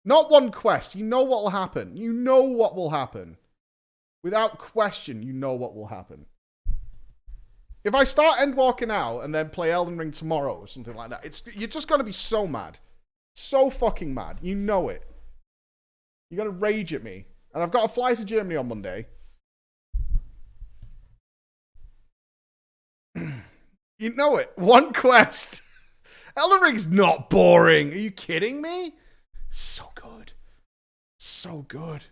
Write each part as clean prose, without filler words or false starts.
Not one quest. You know what will happen. You know what will happen. Without question, you know what will happen. If I start Endwalking out and then play Elden Ring tomorrow or something like that, you're just going to be so mad. So fucking mad. You know it. You're going to rage at me. And I've got to fly to Germany on Monday. You know it. One quest. Elden Ring's not boring. Are you kidding me? So good. So good.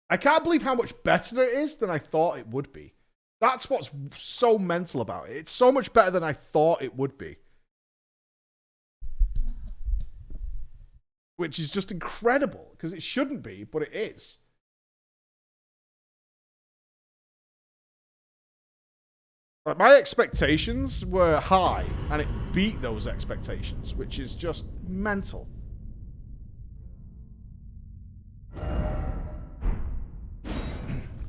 I can't believe how much better it is than I thought it would be. That's what's so mental about it. It's so much better than I thought it would be. Which is just incredible, because it shouldn't be, but it is. Like, my expectations were high, and it beat those expectations, which is just mental.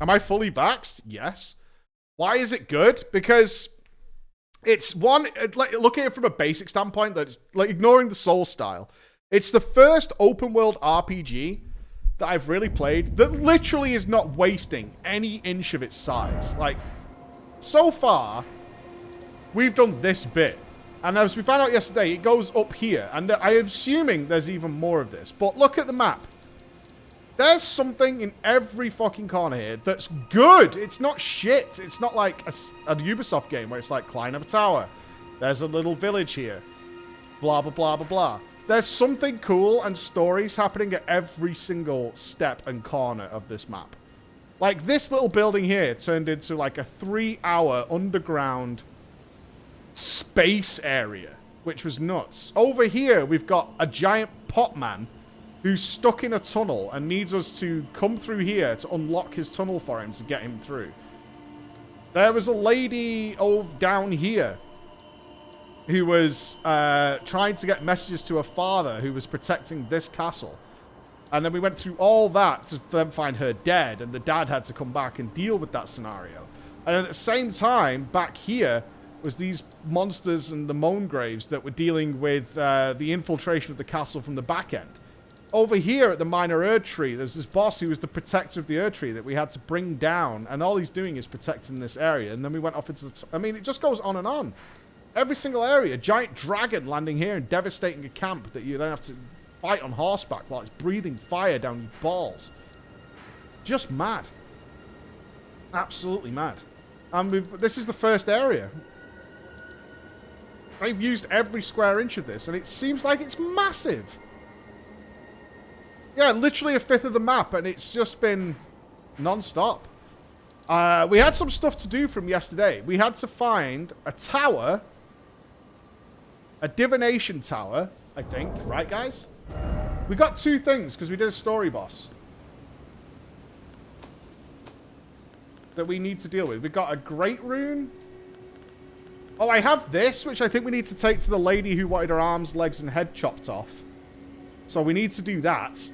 Am I fully vaxxed? Yes. Why is it good? Because it's one, like, look at it from a basic standpoint, that's like ignoring the soul style. It's the first open world RPG that I've really played that literally is not wasting any inch of its size. Like, so far, we've done this bit. And as we found out yesterday, it goes up here. And I'm assuming there's even more of this. But look at the map. There's something in every fucking corner here that's good. It's not shit. It's not like a Ubisoft game where it's like, climb up a tower. There's a little village here. Blah, blah, blah, blah, blah. There's something cool and stories happening at every single step and corner of this map. Like, this little building here turned into like a 3-hour underground space area, which was nuts. Over here, we've got a giant pot man who's stuck in a tunnel and needs us to come through here to unlock his tunnel for him to get him through. There was a lady down here who was trying to get messages to her father who was protecting this castle. And then we went through all that to then find her dead, and the dad had to come back and deal with that scenario. And at the same time, back here was these monsters and the Moangraves that were dealing with the infiltration of the castle from the back end. Over here at the Minor Erdtree, there's this boss who was the protector of the Erdtree that we had to bring down, and all he's doing is protecting this area. And then we went off into the... I mean, it just goes on and on. Every single area. Giant dragon landing here and devastating a camp that you then have to fight on horseback while it's breathing fire down your balls. Just mad. Absolutely mad. And this is the first area. They've used every square inch of this, and it seems like it's massive. Yeah, literally a fifth of the map, and it's just been non-stop. We had some stuff to do from yesterday. We had to find a tower, a divination tower, I think. Right, guys? We got 2 things, because we did a story boss that we need to deal with. We got a great rune. Oh, I have this, which I think we need to take to the lady who wanted her arms, legs, and head chopped off. So we need to do that.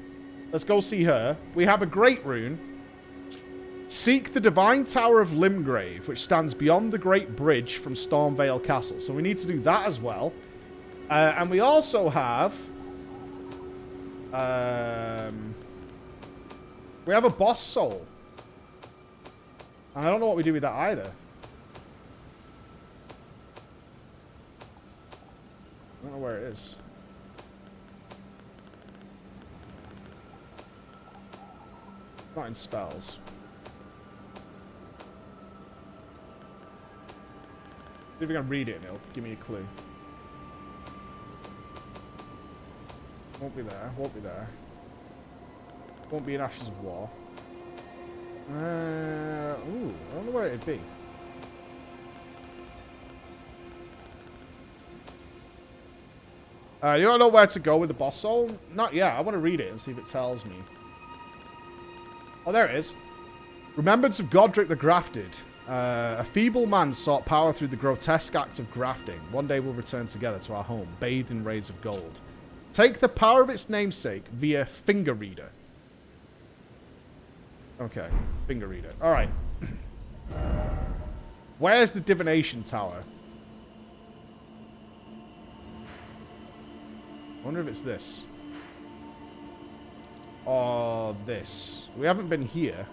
Let's go see her. We have a great rune. Seek the Divine Tower of Limgrave, which stands beyond the Great Bridge from Stormveil Castle. So we need to do that as well. And we also have... we have a boss soul. And I don't know what we do with that either. I don't know where it is. Not in spells. See if I can read it and it'll give me a clue. Won't be there. Won't be there. Won't be in Ashes of War. Ooh, I don't know where it'd be. You don't know where to go with the boss soul? Not yet. I want to read it and see if it tells me. Oh, there it is. Remembrance of Godric the Grafted. A feeble man sought power through the grotesque act of grafting. One day we'll return together to our home, bathed in rays of gold. Take the power of its namesake via Finger Reader. Okay, Finger Reader. Alright. Where's the Divination Tower? I wonder if it's this. or this. We haven't been here.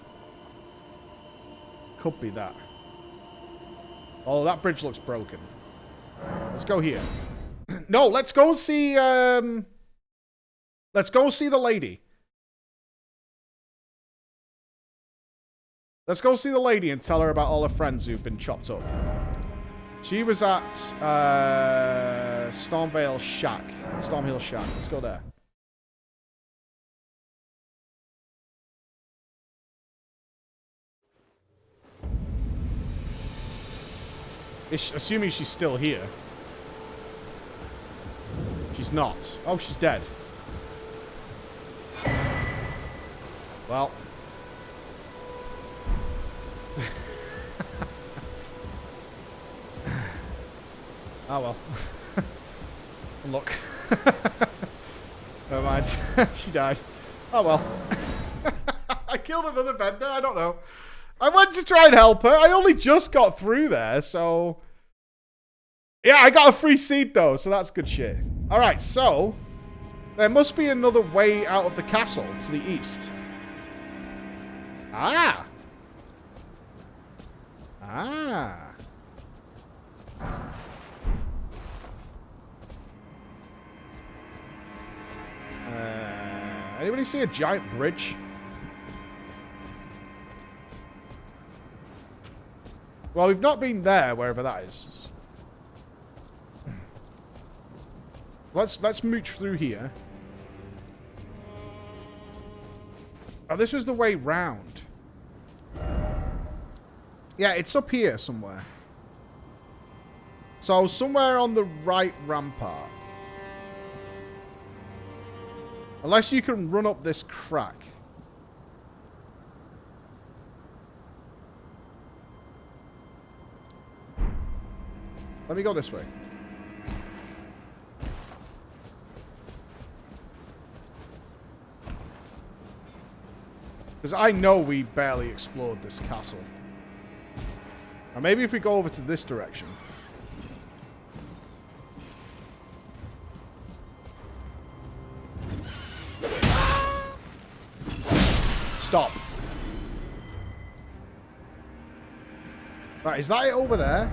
Could be that. Oh, that bridge looks broken. Let's go here. No, let's go see, let's go see the lady. Let's go see the lady and tell her about all her friends who've been chopped up. She was at, Stormveil Shack. Stormveil Shack. Let's go there. Assuming she's still here. She's not. Oh, she's dead. Well. Oh well. Look. Never mind. She died. Oh well. I killed another vendor. I don't know. I went to try and help her. I only just got through there, so... Yeah, I got a free seed, though, so that's good shit. Alright, so... There must be another way out of the castle to the east. Ah! Ah! Anybody see a giant bridge? Well, we've not been there, wherever that is. Let's mooch through here. Oh, this was the way round. Yeah, it's up here somewhere. So, somewhere on the right rampart. Unless you can run up this crack. Let me go this way. Because I know we barely explored this castle. Or maybe if we go over to this direction. Stop. Right, is that it over there?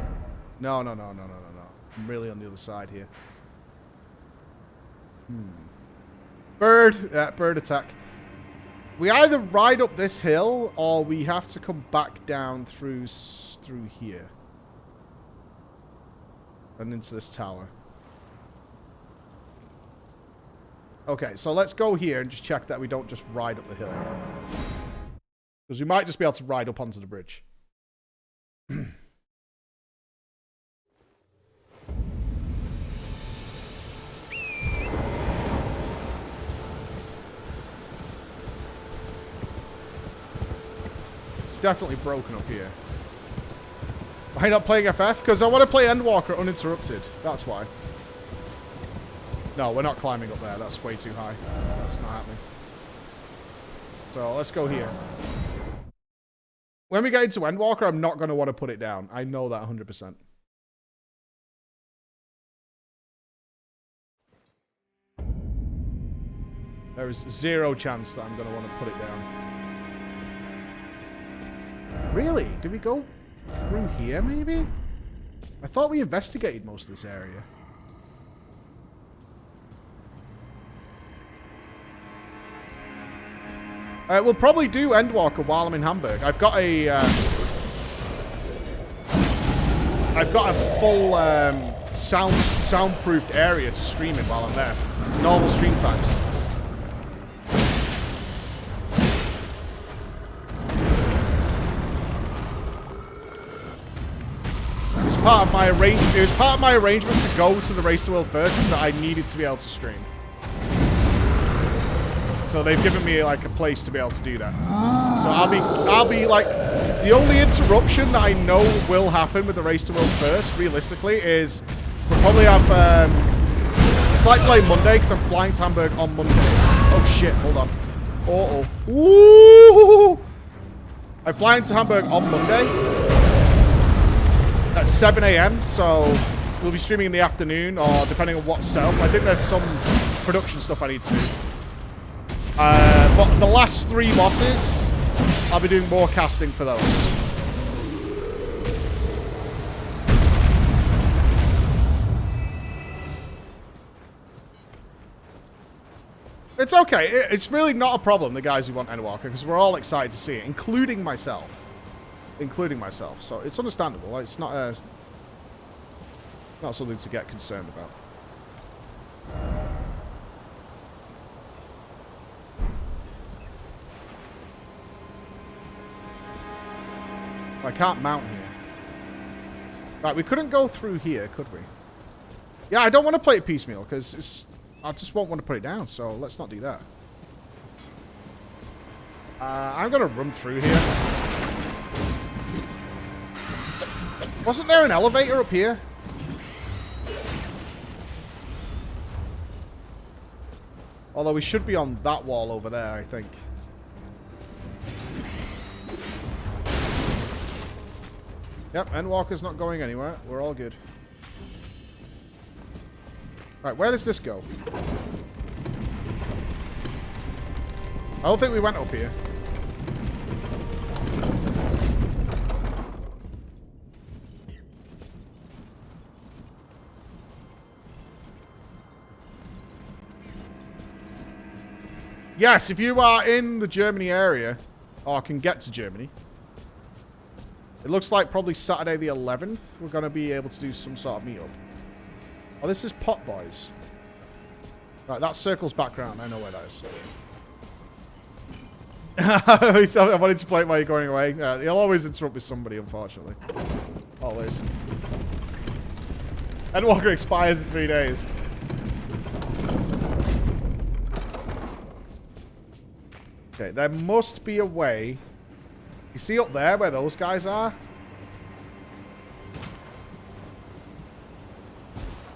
No. I'm really on the other side here. Bird. Yeah, bird attack. We either ride up this hill or we have to come back down through here. And into this tower. Okay, so let's go here and just check that we don't just ride up the hill. Because we might just be able to ride up onto the bridge. Definitely broken up here. Why not playing FF? Because I want to play Endwalker uninterrupted. That's why. No, we're not climbing up there. That's way too high. That's not happening. So let's go here. When we get into Endwalker, I'm not going to want to put it down. I know that 100%. There is zero chance that I'm going to want to put it down. Really? Did we go through here, maybe? I thought we investigated most of this area. We'll probably do Endwalker while I'm in Hamburg. I've got a full soundproofed area to stream in while I'm there. Normal stream times. It was part of my arrangement to go to the Race to World first, that I needed to be able to stream. So they've given me like a place to be able to do that. So I'll be like, the only interruption that I know will happen with the Race to World first, realistically, is we'll probably have a slight delay Monday because I'm flying to Hamburg on Monday. Oh shit! Hold on. Ooh! I'm flying to Hamburg on Monday. At 7 AM, so we'll be streaming in the afternoon, or depending on what's set up. I think there's some production stuff I need to do. But the last 3 bosses, I'll be doing more casting for those. It's okay. It's really not a problem, the guys who want Endwalker, because we're all excited to see it, including myself. So it's understandable. It's not something to get concerned about. I can't mount here. Right, we couldn't go through here, could we? Yeah, I don't want to play it piecemeal, because I just won't want to put it down, so let's not do that. I'm going to run through here. Wasn't there an elevator up here? Although we should be on that wall over there, I think. Yep, Endwalker's not going anywhere. We're all good. Right, where does this go? I don't think we went up here. Yes, if you are in the Germany area, or can get to Germany, it looks like probably Saturday the 11th, we're going to be able to do some sort of meetup. Oh, this is Pot Boys. Right, that circle's background. I know where that is. I wanted to play it while you're going away. You'll always interrupt with somebody, unfortunately. Always. Endwalker expires in 3 days. Okay, there must be a way. You see up there where those guys are?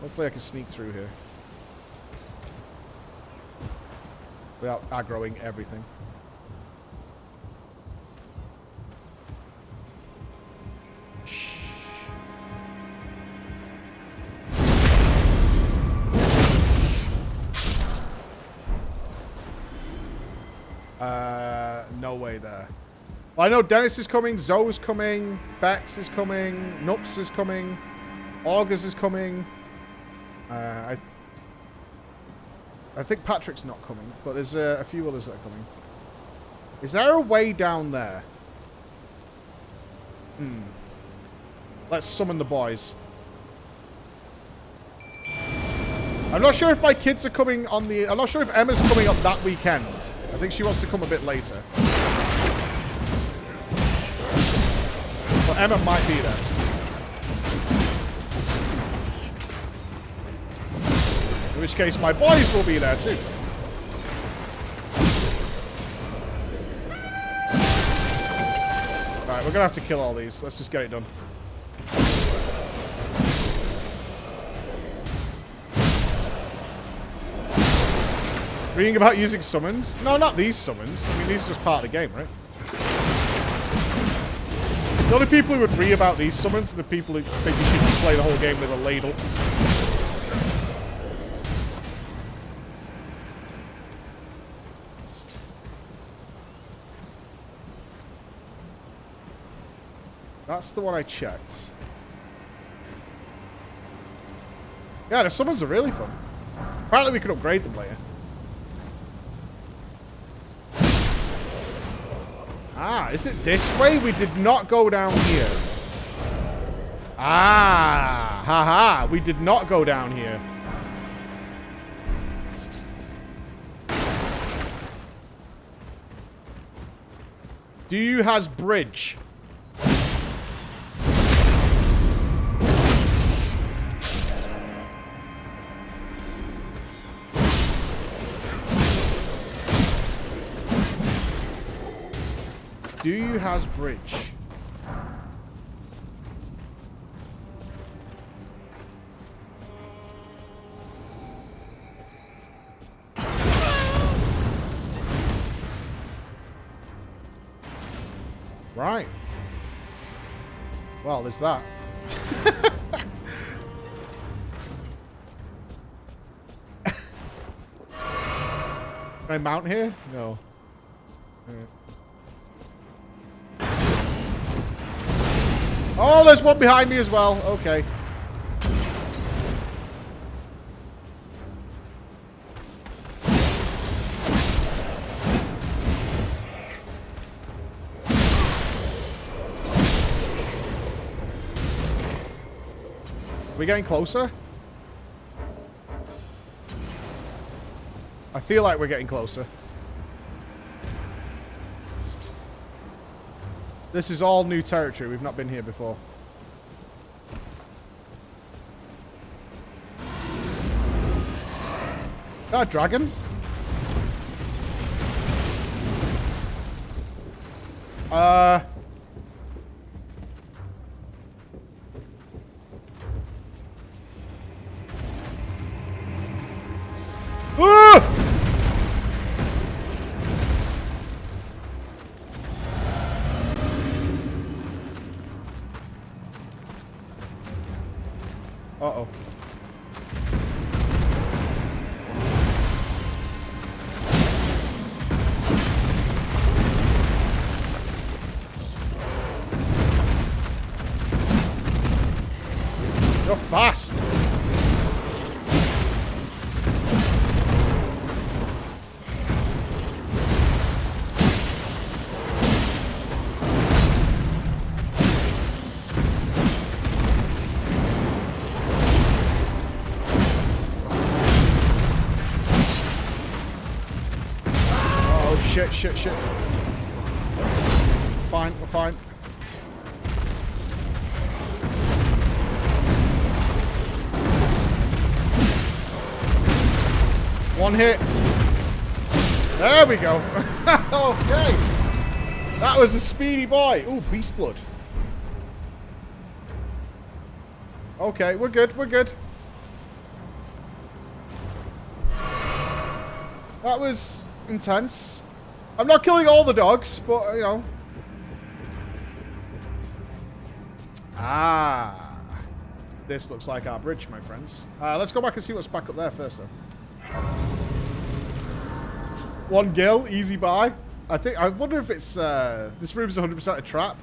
Hopefully I can sneak through here. Without aggroing everything. No way there. Well, I know Dennis is coming, Zoe's coming, Bex is coming, Nupss is coming, August is coming. I think Patrick's not coming, but there's a few others that are coming. Is there a way down there? Let's summon the boys. I'm not sure if my kids are coming on the... I'm not sure if Emma's coming up that weekend. I think she wants to come a bit later. But Emma might be there. In which case, my boys will be there too. Right, we're going to have to kill all these. Let's just get it done. Reading about using summons? No, not these summons. I mean, these are just part of the game, right? The only people who would read about these summons are the people who think you should play the whole game with a ladle. That's the one I checked. Yeah, the summons are really fun. Apparently we can upgrade them later. Ah, is it this way? We did not go down here. Ah, haha, we did not go down here. Do you has bridge? Do you has bridge? Right. Well, there's that. Can I mount here? No. Oh, there's one behind me as well. Okay. Are we getting closer? I feel like we're getting closer. This is all new territory. We've not been here before. Is that a dragon? Ah! Uh-oh. You're fast. Shit. Fine, we're fine. One hit. There we go. Okay. That was a speedy boy. Ooh, beast blood. Okay, we're good, we're good. That was intense. I'm not killing all the dogs, but, you know. Ah. This looks like our bridge, my friends. Let's go back and see what's back up there first, though. One gil, easy buy. I wonder if it's, this room's 100% a trap.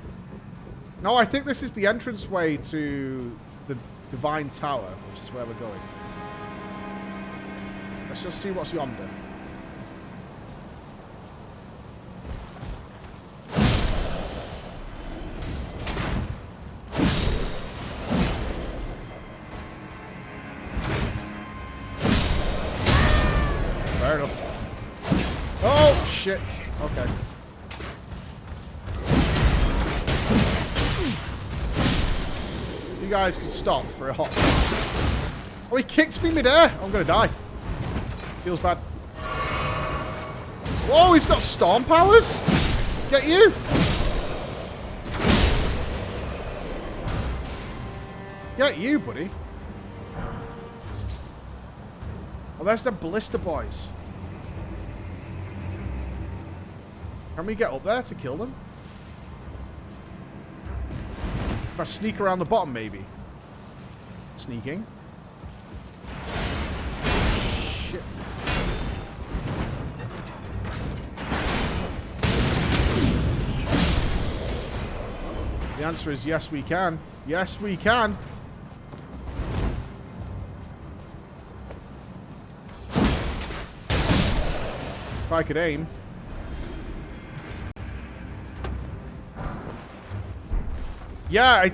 No, I think this is the entranceway to the Divine Tower, which is where we're going. Let's just see what's yonder. Fair enough. Oh, shit. Okay. You guys can stop for a hot second. Oh, he kicked me midair. I'm going to die. Feels bad. Whoa, he's got storm powers? Get you. Get you, buddy. Oh, there's the Ballista boys. Can we get up there to kill them? If I sneak around the bottom, maybe. Sneaking. Shit. The answer is yes, we can. Yes, we can. If I could aim. Yeah,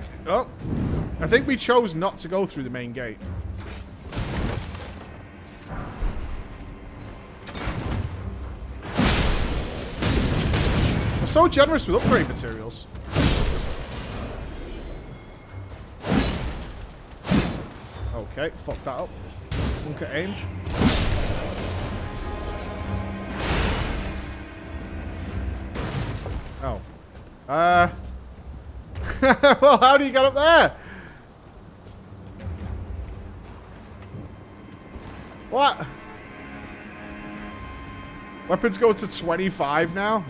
I think we chose not to go through the main gate. We're so generous with upgrade materials. Okay, fuck that up. Look at aim. Oh. Well, how do you get up there? What? Weapons go to 25 now?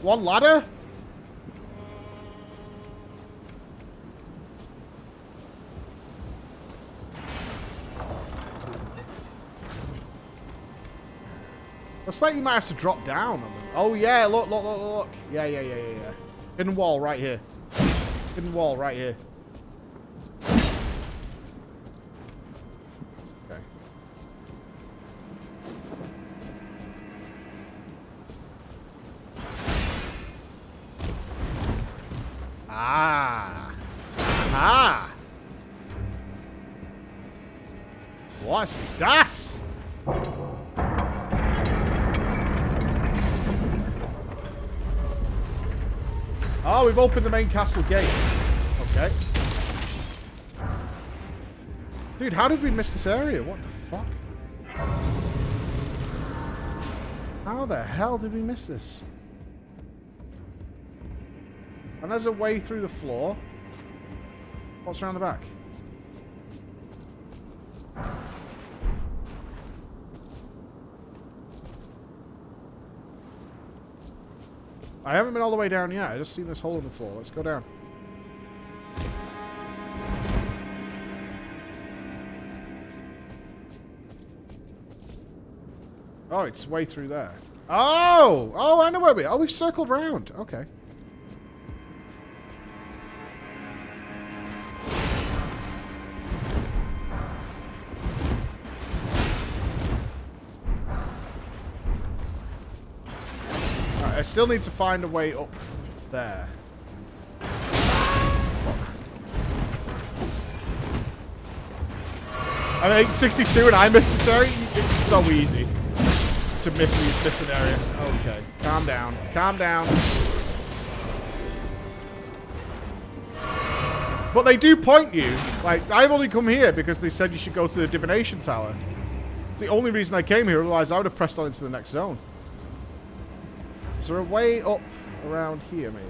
One ladder? Looks like you might have to drop down on them. Oh, yeah, look, look, look, look. Yeah. Hidden wall right here. Hidden wall right here. Okay. Ah. Aha. What is that? Oh, we've opened the main castle gate. Okay. Dude, how did we miss this area? What the fuck? How the hell did we miss this? And there's a way through the floor. What's around the back? I haven't been all the way down yet. I just seen this hole in the floor. Let's go down. Oh, it's way through there. Oh! Oh, I know where we are. Oh, we've circled round. Okay. I still need to find a way up there. I mean, 62 and I missed this area. It's so easy to miss an area. Okay, calm down. Calm down. But they do point you. Like, I've only come here because they said you should go to the divination tower. It's the only reason I came here. Otherwise, I would have pressed on into the next zone. Is there a way up around here, maybe?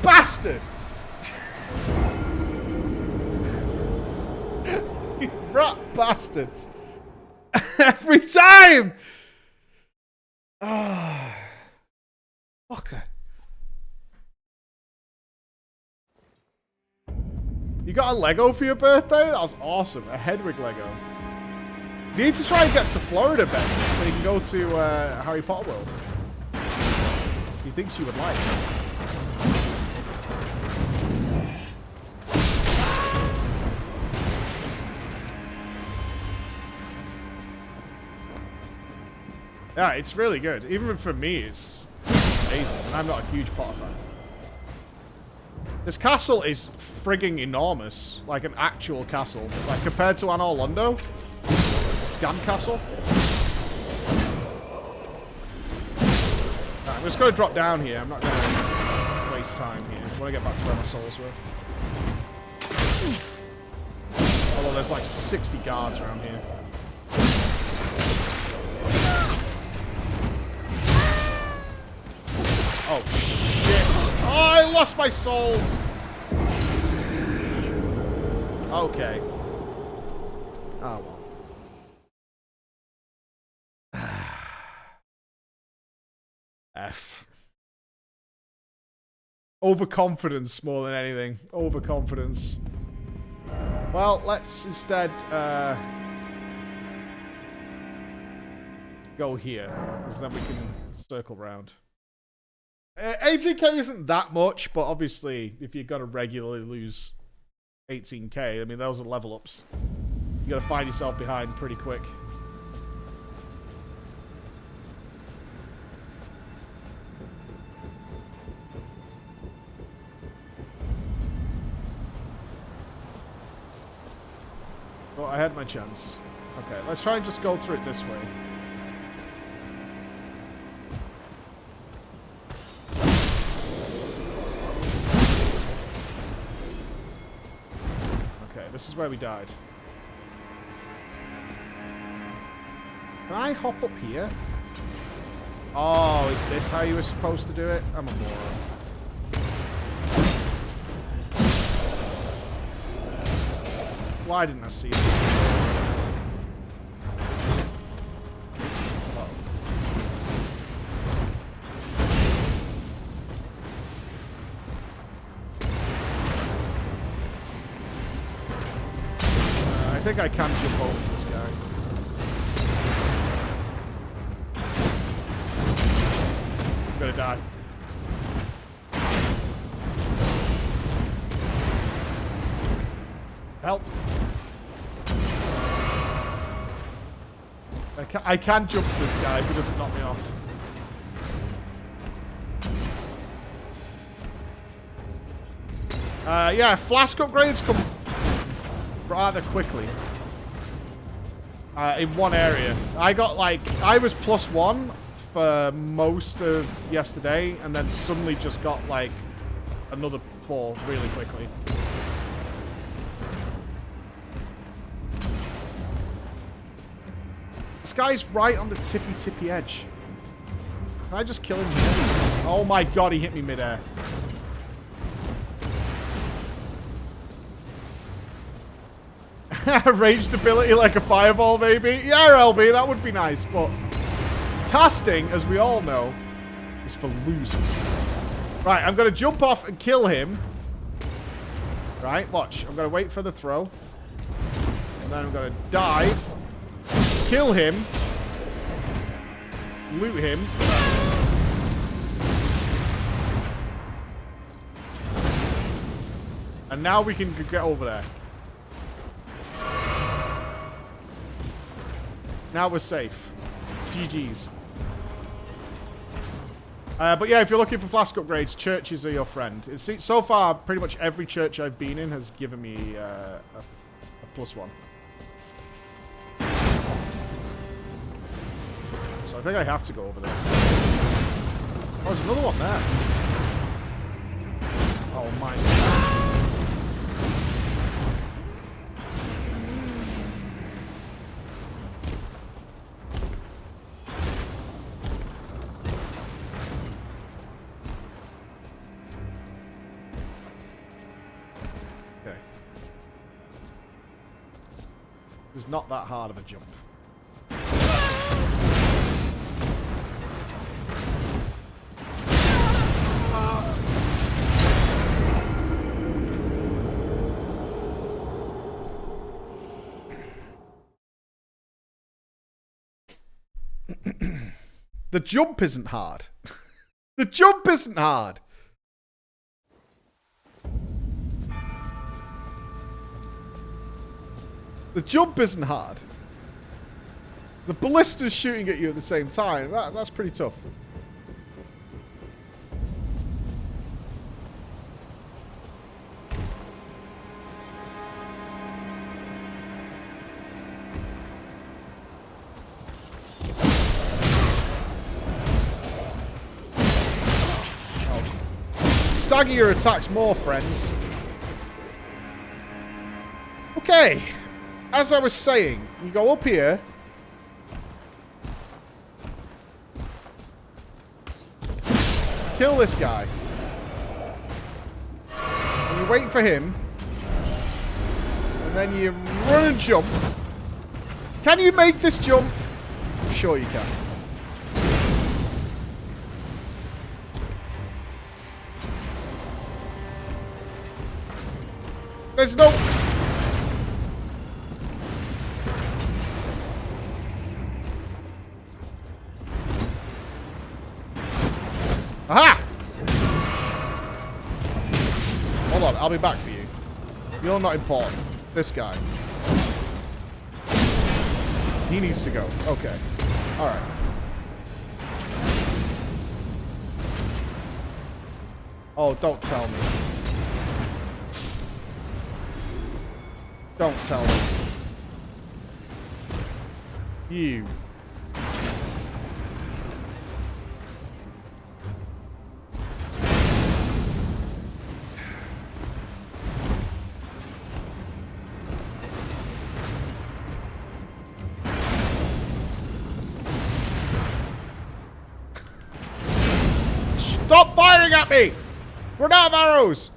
Bastard! You rat bastards! Every time! Ah, fucker. You got a Lego for your birthday? That was awesome. A Hedwig Lego. You need to try and get to Florida, Bex, so you can go to Harry Potter World. He thinks you would like. Yeah, it's really good. Even for me, it's amazing. And I'm not a huge Potter fan. This castle is frigging enormous. Like an actual castle. Like compared to Anor Londo. Scam castle. Right, I'm just going to drop down here. I'm not going to waste time here. I want to get back to where my souls were. Although there's like 60 guards around here. Oh, shit. Oh, I lost my souls. Okay. Oh, well. F. Overconfidence more than anything. Overconfidence. Well, let's instead go here. Because then we can circle round. 18k isn't that much, but obviously, if you're going to regularly lose 18k, I mean, those are level ups. You got to find yourself behind pretty quick. Well, I had my chance. Okay, let's try and just go through it this way. This is where we died. Can I hop up here? Oh, is this how you were supposed to do it? I'm a moron. Why didn't I see it? think I can jump over to this guy. I'm gonna die. Help. I can jump to this guy if he doesn't knock me off. Yeah, flask upgrades come rather quickly. In one area. I got like, I was +1 for most of yesterday, and then suddenly just got like another 4 really quickly. This guy's right on the tippy edge. Can I just kill him here? Oh my god, he hit me midair. Ranged ability like a fireball, maybe? Yeah, LB, that would be nice, but casting, as we all know, is for losers. Right, I'm going to jump off and kill him. Right, watch. I'm going to wait for the throw. And then I'm going to dive. Kill him. Loot him. And now we can get over there. Now we're safe. GG's. But yeah, if you're looking for flask upgrades, churches are your friend. So far, pretty much every church I've been in has given me a +1. So I think I have to go over there. Oh, there's another one there. Oh my god. Okay. It's not that hard of a jump. The jump isn't hard. The jump isn't hard. The jump isn't hard. The ballista's shooting at you at the same time. That's pretty tough. Stagger your attacks more, friends. Okay. As I was saying, you go up here. Kill this guy. And you wait for him. And then you run and jump. Can you make this jump? I'm sure you can. There's no... Aha! Hold on, I'll be back for you. You're not important. This guy. He needs to go. Okay. Alright. Oh, don't tell me. Don't tell me. You. Stop firing at me! Run out of arrows!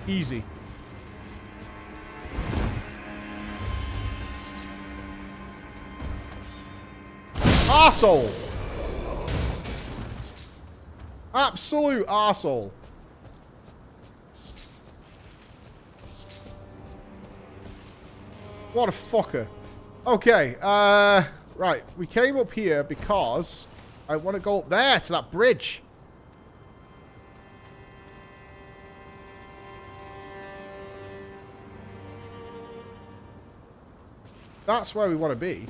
Easy. arsehole. Absolute arsehole. What a fucker. Okay, right. We came up here because I want to go up there to that bridge. That's where we want to be.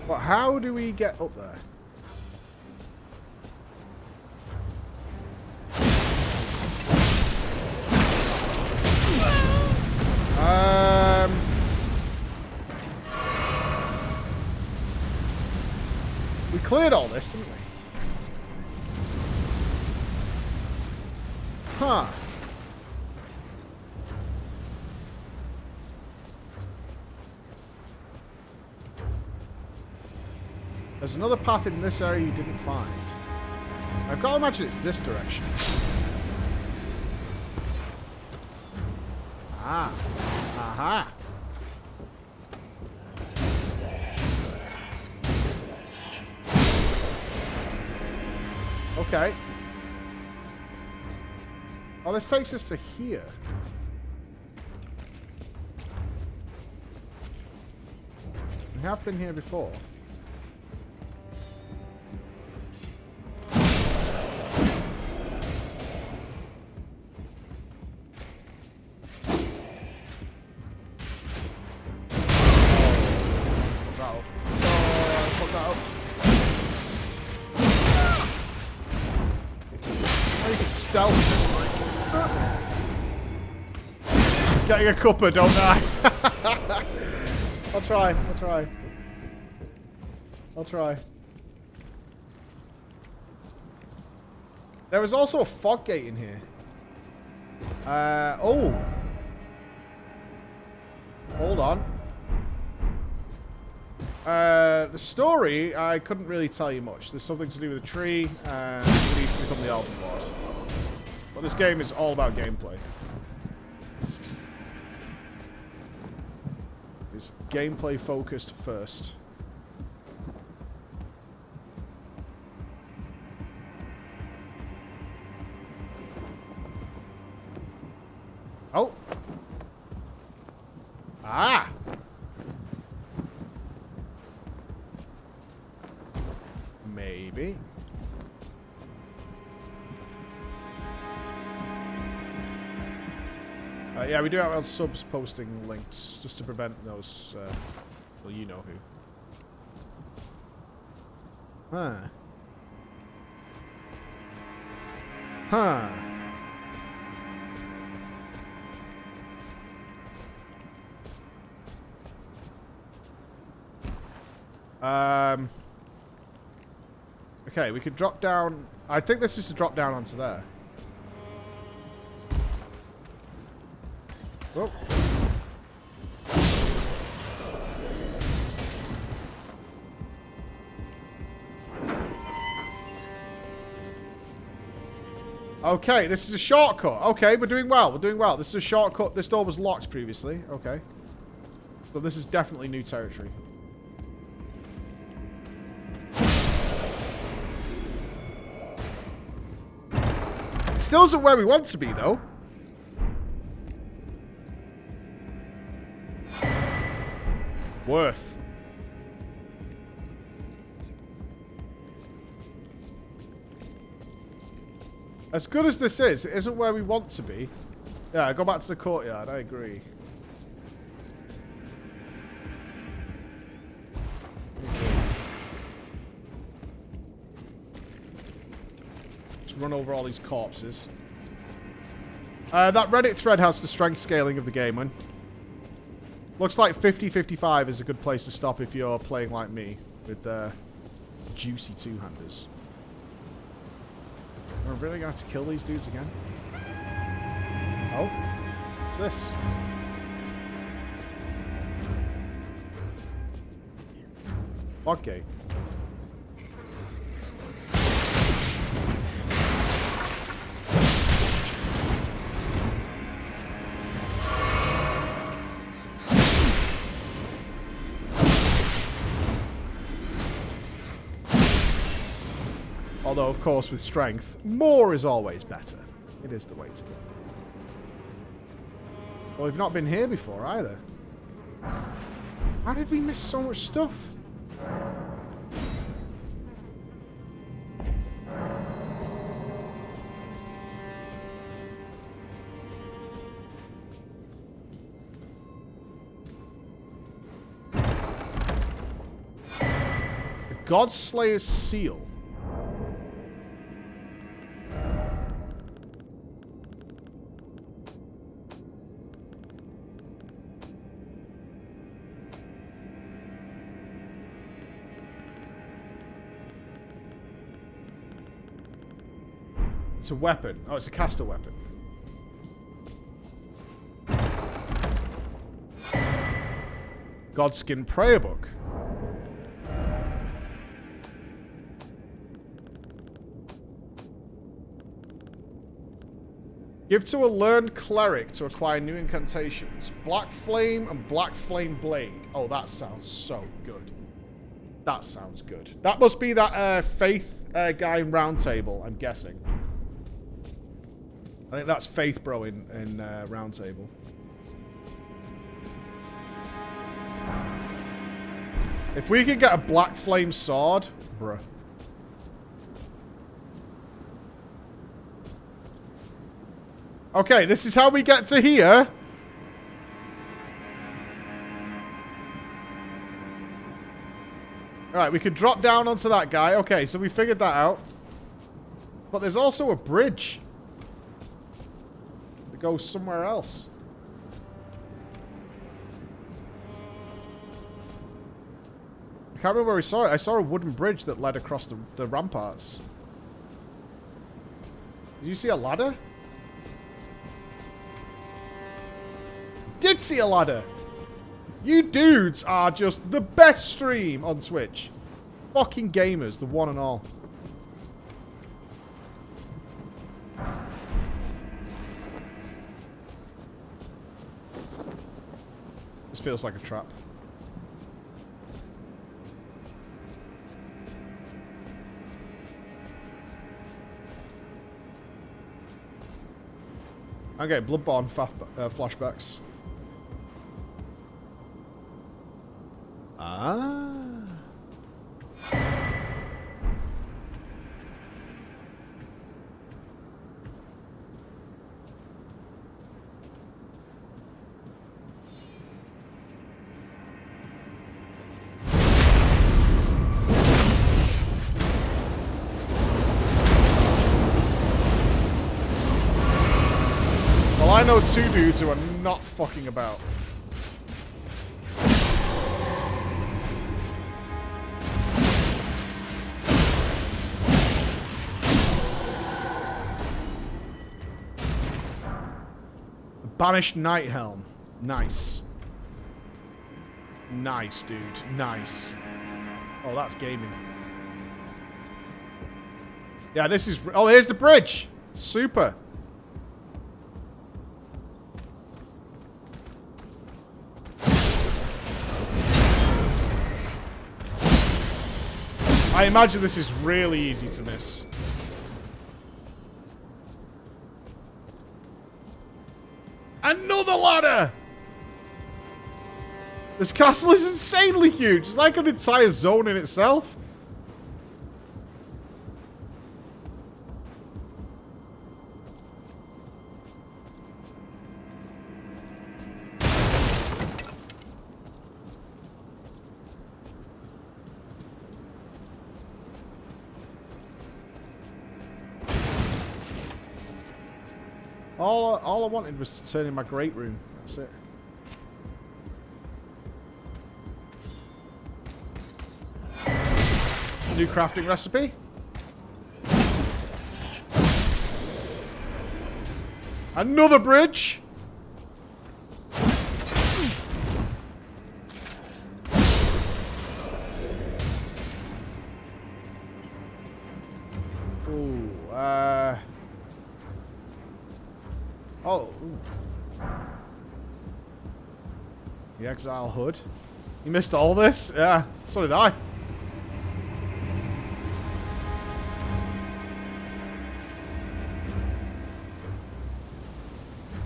But how do we get up there? We cleared all this, didn't we? Huh. There's another path in this area you didn't find. I've got to imagine it's this direction. Ah. Aha. Okay. Oh, this takes us to here. We have been here before. Getting a cuppa, don't I? I'll try. There was also a fog gate in here. Oh. Hold on. The story, I couldn't really tell you much. There's something to do with a tree, and you need to become the Elden Lord. But this game is all about gameplay. It's gameplay focused first. Oh. Ah. Maybe. Yeah, we do have our subs posting links just to prevent those, well, you know who. Huh. Huh. Okay, we could drop down. I think this is to drop down onto there. Oh. Okay, this is a shortcut. Okay, we're doing well. We're doing well. This is a shortcut. This door was locked previously. Okay. So this is definitely new territory. Still isn't where we want to be, though. Worth. As good as this is, it isn't where we want to be. Yeah, go back to the courtyard. I agree. Let's run over all these corpses. That Reddit thread has the strength scaling of the game on. Looks like 50-55 is a good place to stop if you're playing like me with juicy two-handers. We're really going to have to kill these dudes again. Oh. What's this? Log gate. Although, of course, with strength, more is always better. It is the way to go. Well, we've not been here before, either. How did we miss so much stuff? The Godslayer's Seal. It's a weapon. Oh, it's a caster weapon. Godskin Prayer Book. Give to a learned cleric to acquire new incantations. Black Flame and Black Flame Blade. Oh, that sounds so good. That sounds good. That must be that Faith guy in Roundtable, I'm guessing. I think that's Faith Bro in Roundtable. If we could get a Black Flame sword, bruh. Okay, this is how we get to here. Alright, we can drop down onto that guy. Okay, so we figured that out. But there's also a bridge that goes somewhere else. I can't remember where we saw it. I saw a wooden bridge that led across the ramparts. Did you see a ladder? Did see a ladder. You dudes are just the best stream on Twitch. Fucking gamers, the one and all. This feels like a trap. I'm getting Bloodborne flashbacks. Ah. Well, I know two dudes who are not fucking about. Banished Night Helm. Nice. Nice, dude. Nice. Oh, that's gaming. Yeah, this is... Oh, here's the bridge. Super. I imagine this is really easy to miss. Another ladder! This castle is insanely huge. It's like an entire zone in itself. All I wanted was to turn in my great rune. That's it. New crafting recipe. Another bridge. Ooh, oh. Ooh. The Exile Hood. You missed all this? Yeah, so did I.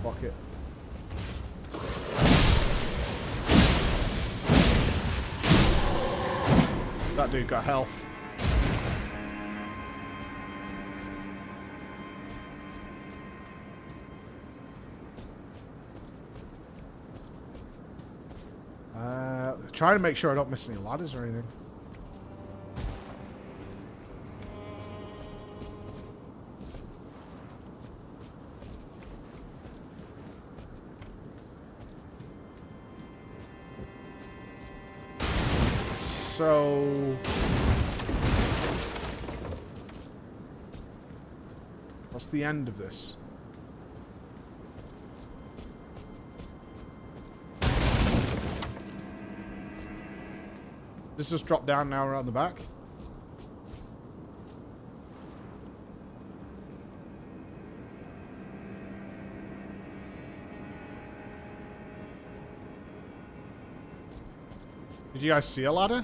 Fuck it. That dude got health. Trying to make sure I don't miss any ladders or anything. So... what's the end of this? This just drop down now around the back. Did you guys see a ladder?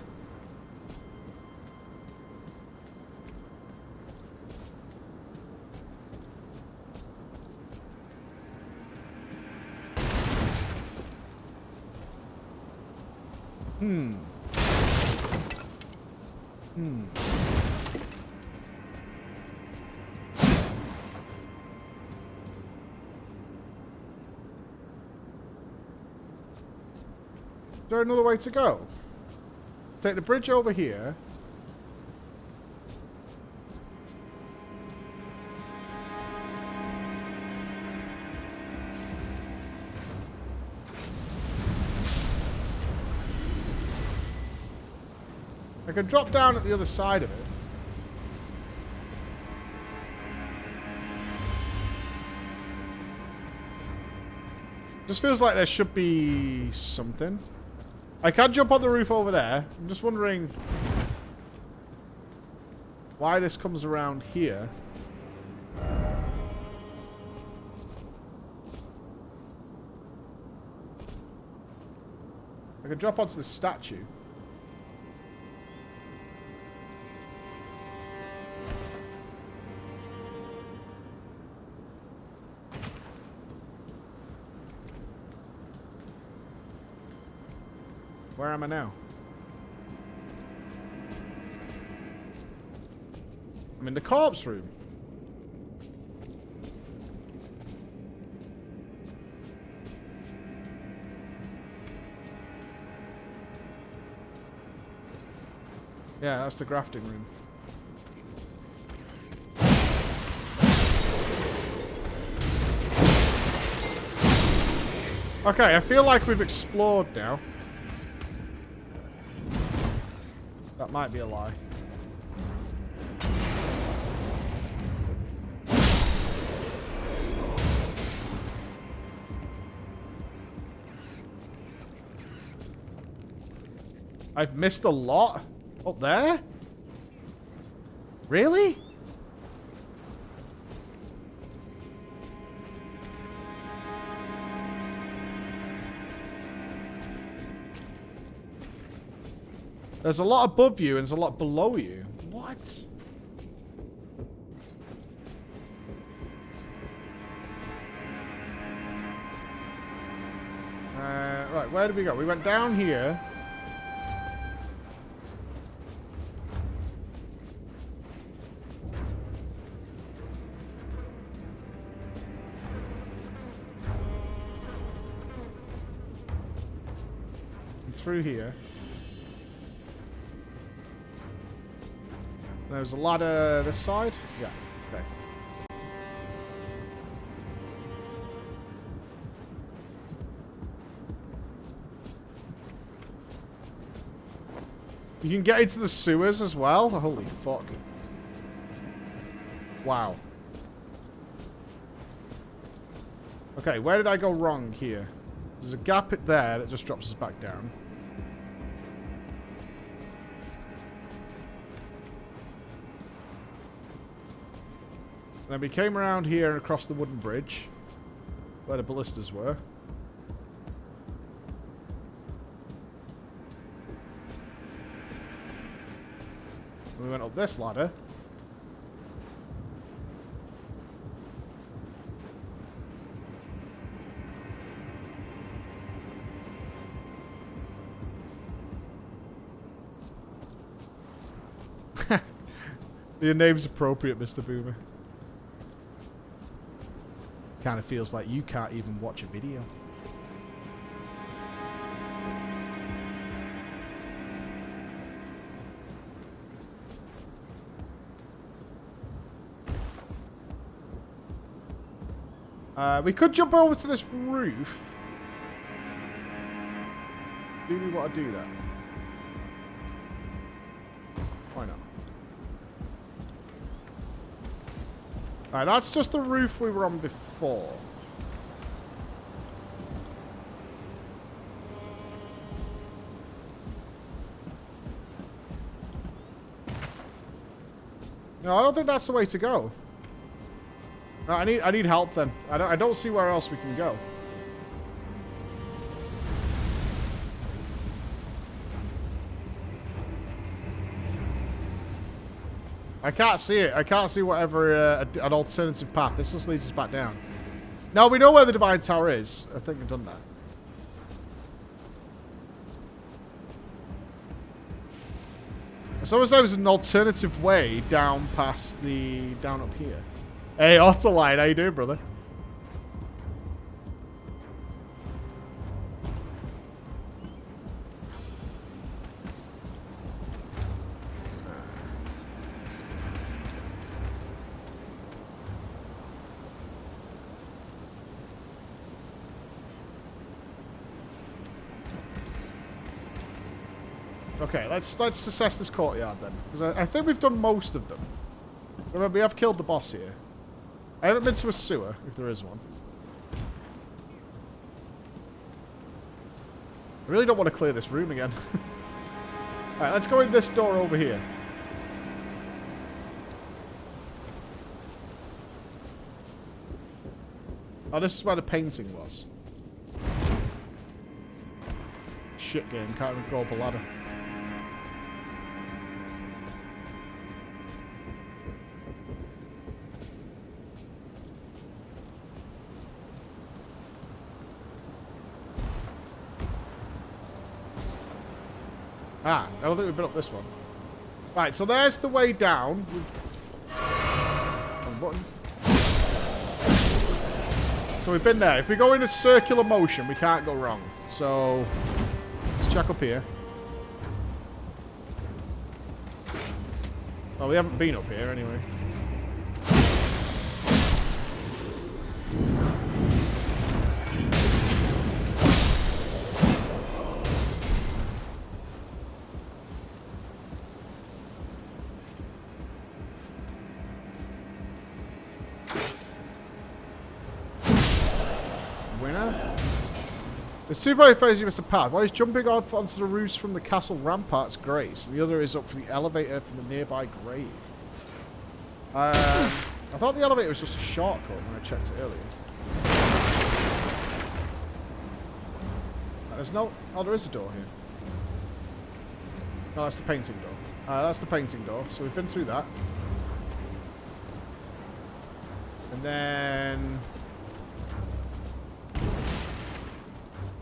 Is there another way to go? Take the bridge over here. I can drop down at the other side of it. Just feels like there should be something. I can jump on the roof over there. I'm just wondering why this comes around here. I can drop onto the statue. Where am I now? I'm in the corpse room. Yeah, that's the grafting room. Okay, I feel like we've explored now. That might be a lie. I've missed a lot up there? Really? There's a lot above you and there's a lot below you. What? Right, where did we go? We went down here. And through here. There's a ladder this side? Yeah, okay. You can get into the sewers as well? Holy fuck. Wow. Okay, where did I go wrong here? There's a gap there that just drops us back down. And then we came around here and across the wooden bridge, where the ballistas were. We went up this ladder. Your name's appropriate, Mr. Boomer. Kind of feels like you can't even watch a video. We could jump over to this roof. Do we want to do that? Why not? Alright, that's just the roof we were on before. No, I don't think that's the way to go. No, I need help then. I don't see where else we can go. I can't see it. I can't see whatever an alternative path. This just leads us back down. No, we know where the Divine Tower is. I think we've done that. So as there was an alternative way down past the down up here. Hey, Otterline, how you doing, brother? Okay, let's assess this courtyard then, because I think we've done most of them. Remember, we have killed the boss here. I haven't been to a sewer, if there is one. I really don't want to clear this room again. Alright, let's go in this door over here. Oh, this is where the painting was. Shit game, can't even go up a ladder. Ah, I don't think we've been up this one. Right, so there's the way down. Button. So we've been there. If we go in a circular motion, we can't go wrong. So let's check up here. Well, we haven't been up here anyway. There's two very phrases you must have passed. One is jumping off onto the roofs from the castle ramparts grace, and the other is up for the elevator from the nearby grave. I thought the elevator was just a shortcut when I checked it earlier. There's no... Oh, there is a door here. No, that's the painting door. That's the painting door, so we've been through that. And then...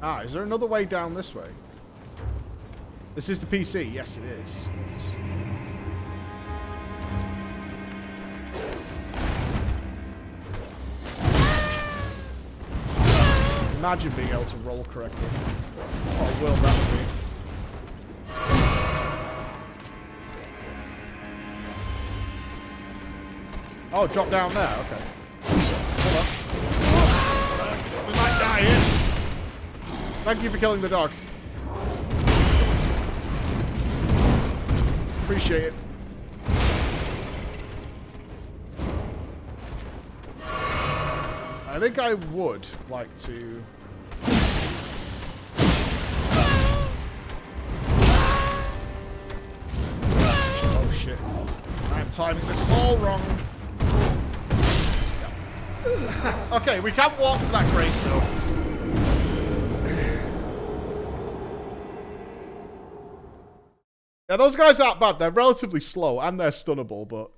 Ah, is there another way down this way? This is the PC. Yes, it is. Imagine being able to roll correctly. What a world that would be. Oh, drop down there. Okay. Hold on. We might die here. Thank you for killing the dog. Appreciate it. I think I would like to... Oh shit. I'm timing this all wrong. Yep. Okay, we can't walk to that grace though. Yeah, those guys aren't bad. They're relatively slow and they're stunnable, but...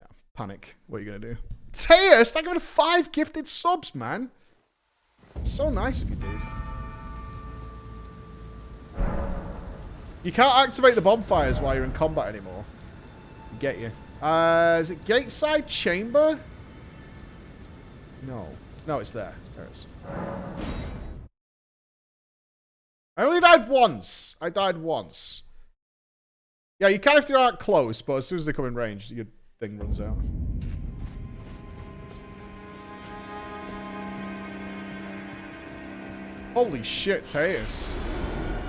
Yeah, panic. What are you going to do? Teus, thank you for 5 gifted subs, man. So nice of you, dude. You can't activate the bonfires while you're in combat anymore. Get you. Is it Gateside Chamber? No. No, it's there. There it is. I only died once. I died once. Yeah, you can if you aren't close, but as soon as they come in range, your thing runs out. Holy shit, Teus.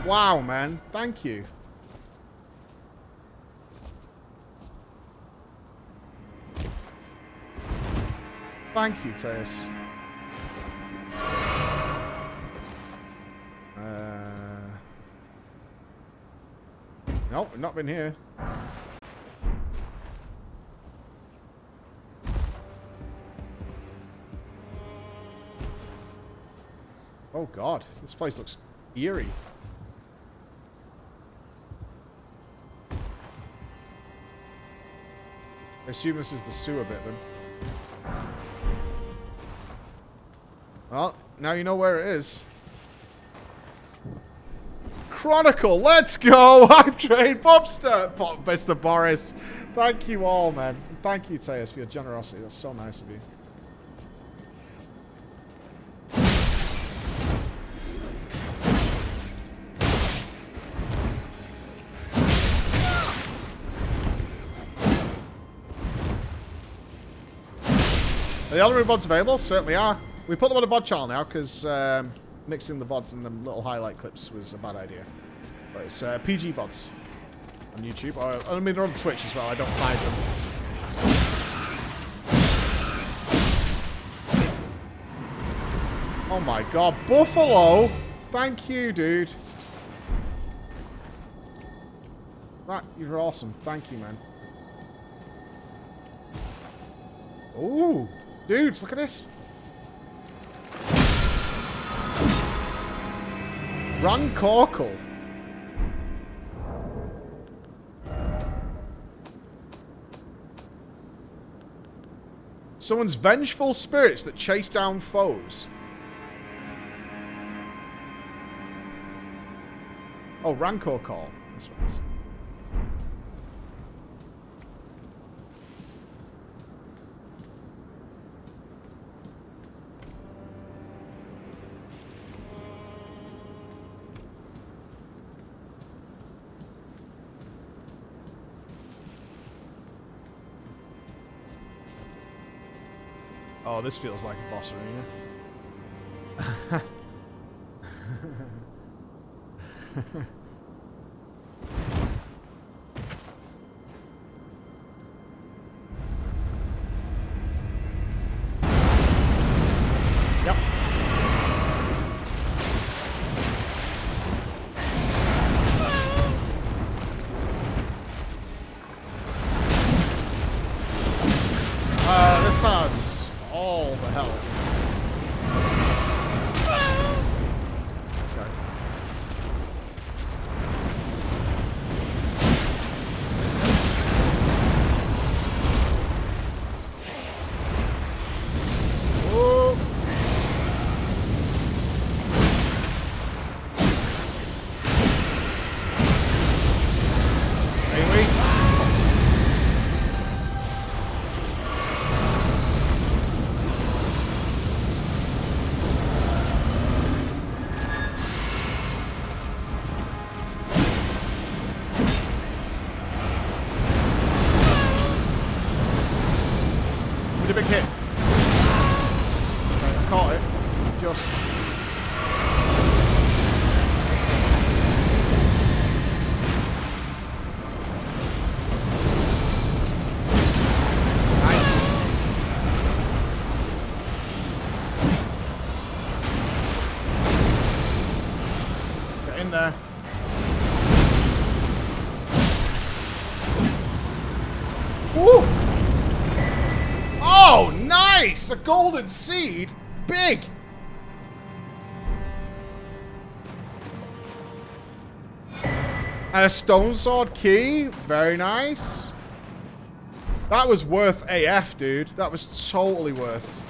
Wow, man. Thank you. Thank you, Teus. Nope, we've not been here. Oh god, this place looks eerie. I assume this is the sewer bit then. Well, now you know where it is. Chronicle, let's go! I've trained Mr. Boris. Thank you all, man. Thank you, Teus, for your generosity. That's so nice of you. Are the Elden Ring VODs available? Certainly are. We put them on a VOD channel now because mixing the VODs and them little highlight clips was a bad idea. But it's PG VODs on YouTube. I mean, they're on Twitch as well. I don't hide them. Oh my god. Buffalo! Thank you, dude. You're awesome. Thank you, man. Ooh. Dudes, look at this. Rancorkle. Summons vengeful spirits that chase down foes. Oh, Rancor Call. This one is. Oh, this feels like a boss arena. Yep. This has all the hell. Okay. Whoa. Anyway. A big hit. Right, I caught it. Just. Nice. there. Woo! Oh, nice! A golden seed. Big. And a stone sword key. Very nice. That was worth AF, dude. That was totally worth.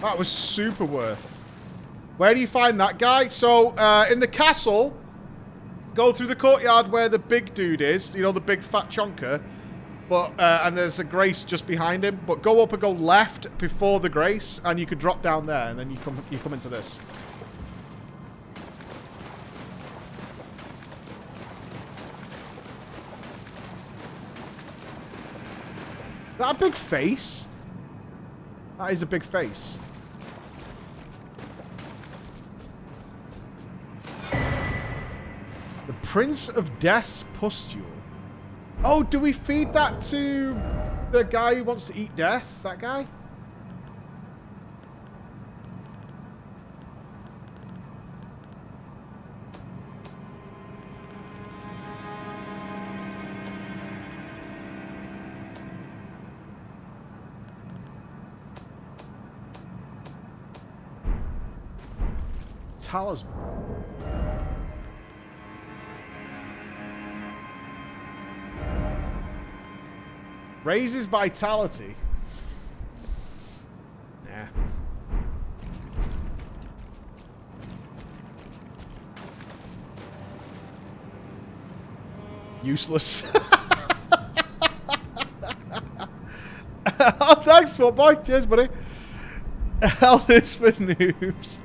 That was super worth. Where do you find that guy? So, in the castle, go through the courtyard where the big dude is. You know, the big fat chonker. But, and there's a grace just behind him. But go up and go left before the grace, and you could drop down there, and then you come into this. Is that a big face? That is a big face. The Prince of Death's Pustule. Oh, do we feed that to the guy who wants to eat death? That guy? Talisman. Raises vitality. Nah. Useless. Oh, thanks, Swap Boy. Cheers, buddy. Hell is for noobs.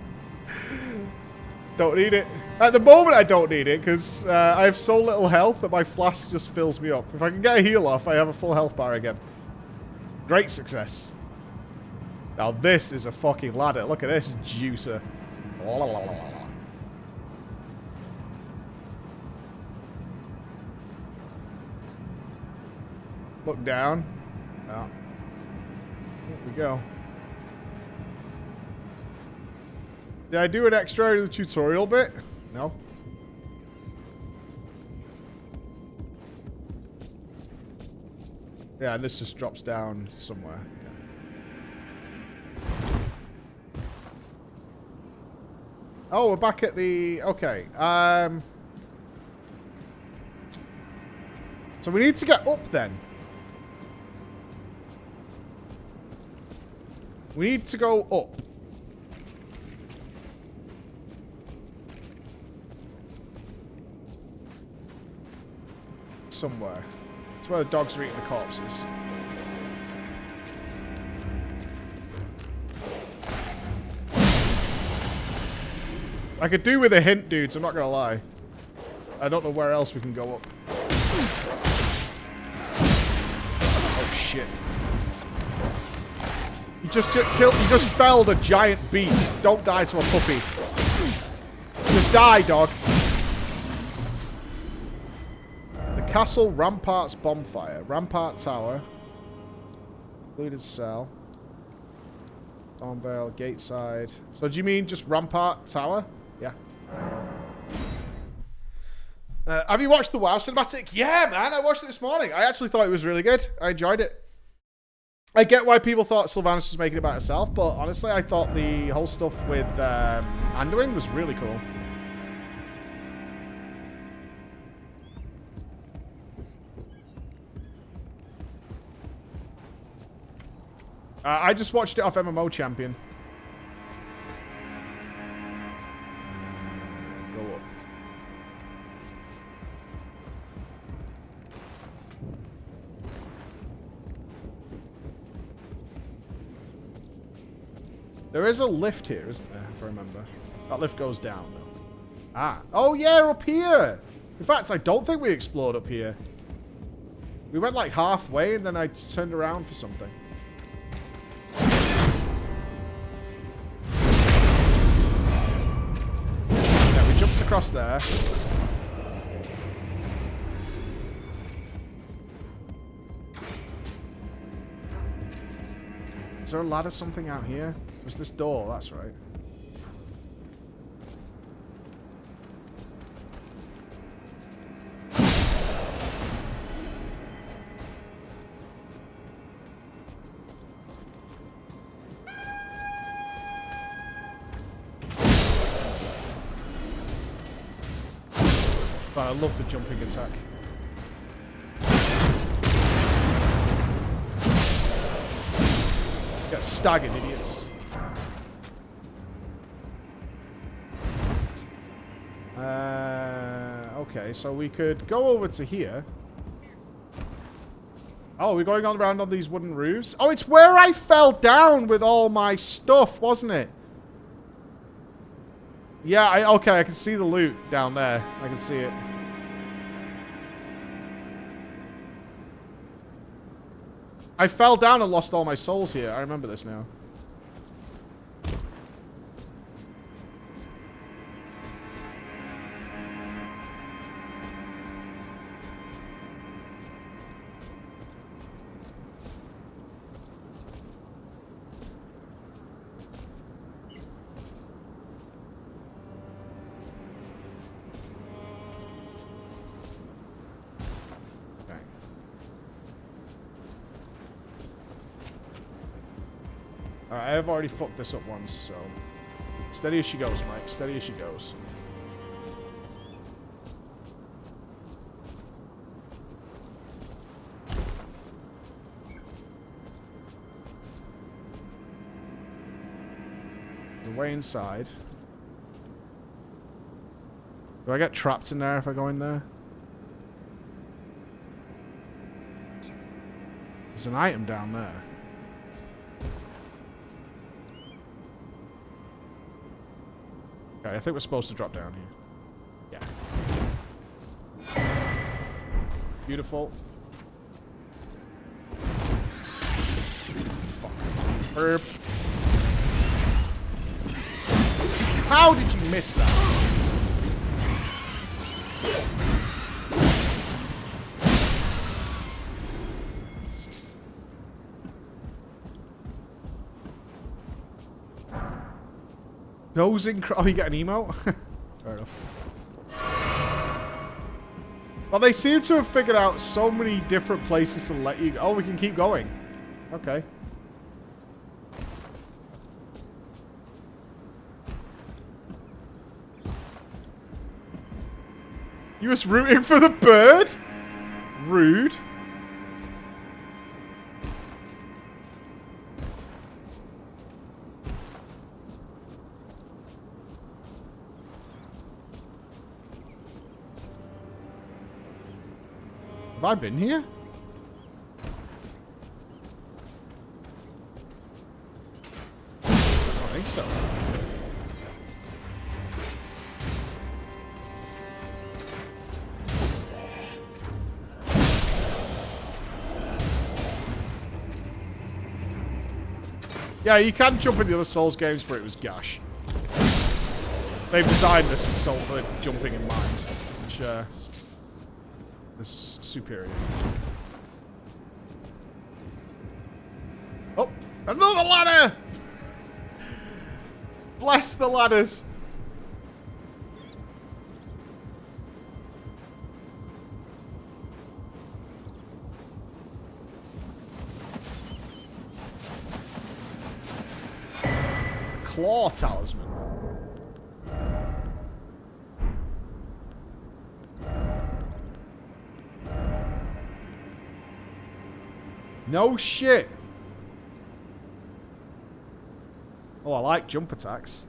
Don't need it. At the moment, I don't need it, because I have so little health that my flask just fills me up. If I can get a heal off, I have a full health bar again. Great success. Now, this is a fucking ladder. Look at this juicer. Look down. Oh. Here we go. Did I do an extra in the tutorial bit? No. Yeah, and this just drops down somewhere. Yeah. Oh, we're back at the... Okay. So we need to get up then. We need to go up. Somewhere. It's where the dogs are eating the corpses. I could do with a hint, dudes, I'm not gonna lie. I don't know where else we can go up. Oh shit. You just felled a giant beast. Don't die to a puppy. Just die, dog. Castle Rampart's Bonfire. Rampart Tower. Looted Cell. Stormveil Gateside. So do you mean just Rampart Tower? Yeah. Have you watched the WoW cinematic? Yeah, man. I watched it this morning. I actually thought it was really good. I enjoyed it. I get why people thought Sylvanas was making it about herself, but honestly, I thought the whole stuff with Anduin was really cool. I just watched it off MMO Champion. Go up. There is a lift here, isn't there, if I remember? That lift goes down, though. Ah. Oh, yeah, up here! In fact, I don't think we explored up here. We went like halfway, and then I turned around for something. Jumped across there. Is there a ladder something out here? There's this door, that's right. But I love the jumping attack. Get staggered, idiots. Okay, so we could go over to here. Oh, we're going on around on these wooden roofs? Oh, it's where I fell down with all my stuff, wasn't it? Yeah, okay, I can see the loot down there. I can see it. I fell down and lost all my souls here. I remember this now. Alright, I've already fucked this up once, so... Steady as she goes, Mike. Steady as she goes. The way inside. Do I get trapped in there if I go in there? There's an item down there. Okay, I think we're supposed to drop down here. Yeah. Beautiful. Fuck. Burp. How did you miss that? Those oh, you get an emote? Fair enough. Well, they seem to have figured out so many different places to let you... Oh, we can keep going. Okay. You was rooting for the bird? Rude. Have I been here? I don't think so. Yeah, you can jump in the other Souls games, but it was gash. They've designed this with Soul for jumping in mind, which this is superior. Oh, another ladder! Bless the ladders. Claw talisman. No shit. Oh, I like jump attacks.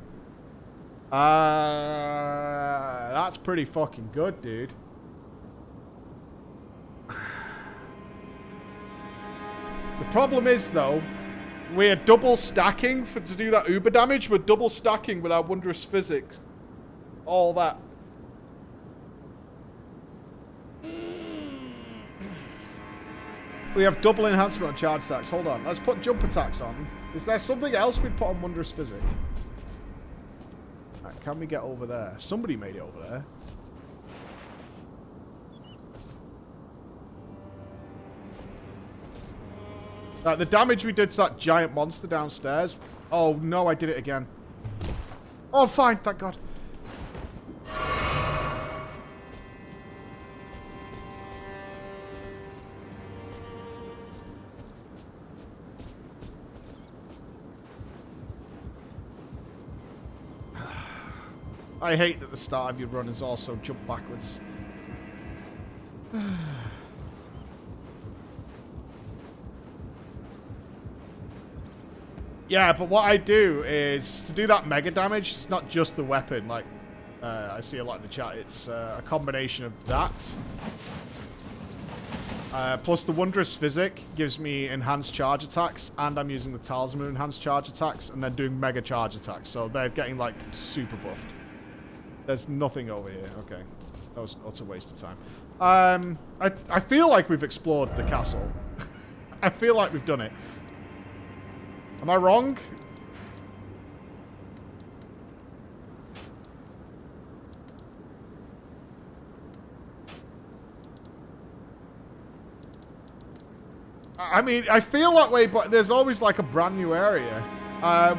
That's pretty fucking good, dude. The problem is, though, we're double stacking to do that uber damage. We're double stacking with our wondrous physics. All that. We have double enhancement on charge attacks. Hold on. Let's put jump attacks on. Is there something else we'd put on wondrous physic? Right, can we get over there? Somebody made it over there. Like the damage we did to that giant monster downstairs. Oh no, I did it again. Oh, fine, thank God. I hate that the start of your run is also jump backwards. Yeah, but what I do is, to do that mega damage, it's not just the weapon, like I see a lot in the chat, it's a combination of that. Plus the Wondrous Physic gives me enhanced charge attacks, and I'm using the Talisman enhanced charge attacks, and then doing mega charge attacks, so they're getting, like, super buffed. There's nothing over here, okay. That was utter waste of time. I feel like we've explored the castle. I feel like we've done it. Am I wrong? I mean, I feel that way, but there's always like a brand new area.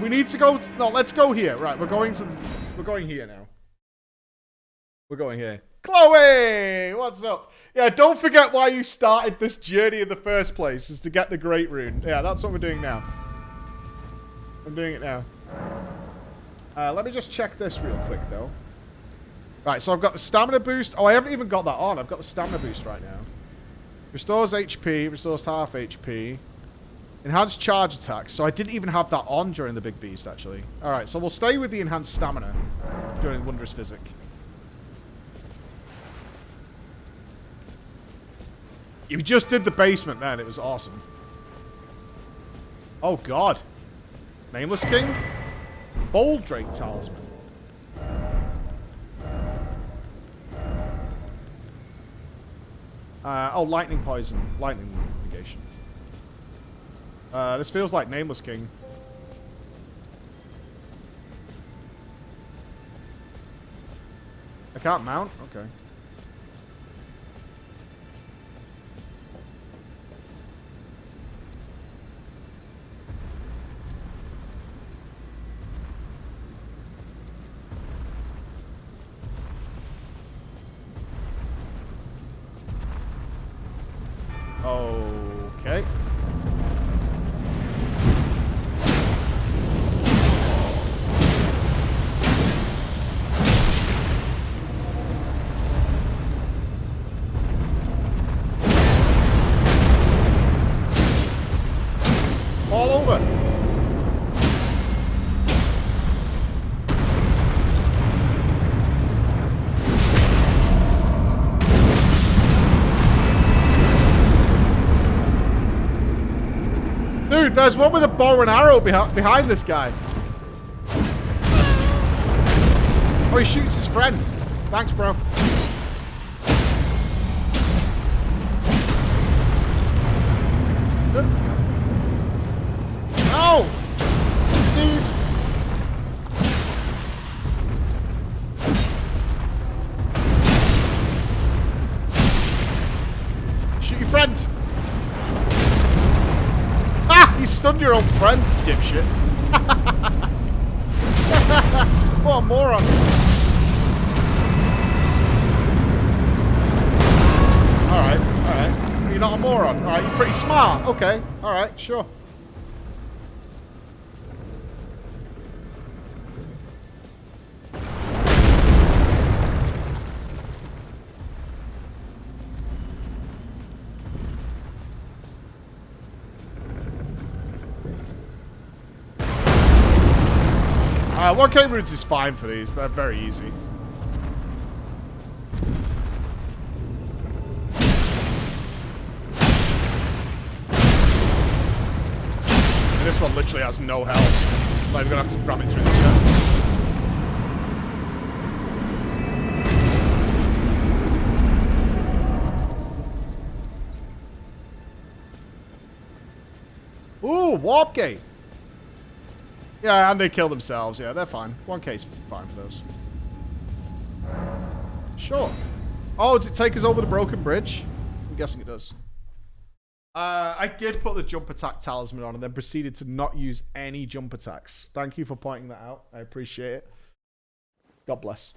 We need to go. No, let's go here. Right, we're going here now. We're going here. Chloe, what's up? Yeah, don't forget why you started this journey in the first place, is to get the Great Rune. Yeah, that's what we're doing now. I'm doing it now. Let me just check this real quick, though. Right, so I've got the stamina boost. Oh, I haven't even got that on. I've got the stamina boost right now. Restores HP, restores half HP. Enhanced charge attacks. So I didn't even have that on during the big beast, actually. Alright, so we'll stay with the enhanced stamina during Wondrous Physic. You just did the basement then. It was awesome. Oh, God. Nameless King? Bold Drake Talisman. Oh, Lightning Poison. Lightning Negation. This feels like Nameless King. I can't mount? Okay. Okay. All over. Dude, there's one with a bow and arrow behind this guy. Oh, he shoots his friend. Thanks, bro. No! Dude. Shoot your friend. You stunned your old friend, dipshit. What a moron. Alright, alright. You're not a moron. Alright, you're pretty smart. Okay, alright, sure. One K routes is fine for these. They're very easy. And this one literally has no health. Like, we're gonna have to ram it through the chest. Ooh, warp gate. Yeah, and they kill themselves. Yeah, they're fine. 1K's fine for those. Sure. Oh, does it take us over the broken bridge? I'm guessing it does. I did put the jump attack talisman on and then proceeded to not use any jump attacks. Thank you for pointing that out. I appreciate it. God bless.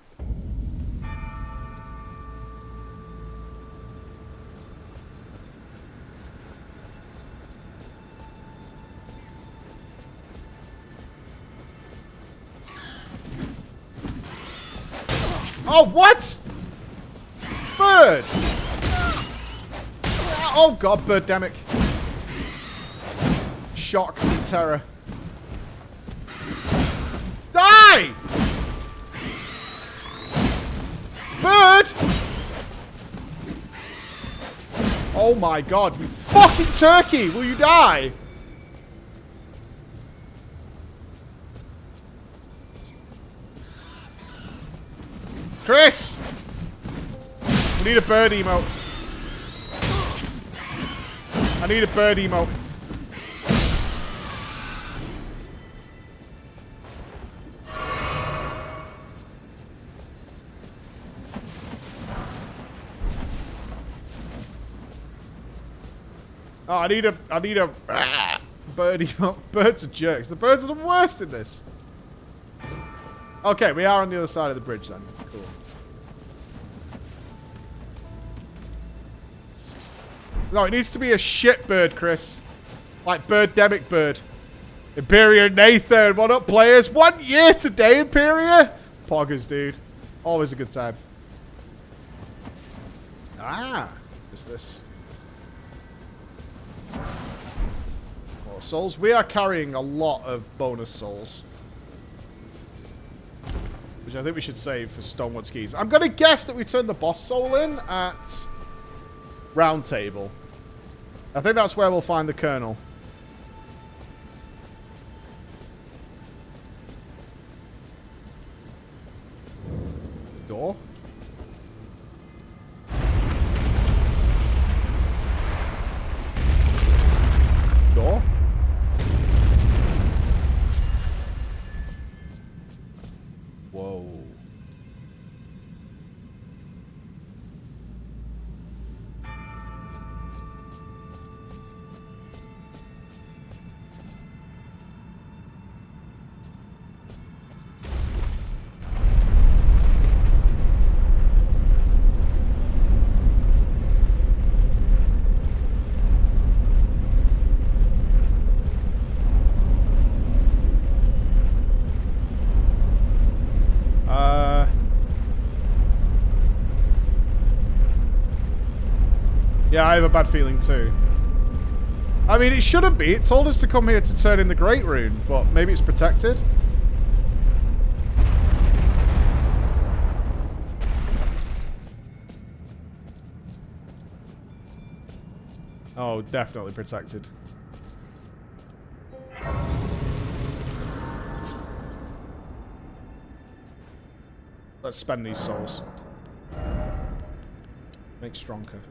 Oh, what? Bird! Oh god, Birdemic. Shock and terror. Die! Bird! Oh my god, you fucking turkey! Will you die? Chris! We need a bird emote. I need a bird emote. Oh, I need a bird emote. Birds are jerks. The birds are the worst in this. Okay, we are on the other side of the bridge then. Cool. No, it needs to be a shit bird, Chris. Like Birdemic bird. Imperia Nathan, what up, players? 1 year today, Imperia? Poggers, dude. Always a good time. Ah, what's this? More souls. We are carrying a lot of bonus souls. Which I think we should save for Stonewood Skis. I'm going to guess that we turned the boss soul in at Roundtable. I think that's where we'll find the Colonel. Door? Door? Whoa. Yeah, I have a bad feeling too. I mean, it shouldn't be. It told us to come here to turn in the Great Rune, but maybe it's protected. Oh, definitely protected. Let's spend these souls. Make stronger.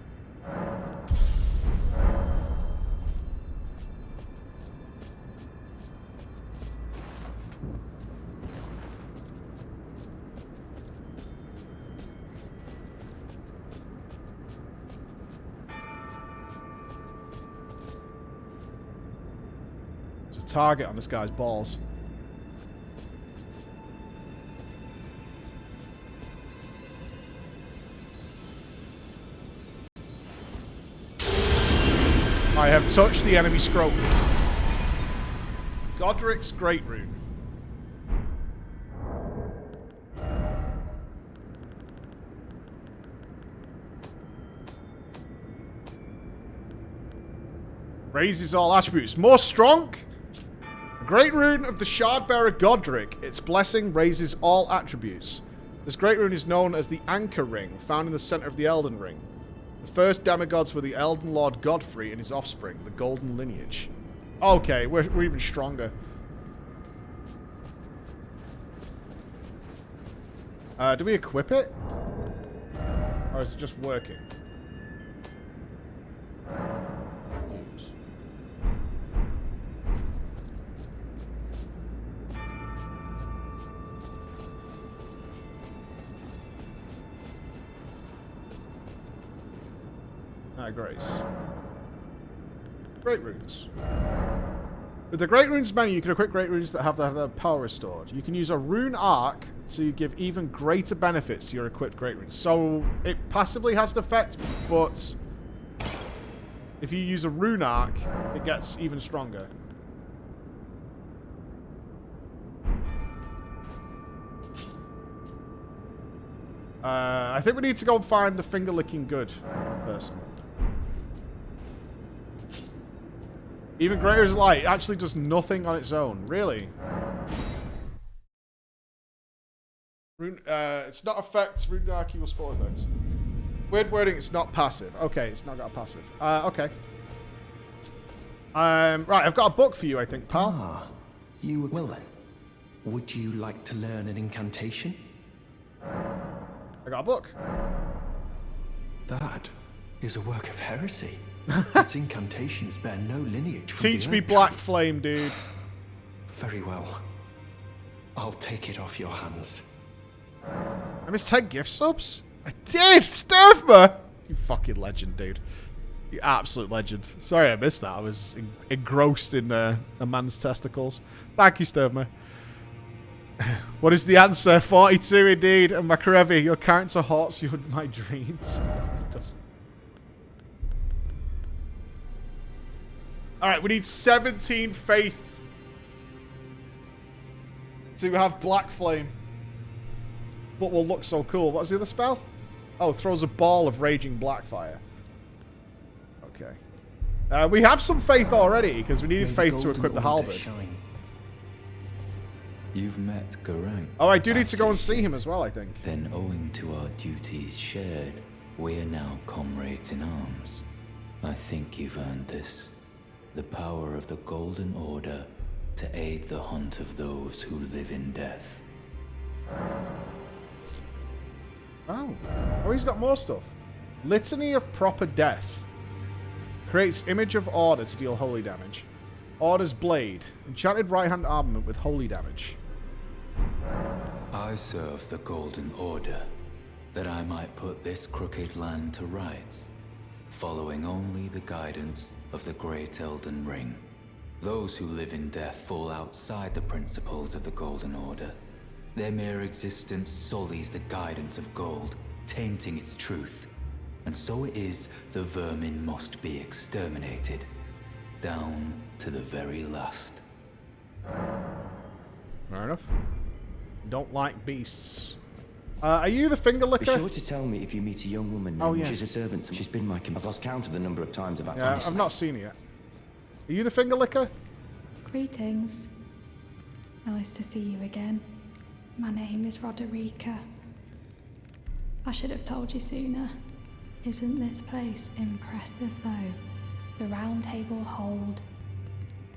There's a target on this guy's balls. I have touched the enemy scrope. Godric's Great Rune. Raises all attributes. More strong? Great Rune of the Shardbearer Godric. Its blessing raises all attributes. This Great Rune is known as the Anchor Ring, found in the center of the Elden Ring. The first demigods were the Elden Lord Godfrey and his offspring, the Golden Lineage. Okay, we're even stronger. Do we equip it? Or is it just working? Grace. Great Runes. With the Great Runes menu, you can equip Great Runes that have their power restored. You can use a Rune Arc to give even greater benefits to your equipped Great Runes. So, it passively has an effect, but if you use a Rune Arc, it gets even stronger. I think we need to go find the finger-licking good person. Even greater is light. It actually does nothing on its own. Really? It's not effects. Rune Dark equals full effects. Weird wording. It's not passive. Okay, it's not got a passive. Okay. Right, I've got a book for you, I think, pal. Ah, you... Well then, would you like to learn an incantation? I got a book. That is a work of heresy. Its incantations bear no lineage from Teach the me Earth Black Tree. Flame, dude. Very well. I'll take it off your hands. I missed 10 gift subs? I did! Stormveil! You fucking legend, dude. You absolute legend. Sorry I missed that. I was engrossed in a man's testicles. Thank you, Stormveil. What is the answer? 42 indeed. And Makarevi, your character haunts you in my dreams. It doesn't. Alright, we need 17 faith to have Black Flame. What will look so cool? What's the other spell? Oh, throws a ball of raging blackfire. Okay. We have some faith already, because we needed faith to equip the halberd. You've met Garang. Oh, I do need to go and see him as well, I think. Then, owing to our duties shared, we are now comrades in arms. I think you've earned this. The power of the Golden Order to aid the hunt of those who live in death. Oh. Oh, he's got more stuff. Litany of Proper Death. Creates image of order to deal holy damage. Order's Blade. Enchanted right-hand armament with holy damage. I serve the Golden Order, that I might put this crooked land to rights, following only the guidance of the Great Elden Ring. Those who live in death fall outside the principles of the Golden Order. Their mere existence sullies the guidance of gold, tainting its truth. And so it is the vermin must be exterminated, down to the very last. Fair enough. Don't like beasts. Are you the finger licker? Be sure to tell me if you meet a young woman. Oh, yeah. She's a servant. She's been my I've lost count of the number of times I've had to Yeah, miss I've that. not seen it yet. Are you the finger licker? Greetings. Nice to see you again. My name is Roderica. I should have told you sooner. Isn't this place impressive though? The Roundtable hold,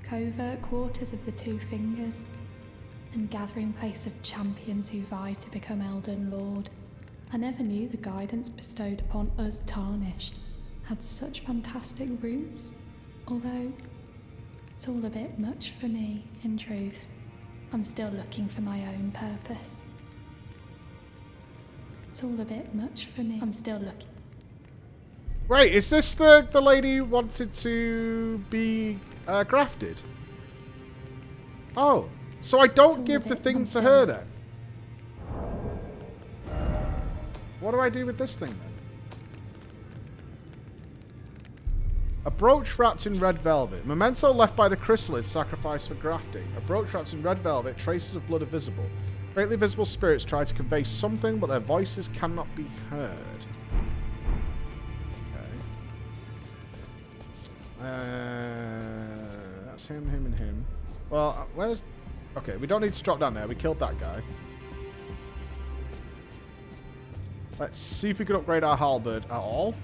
covert quarters of the Two Fingers, and gathering place of champions who vie to become Elden Lord. I never knew the guidance bestowed upon us Tarnished had such fantastic roots, although it's all a bit much for me, in truth. I'm still looking for my own purpose. It's all a bit much for me. I'm still looking. Wait, is this the lady who wanted to be grafted? Oh, so I don't give the thing to her then? What do I do with this thing then? A brooch wrapped in red velvet. Memento left by the chrysalid sacrificed for grafting. A brooch wrapped in red velvet, traces of blood are visible. Faintly visible spirits try to convey something, but their voices cannot be heard. That's him, him, and him. Well, where's... Okay, we don't need to drop down there. We killed that guy. Let's see if we can upgrade our halberd at all.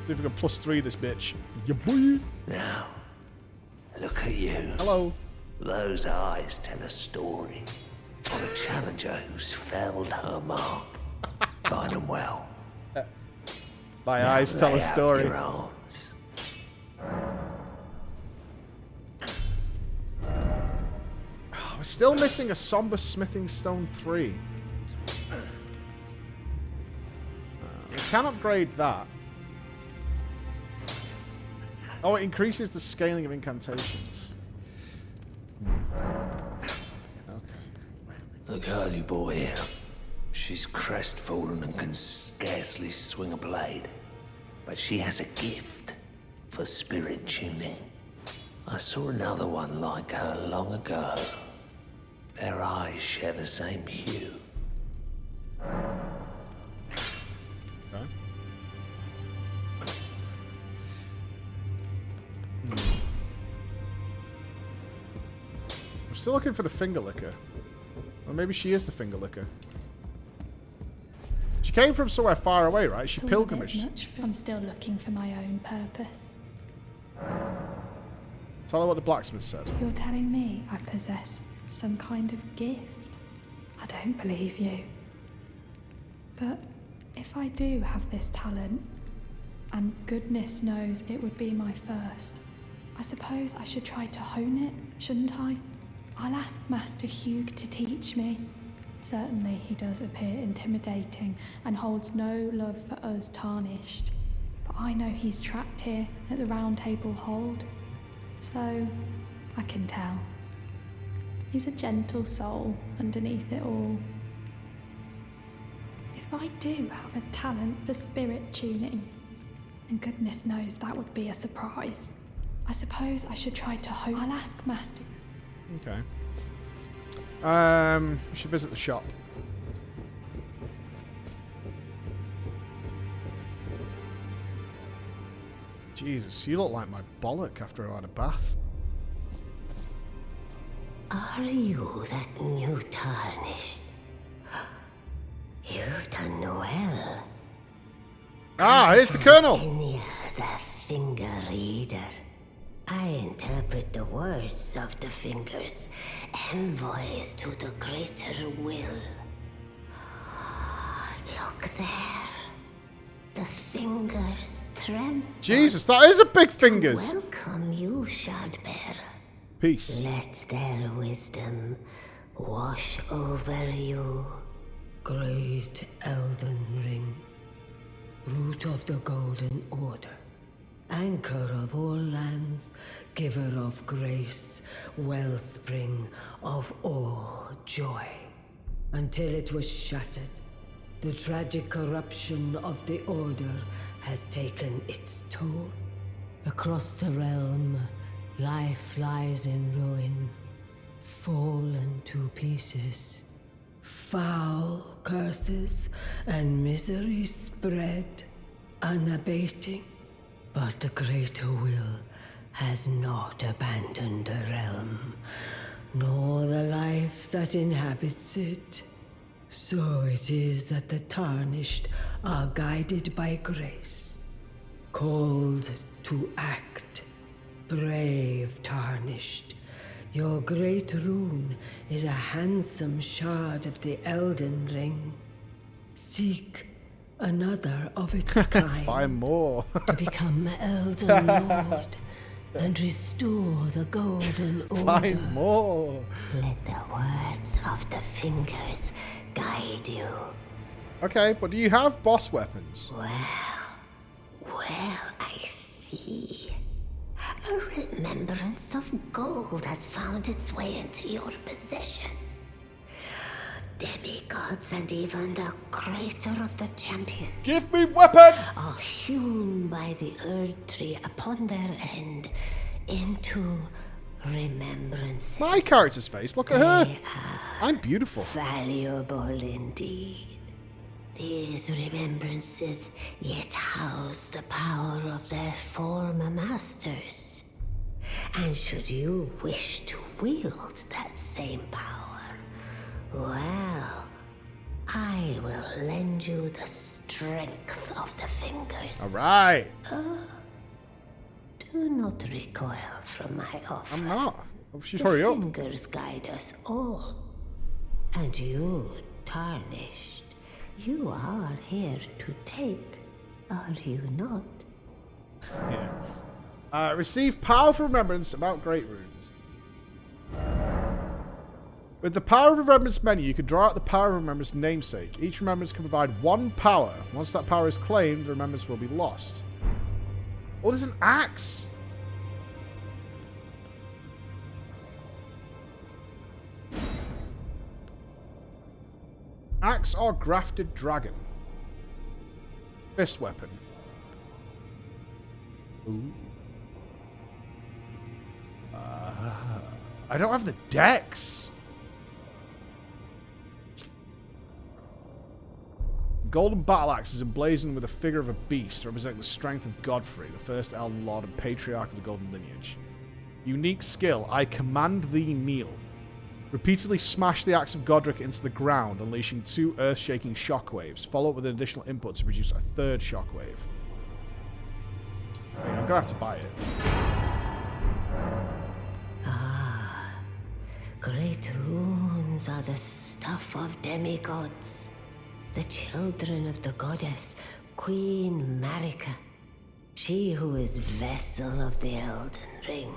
See if we can +3 this bitch. Yeah, boy. Now, look at you. Hello. Those eyes tell a story of a challenger who's felled her mark. Find them well. My Now eyes tell lay a out story. your arms. We're still missing a somber smithing stone 3. We can upgrade that. Oh, it increases the scaling of incantations. Okay. The girly boy here. She's crestfallen and can scarcely swing a blade. But she has a gift for spirit tuning. I saw another one like her long ago. Their eyes share the same hue. Okay. still looking for the finger licker. Or maybe she is the finger licker. She came from somewhere far away, right? She pilgrimaged. I'm still looking for my own purpose. Tell her what the blacksmith said. You're telling me I possess some kind of gift? I don't believe you. But if I do have this talent, and goodness knows it would be my first, I suppose I should try to hone it, shouldn't I? I'll ask Master Hugh to teach me. Certainly he does appear intimidating and holds no love for us tarnished. But I know he's trapped here at the Roundtable hold, so I can tell. He's a gentle soul underneath it all. If I do have a talent for spirit tuning, and goodness knows that would be a surprise, I suppose I should try to hone. I'll ask Master. Okay. We should visit the shop. Jesus, you look like my bollock after I had a bath. Are you that new tarnished? You've done well. Ah, here's the Colonel! Enya, the finger reader. I interpret the words of the fingers, envoys to the greater will. Look there. The fingers tremble. Jesus, that is a big fingers! Welcome you, Shardbearer. Peace. Let their wisdom wash over you. Great Elden Ring, root of the Golden Order, anchor of all lands, giver of grace, wellspring of all joy. Until it was shattered, the tragic corruption of the Order has taken its toll. Across the realm, life lies in ruin, fallen to pieces. Foul curses and misery spread, unabating. But the greater will has not abandoned the realm, nor the life that inhabits it. So it is that the tarnished are guided by grace, called to act. Brave tarnished, your great rune is a handsome shard of the Elden Ring. Seek another of its kind. Find more. To become Elden Lord and restore the Golden Order. Find more. Let the words of the fingers guide you. Okay, but do you have boss weapons? Well, I see. A remembrance of gold has found its way into your possession. Demigods and even the creator of the champions Give me weapon! are hewn by the Earth Tree upon their end into remembrances. My character's face, look at her. I'm beautiful. Valuable indeed. These remembrances yet house the power of their former masters. And should you wish to wield that same power, well, I will lend you the strength of the fingers. Alright. Do not recoil from my offer. I'm not. She's The hurry up. fingers guide us all. And you, tarnished, you are here to take, are you not? Yeah. Receive powerful remembrance about great runes. With the Power of Remembrance menu, you can draw out the Power of Remembrance namesake. Each remembrance can provide one power. Once that power is claimed, the remembrance will be lost. Oh, there's an axe! Axe or grafted dragon. Fist weapon. Ooh. I don't have the dex. Golden battle axe is emblazoned with a figure of a beast representing the strength of Godfrey, the first Elden Lord and patriarch of the Golden Lineage. Unique skill, I command thee kneel. Repeatedly smash the axe of Godric into the ground, unleashing 2 earth-shaking shockwaves. Follow up with an additional input to produce a 3rd shockwave. Okay, I'm gonna have to buy it. Ah, great runes are the stuff of demigods, the children of the goddess Queen Marika, she who is vessel of the Elden Ring.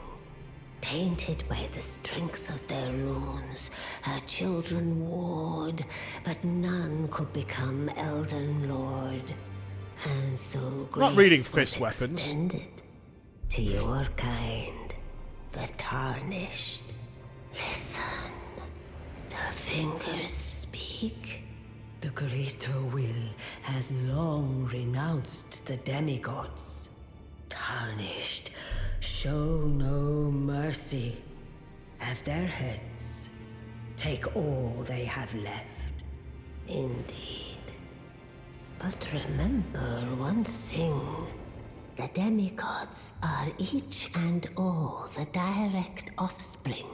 Tainted by the strength of their runes, her children warred, but none could become Elden Lord. And so grace Not reading was fist weapons. extended to your kind, the Tarnished. Listen, the fingers speak. The greater will has long renounced the demigods. Tarnished, show no mercy. Have their heads. Take all they have left. Indeed. But remember one thing. The demigods are each and all the direct offspring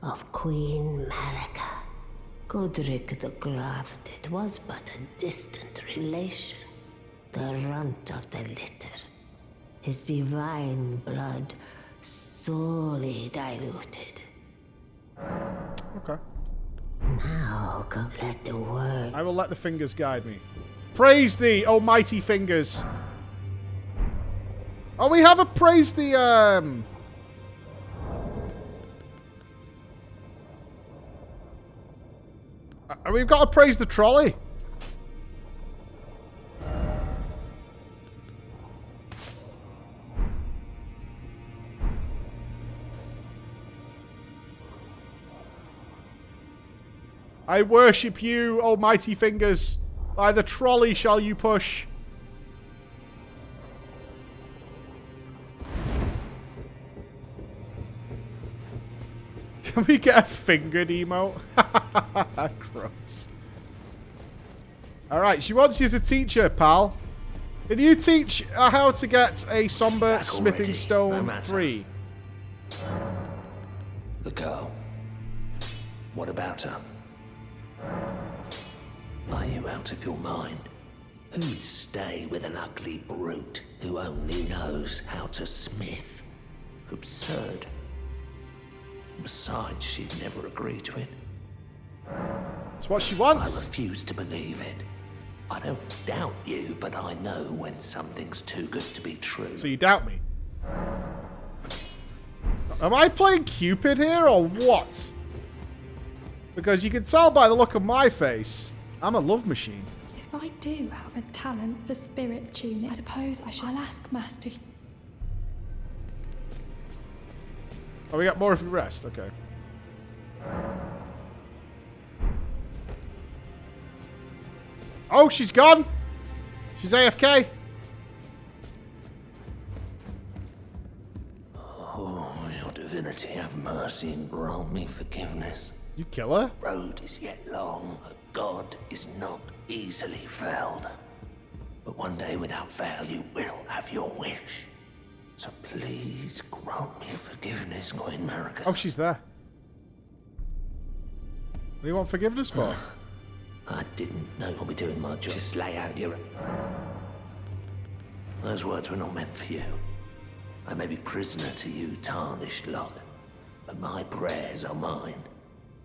of Queen Marika. Godric the Grafted was but a distant relation, the runt of the litter. His divine blood sorely diluted. Okay. Now go let the word. I will let the fingers guide me. Praise thee, O mighty fingers. Oh, we have a praise the we've got to praise the trolley. I worship you, O mighty fingers. By the trolley shall you push. Can we get a fingered emote? Gross. Alright, she wants you to teach her, pal. Can you teach her how to get a somber smithing stone 3? The girl. What about her? Are you out of your mind? Who'd stay with an ugly brute who only knows how to smith? Absurd. Besides, she'd never agree to it. It's what she wants. I refuse to believe it. I don't doubt you, but I know when something's too good to be true. So you doubt me? Am I playing Cupid here or what? Because you can tell by the look of my face, I'm a love machine. If I do have a talent for spirit tuning, I suppose I'll ask Master. Oh, we got more if we rest. Okay. Oh, she's gone. She's AFK. Oh, your divinity, have mercy and grant me forgiveness. You kill her? Road is yet long, a god is not easily felled. But one day without fail you will have your wish. So please grant me forgiveness, Queen Marika. Oh, she's there. What do you want forgiveness for? I didn't know I'd be doing my job. Just lay out your... Those words were not meant for you. I may be prisoner to you, tarnished lot, but my prayers are mine,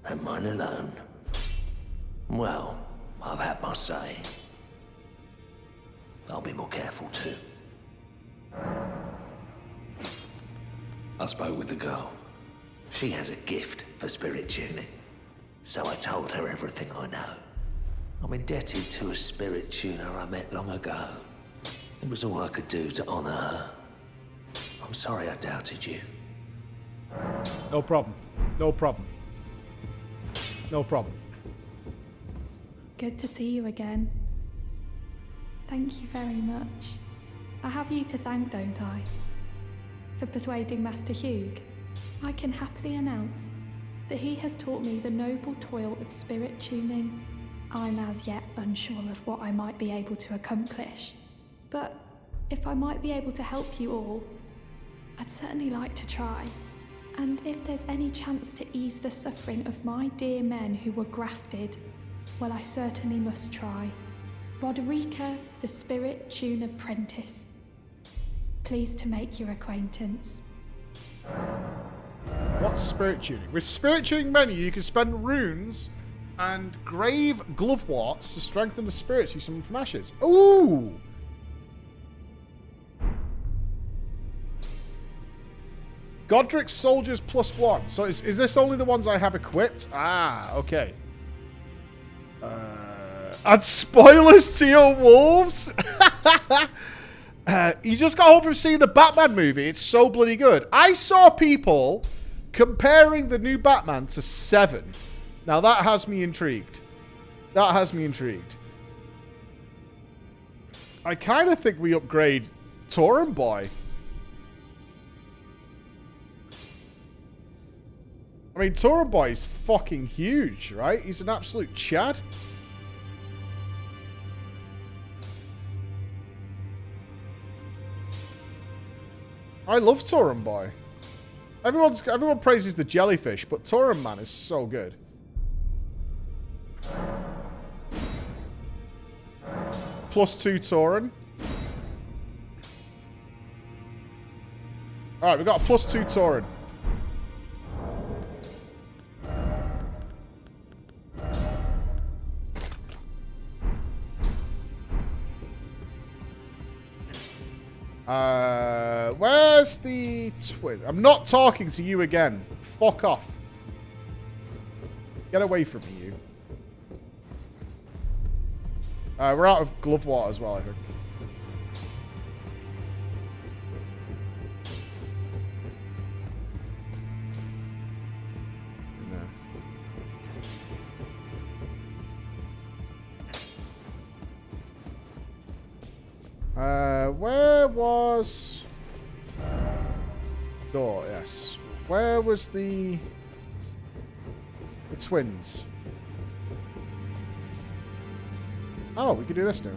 and mine alone. Well, I've had my say. I'll be more careful too. I spoke with the girl. She has a gift for spirit tuning, so I told her everything I know. I'm indebted to a spirit tuner I met long ago. It was all I could do to honor her. I'm sorry I doubted you. No problem. No problem. No problem. Good to see you again. Thank you very much. I have you to thank, don't I? For persuading Master Hugh. I can happily announce that he has taught me the noble toil of spirit tuning. I'm as yet unsure of what I might be able to accomplish, but if I might be able to help you all, I'd certainly like to try. And if there's any chance to ease the suffering of my dear men who were grafted, well, I certainly must try. Roderica, the Spirit Tune Apprentice. Pleased to make your acquaintance. What's spirit tuning? With spirit tuning menu, you can spend runes and grave gloveworts to strengthen the spirits you summon from ashes. Ooh! Godric's soldiers +1. So is this only the ones I have equipped? Ah, okay. Add spoilers to your wolves? You just got home from seeing the Batman movie. It's so bloody good. I saw people comparing the new Batman to 7. Now that has me intrigued. That has me intrigued. I kind of think we upgrade Tauren Boy. I mean, Tauren Boy is fucking huge, right? He's an absolute chad. I love Tauren Boy. Everyone praises the jellyfish, but Tauren Man is so good. +2 Tauren. Alright, we've got a +2 Tauren. Where's the twin? I'm not talking to you again. Fuck off. Get away from me, you. We're out of glove water as well, I think. Where was... Door, yes. Where was the twins? Oh, we could do this now.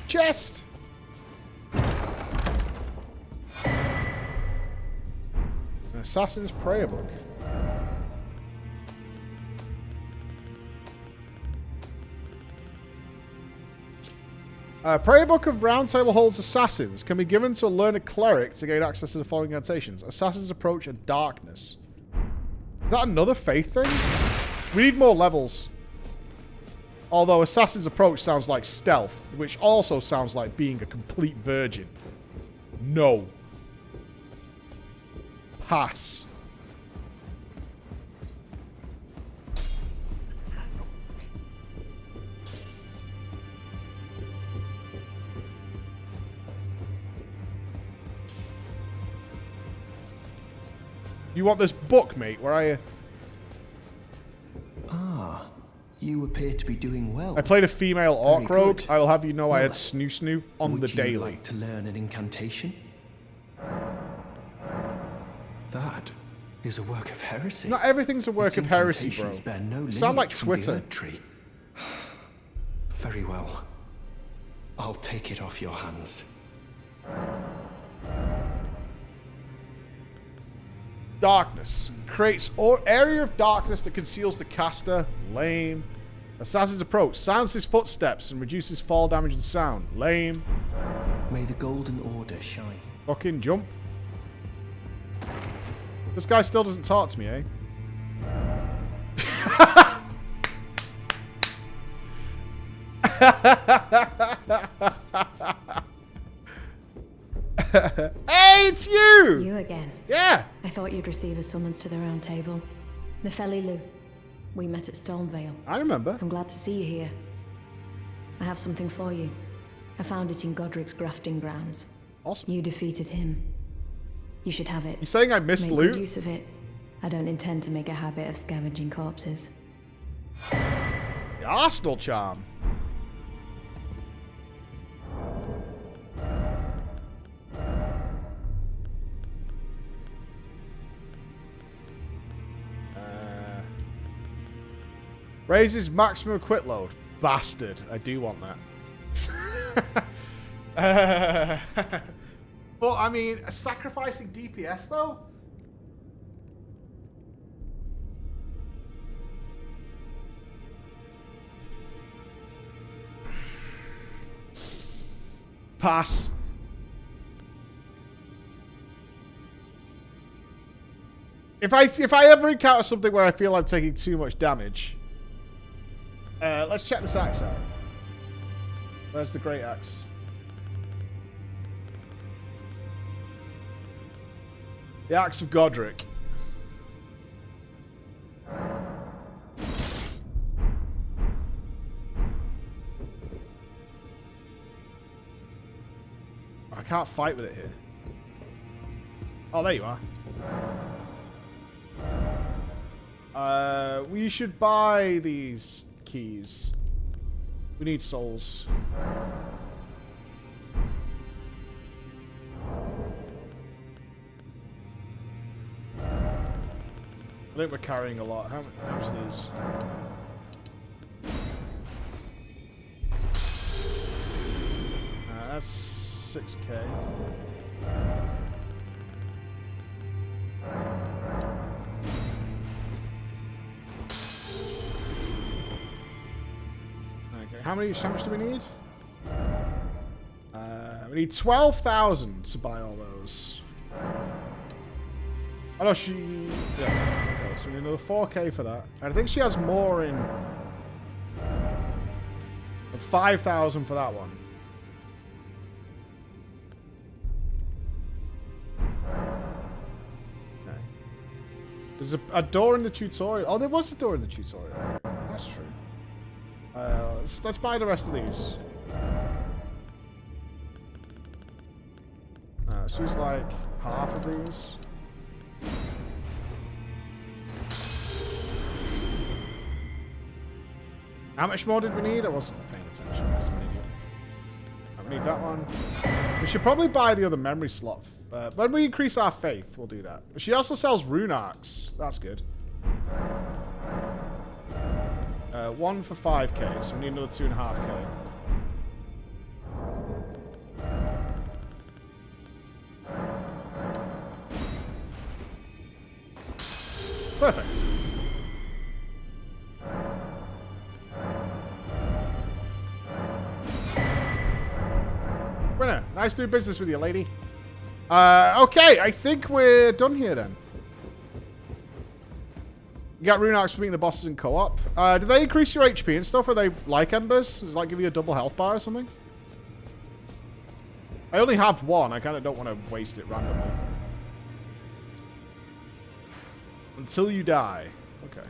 Chest! An Assassin's Prayer Book. Prayer Book of Roundtable holds assassins. Can be given to a learned cleric to gain access to the following annotations. Assassins approach a darkness. Is that another faith thing? We need more levels. Although Assassin's Approach sounds like stealth, which also sounds like being a complete virgin. No. Pass. You want this book, mate? Where are you? Ah, you appear to be doing well. I played a female orc Very rogue. good. I will have you know I Well, had Snoo Snoo on the Would you daily. like to learn an incantation? That is a work of heresy. Not everything's a work Its of heresy, bro. incantations bear no Sound like lineage from the Twitter. Erd Tree. Very well. I'll take it off your hands. Darkness. Creates area of darkness that conceals the caster. Lame. Assassin's Approach. Silences footsteps and reduces fall damage and sound. Lame. May the Golden Order shine. Fucking jump. This guy still doesn't talk to me, eh? Hey, it's you! You again. Yeah. I thought you'd receive a summons to the round table. Nefeli. We met at Stormveil. I remember. I'm glad to see you here. I have something for you. I found it in Godric's grafting grounds. Awesome. You defeated him. You should have it. You saying I missed Make loot? good use of it. I don't intend to make a habit of scavenging corpses. The Arsenal charm. Raises maximum quit load. Bastard. I do want that. But, I mean, sacrificing DPS, though? Pass. If I ever encounter something where I feel I'm taking too much damage, let's check this axe out. Where's the great axe? The Axe of Godric. I can't fight with it here. Oh, there you are. We should buy these keys. We need souls. I think we're carrying a lot. How much are these? That's 6k. Okay, how much do we need? We need 12,000 to buy all those. Oh no, she... Yeah, okay, so we need another 4k for that. And I think she has more in... 5,000 for that one. Okay. There's a door in the tutorial. Oh, there was a door in the tutorial. That's true. Let's buy the rest of these. Let's use like half of these. How much more did we need? I wasn't paying attention. I was an idiot. We need that one. We should probably buy the other memory slot. When we increase our faith, we'll do that. But she also sells rune arcs. That's good. One for 5k, so we need another 2.5k. Perfect. Winner, nice doing business with you, lady. Okay, I think we're done here then. You got rune arcs for beating the bosses in co-op. Do they increase your HP and stuff? Are they like embers? Does it like give you a double health bar or something? I only have one. I kind of don't want to waste it randomly. Until you die. Okay.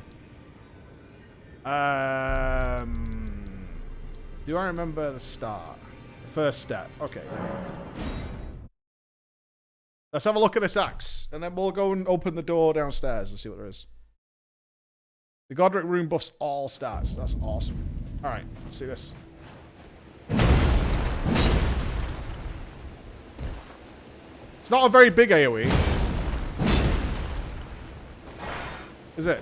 Do I remember the start? The first step. Okay. Let's have a look at this axe. And then we'll go and open the door downstairs and see what there is. The Godric rune buffs all stats. That's awesome. Alright, let's see this. It's not a very big AoE. Is it?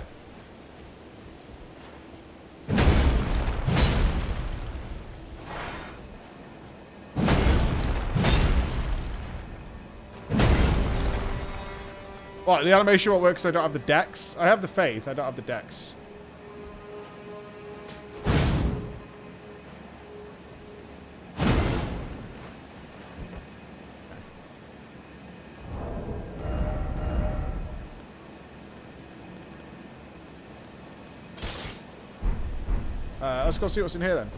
What, the animation won't work because I don't have the dex? I have the faith, I don't have the dex. Let's go see what's in here then.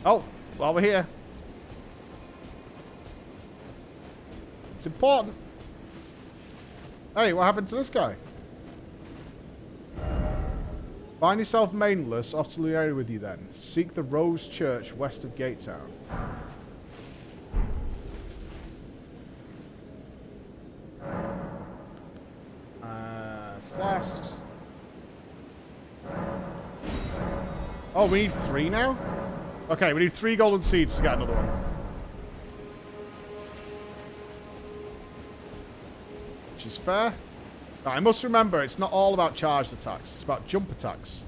Oh, while we're here. It's important. Hey, what happened to this guy? Find yourself mainless, off to the area with you then. Seek the Rose Church west of Gatetown. Flasks. Oh, we need 3 now? Okay, we need 3 golden seeds to get another one. Which is fair. I must remember, it's not all about charged attacks. It's about jump attacks.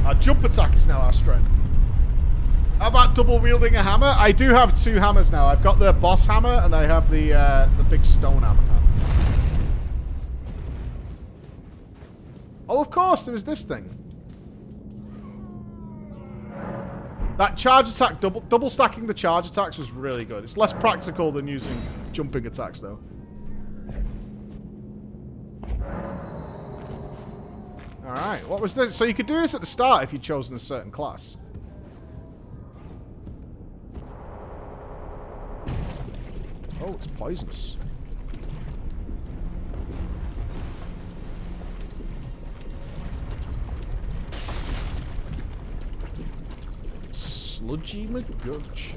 Our jump attack is now our strength. How about double wielding a hammer? I do have 2 hammers now. I've got the boss hammer and I have the big stone hammer. Oh, of course, there was this thing. That charge attack, double stacking the charge attacks was really good. It's less practical than using jumping attacks, though. Alright, what was this? So you could do this at the start if you'd chosen a certain class. Oh, it's poisonous. Sludgy McGurch.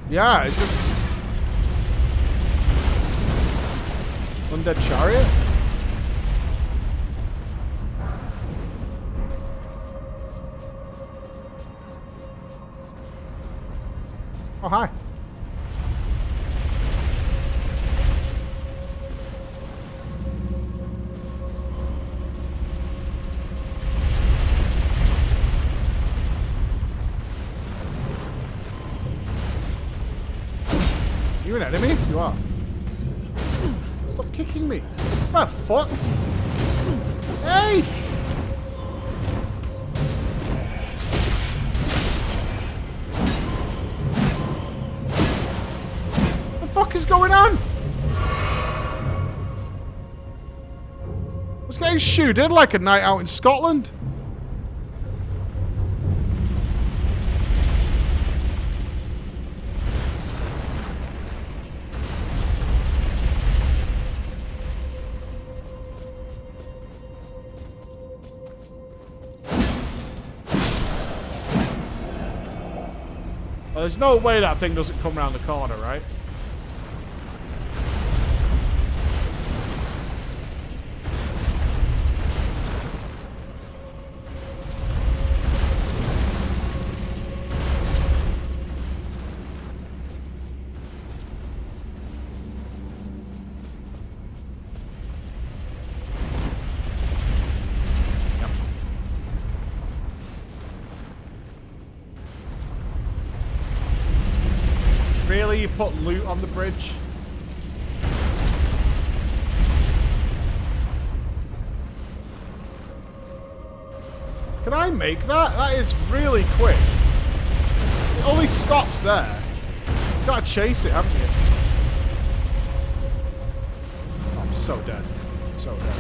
Yeah, is this Undead Chariot? Oh, hi. You an enemy? You are. Stop kicking me. What the fuck? Hey! What the fuck is going on? I was getting shooted like a night out in Scotland. Well, there's no way that thing doesn't come around the corner, right? Really? You put loot on the bridge? Can I make that? That is really quick. It only stops there. You gotta chase it, haven't you? Oh, I'm so dead. So dead.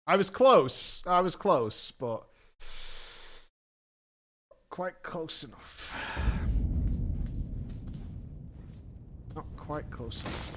I was close, but quite close enough. Not quite close enough.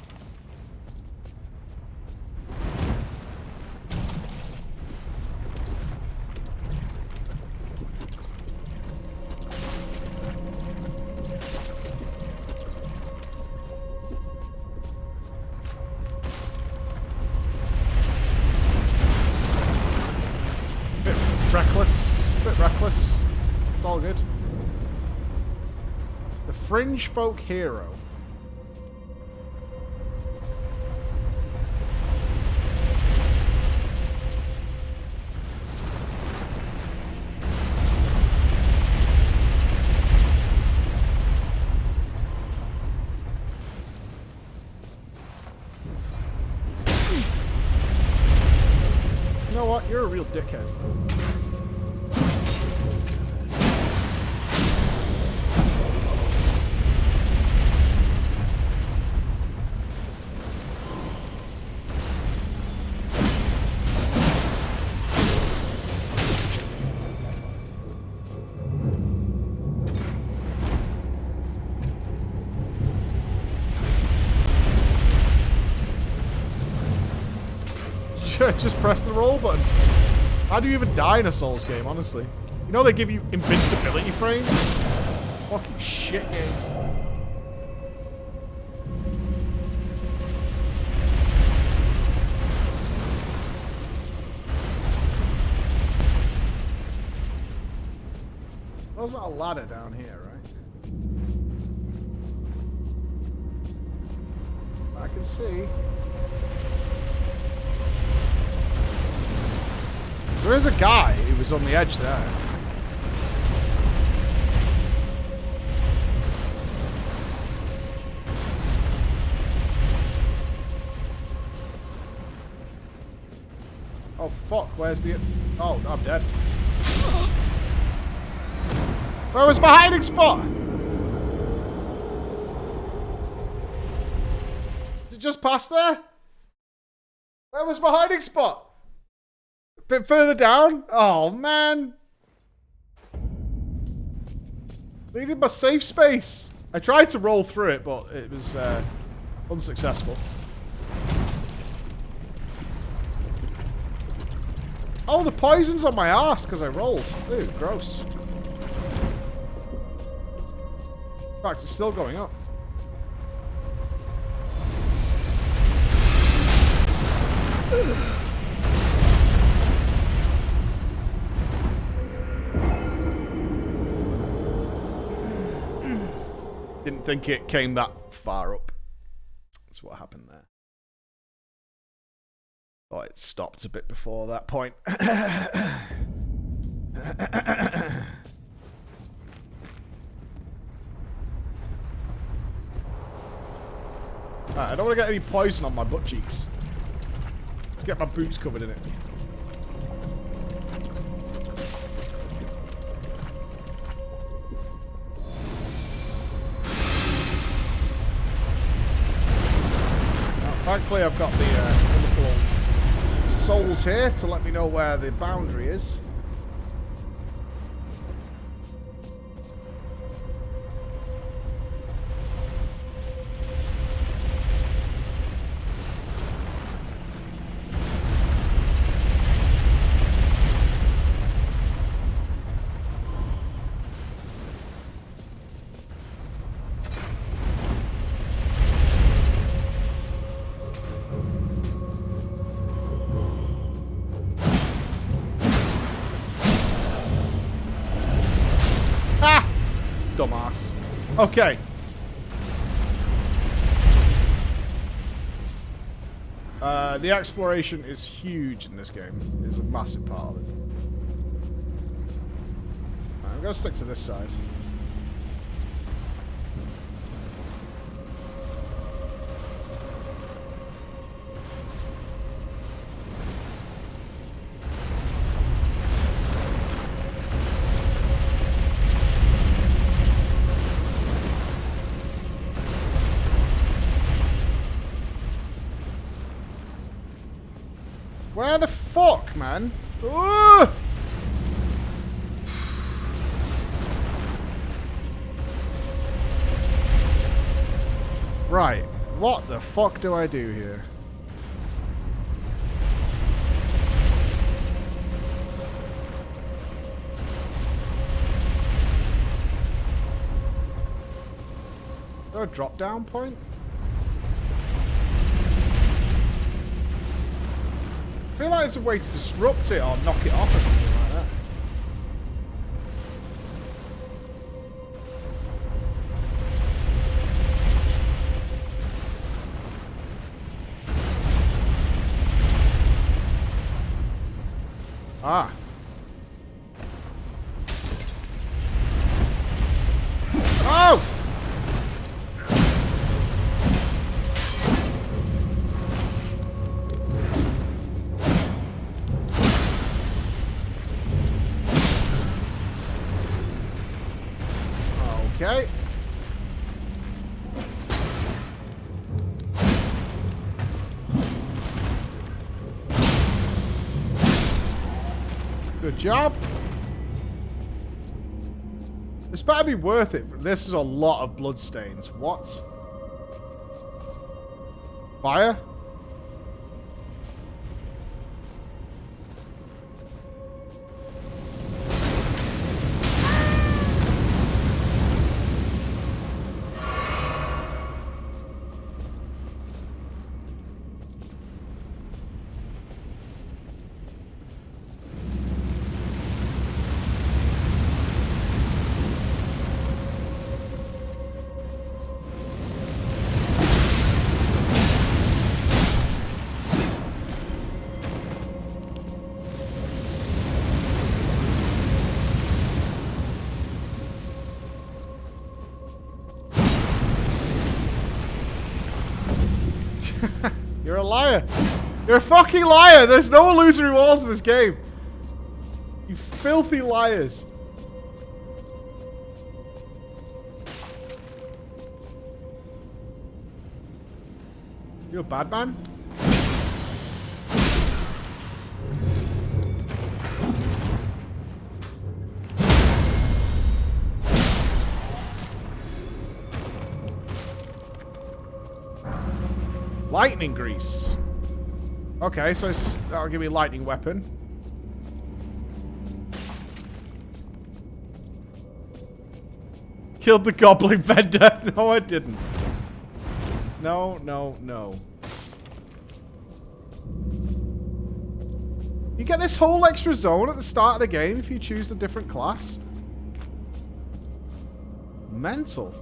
Bit reckless. It's all good. The Fringefolk hero. You know what? You're a real dickhead. Just press the roll button. How do you even die in a Souls game, honestly? You know they give you invincibility frames? Fucking shit game. There's not a ladder down here, right? I can see. There is a guy who was on the edge there. Oh fuck, where's the... Oh, I'm dead. Where was my hiding spot? Did it just pass there? Where was my hiding spot? A bit further down? Oh, man. Needed my safe space. I tried to roll through it, but it was unsuccessful. Oh, the poison's on my ass because I rolled. Ew, gross. In fact, it's still going up. Didn't think it came that far up. That's what happened there. Oh, it stopped a bit before that point. I don't want to get any poison on my butt cheeks. Let's get my boots covered in it. Now, thankfully, I've got the little souls here to let me know where the boundary is. Dumbass. Okay. The exploration is huge in this game. It's a massive part of it. Right, I'm going to stick to this side. Where the fuck, man? Ooh! Right, what the fuck do I do here? Is there a drop down point? I feel like there's a way to disrupt it or knock it off or something like that. Ah. Oh! Okay. Good job. This better be worth it. This is a lot of bloodstains. What? Fire? You're a liar. You're a fucking liar. There's no illusory walls in this game. You filthy liars. You a bad man? Lightning grease. Okay, so that'll give me a lightning weapon. Killed the goblin vendor. No, I didn't. No, no, no. You get this whole extra zone at the start of the game if you choose a different class. Mental.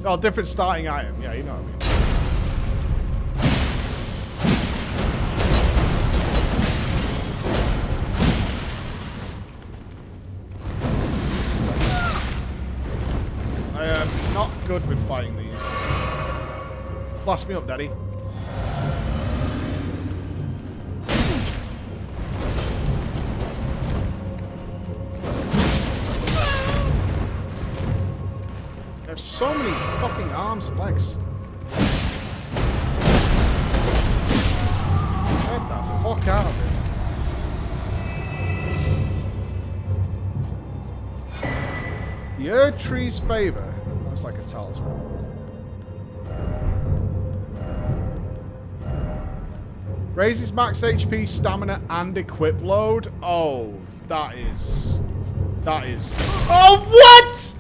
Oh, different starting item. Yeah, you know what I mean. I am not good with fighting these. Blast me up, daddy. There's so many fucking arms and legs. Get the fuck out of here. The Erd Tree's favor. That's like a talisman. Raises max HP, stamina, and equip load. Oh, that is. Oh, what?!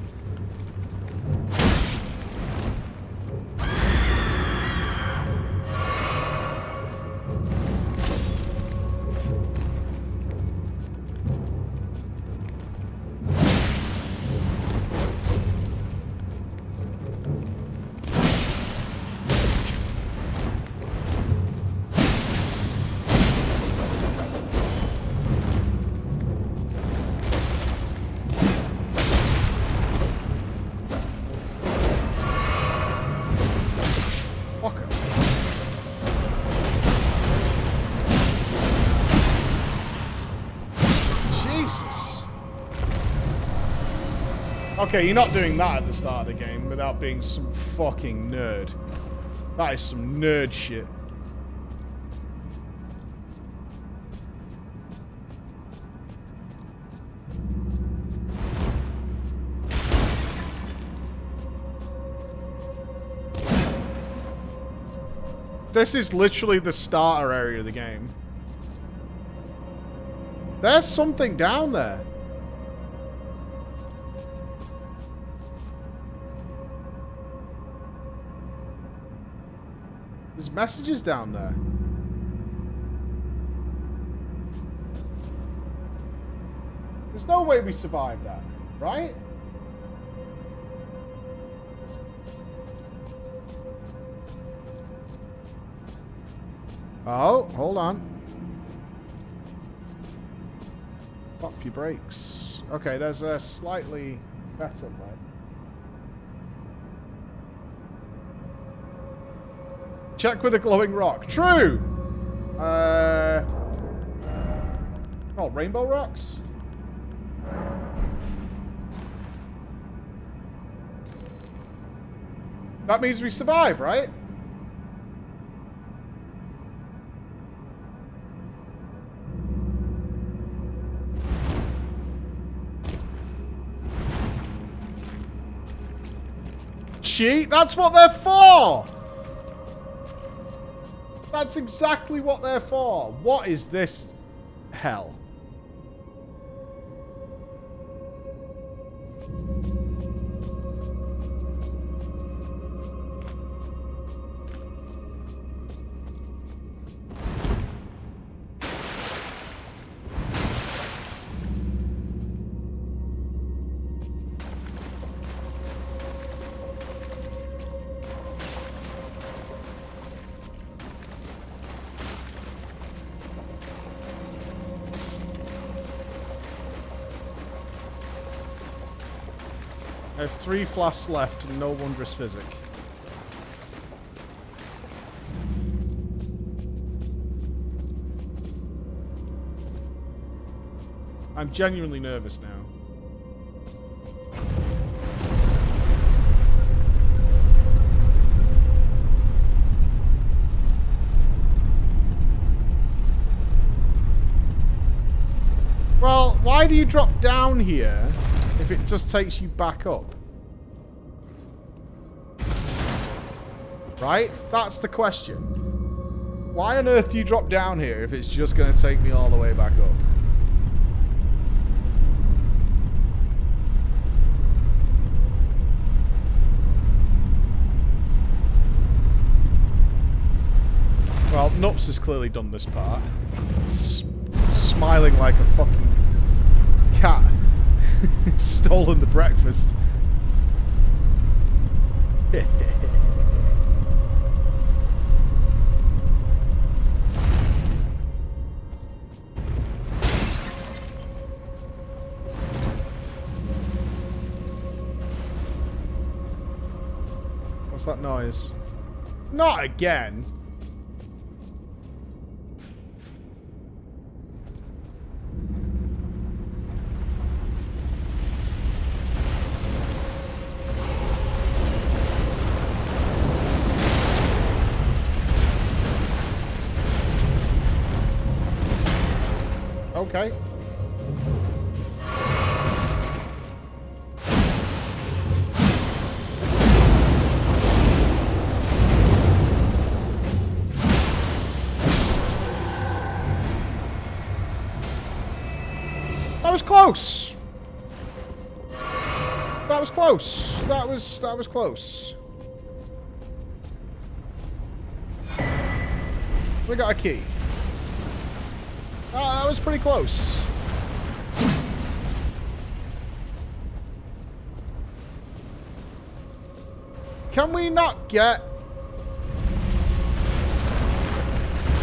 Okay, you're not doing that at the start of the game without being some fucking nerd. That is some nerd shit. This is literally the starter area of the game. There's something down there. There's messages down there. There's no way we survived that, right? Oh, hold on. Pop your brakes. Okay, there's a slightly better leg. Check with a glowing rock. True! Oh, rainbow rocks? That means we survive, right? Cheat? That's what they're for! That's exactly what they're for. What is this hell? I have 3 flasks left and no wondrous physic. I'm genuinely nervous now. Well, why do you drop down here if it just takes you back up? Right? That's the question. Why on earth do you drop down here if it's just going to take me all the way back up? Well, Nupss has clearly done this part. Smiling like a fucking cat. Stolen the breakfast. What's that noise? Not again. Okay. That was close. That was close. That was close. We got a key. Oh, that was pretty close. Can we not get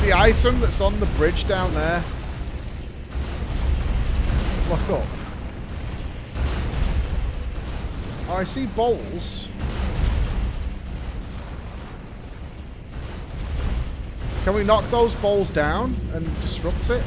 the item that's on the bridge down there? Look up. Oh, I see bowls. Can we knock those bowls down and disrupt it?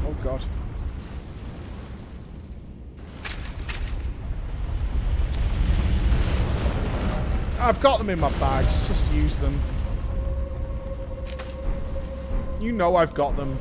Oh God. I've got them in my bags. Just use them. You know I've got them.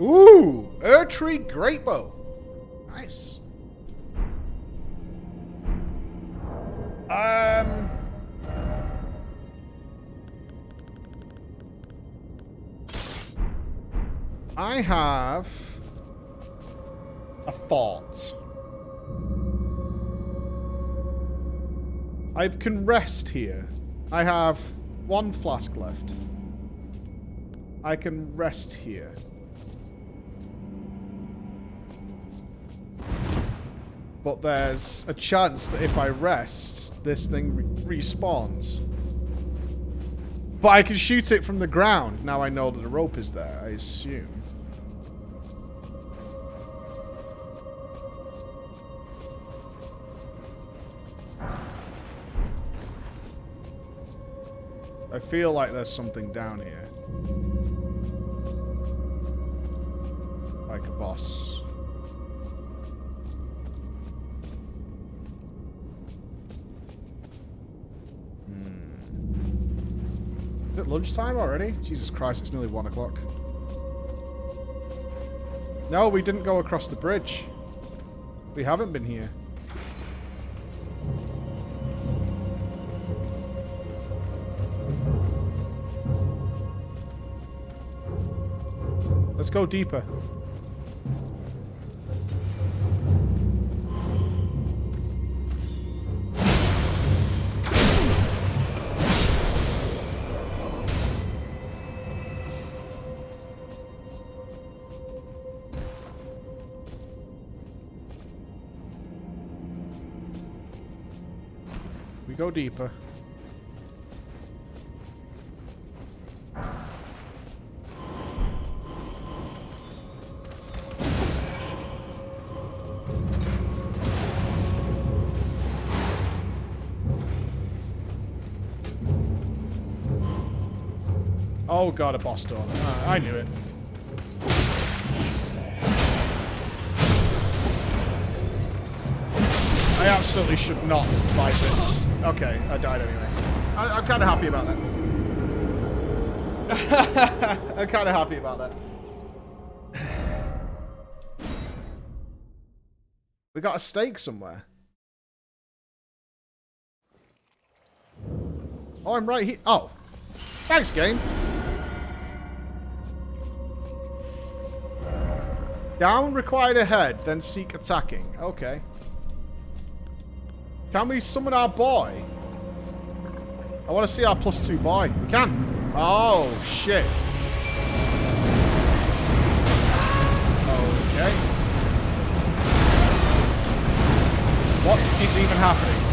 Ooh, Tree Great Bow. Nice. I have a thought. I can rest here. I have 1 flask left. I can rest here. But there's a chance that if I rest, this thing respawns. But I can shoot it from the ground. Now I know that the rope is there, I assume. I feel like there's something down here. Like a boss. Is it lunchtime already? Jesus Christ, it's nearly 1 o'clock. No, we didn't go across the bridge. We haven't been here. Let's go deeper. We go deeper. Oh god, a boss door. I knew it. I absolutely should not fight this. Okay, I died anyway. I'm kind of happy about that. I'm kind of happy about that. We got a stake somewhere. Oh, I'm right here. Oh. Thanks, game. Down required ahead, then seek attacking. Okay. Can we summon our boy? I want to see our +2 boy. We can. Oh, shit. Okay. What is even happening?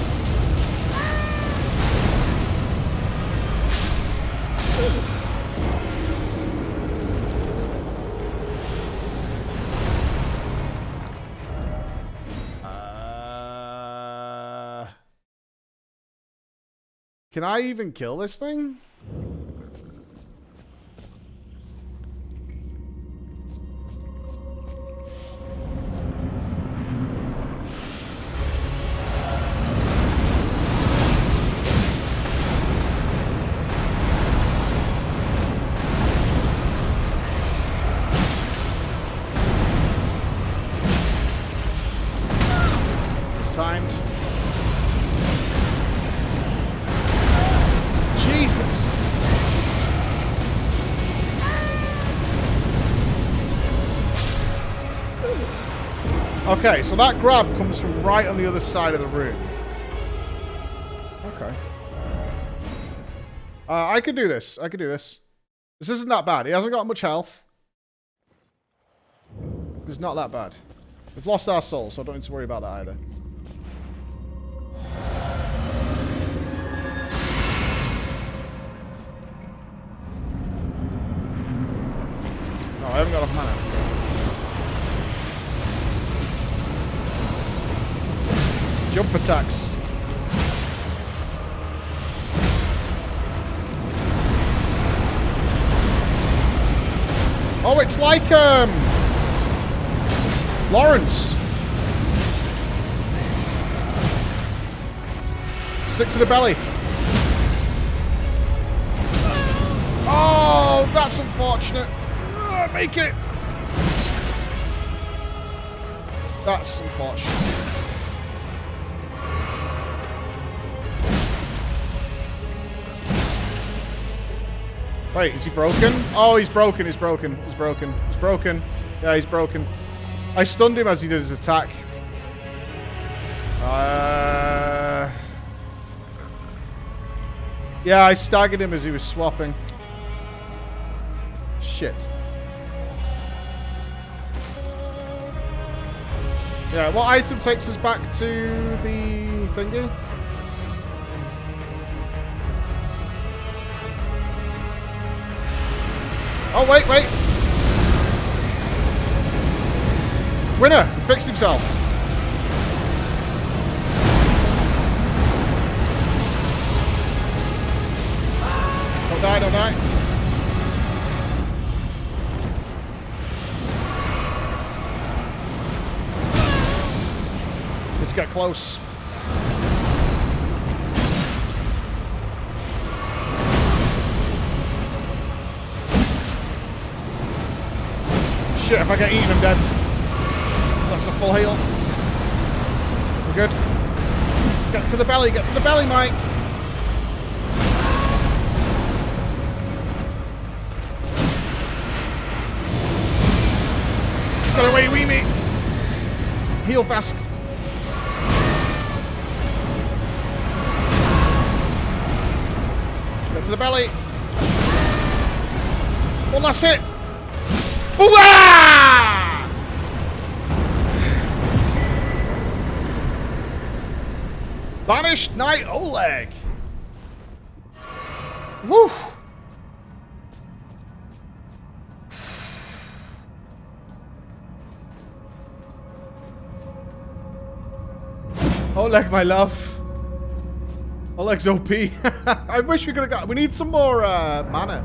Can I even kill this thing? It's timed. Jesus. Okay, so that grab comes from right on the other side of the room. Okay. I could do this. I could do this. This isn't that bad. He hasn't got much health. It's not that bad. We've lost our soul, so I don't need to worry about that either. No, I haven't got enough mana. Jump attacks. Oh, it's like, Lawrence. Stick to the belly. Oh, that's unfortunate. Make it. That's unfortunate. Wait, is he broken? Oh, he's broken, he's broken, he's broken, he's broken. Yeah, he's broken. I stunned him as he did his attack. Yeah, I staggered him as he was swapping. Shit. Yeah, what item takes us back to the thingy? Oh, wait, wait. Winner, he fixed himself. Don't die, don't die. Let's get close. shit, if I get eaten, I'm dead. That's a full heal. We're good. Get to the belly, Mike. Get away, wee me. Heal fast. Get to the belly. Well, that's it. Ooh-ah! Banished Knight Oleg. Woo! Oleg, my love. Oleg's OP. I wish we could have got... We need some more mana.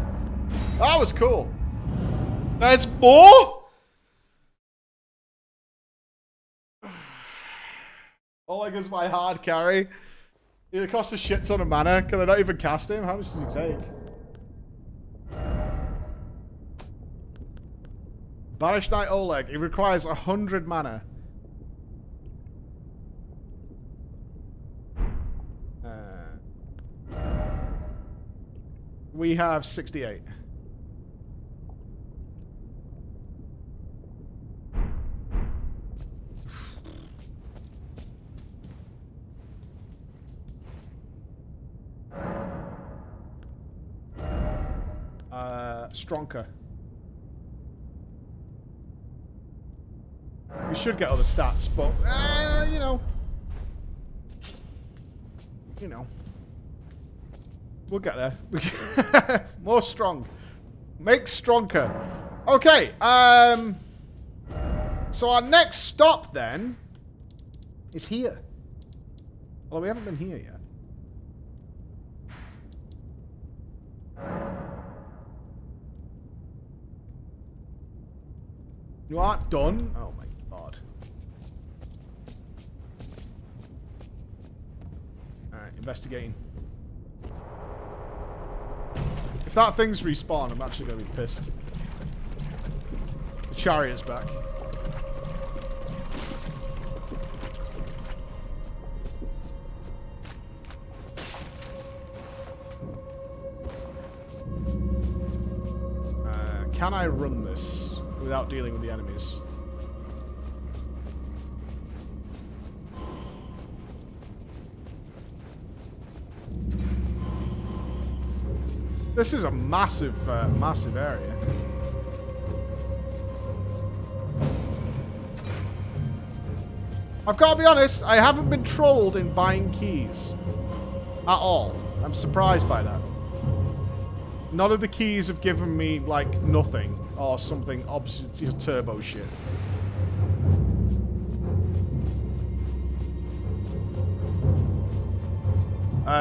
That was cool. There's more? Oleg is my hard carry. It costs a shit ton of mana. Can I not even cast him? How much does he take? Banished Knight Oleg. He requires 100 mana. We have 68. Stronker. We should get other stats, but you know. We'll get there. More strong. Make stronger. Okay. So our next stop then is here. Although we haven't been here yet. You aren't done? Oh my god. Alright, investigating. If that thing's respawn, I'm actually going to be pissed. The chariot's back. Can I run this without dealing with the enemies? This is a massive, massive area. I've got to be honest, I haven't been trolled in buying keys. At all. I'm surprised by that. None of the keys have given me, like, nothing. Or something obscene turbo shit.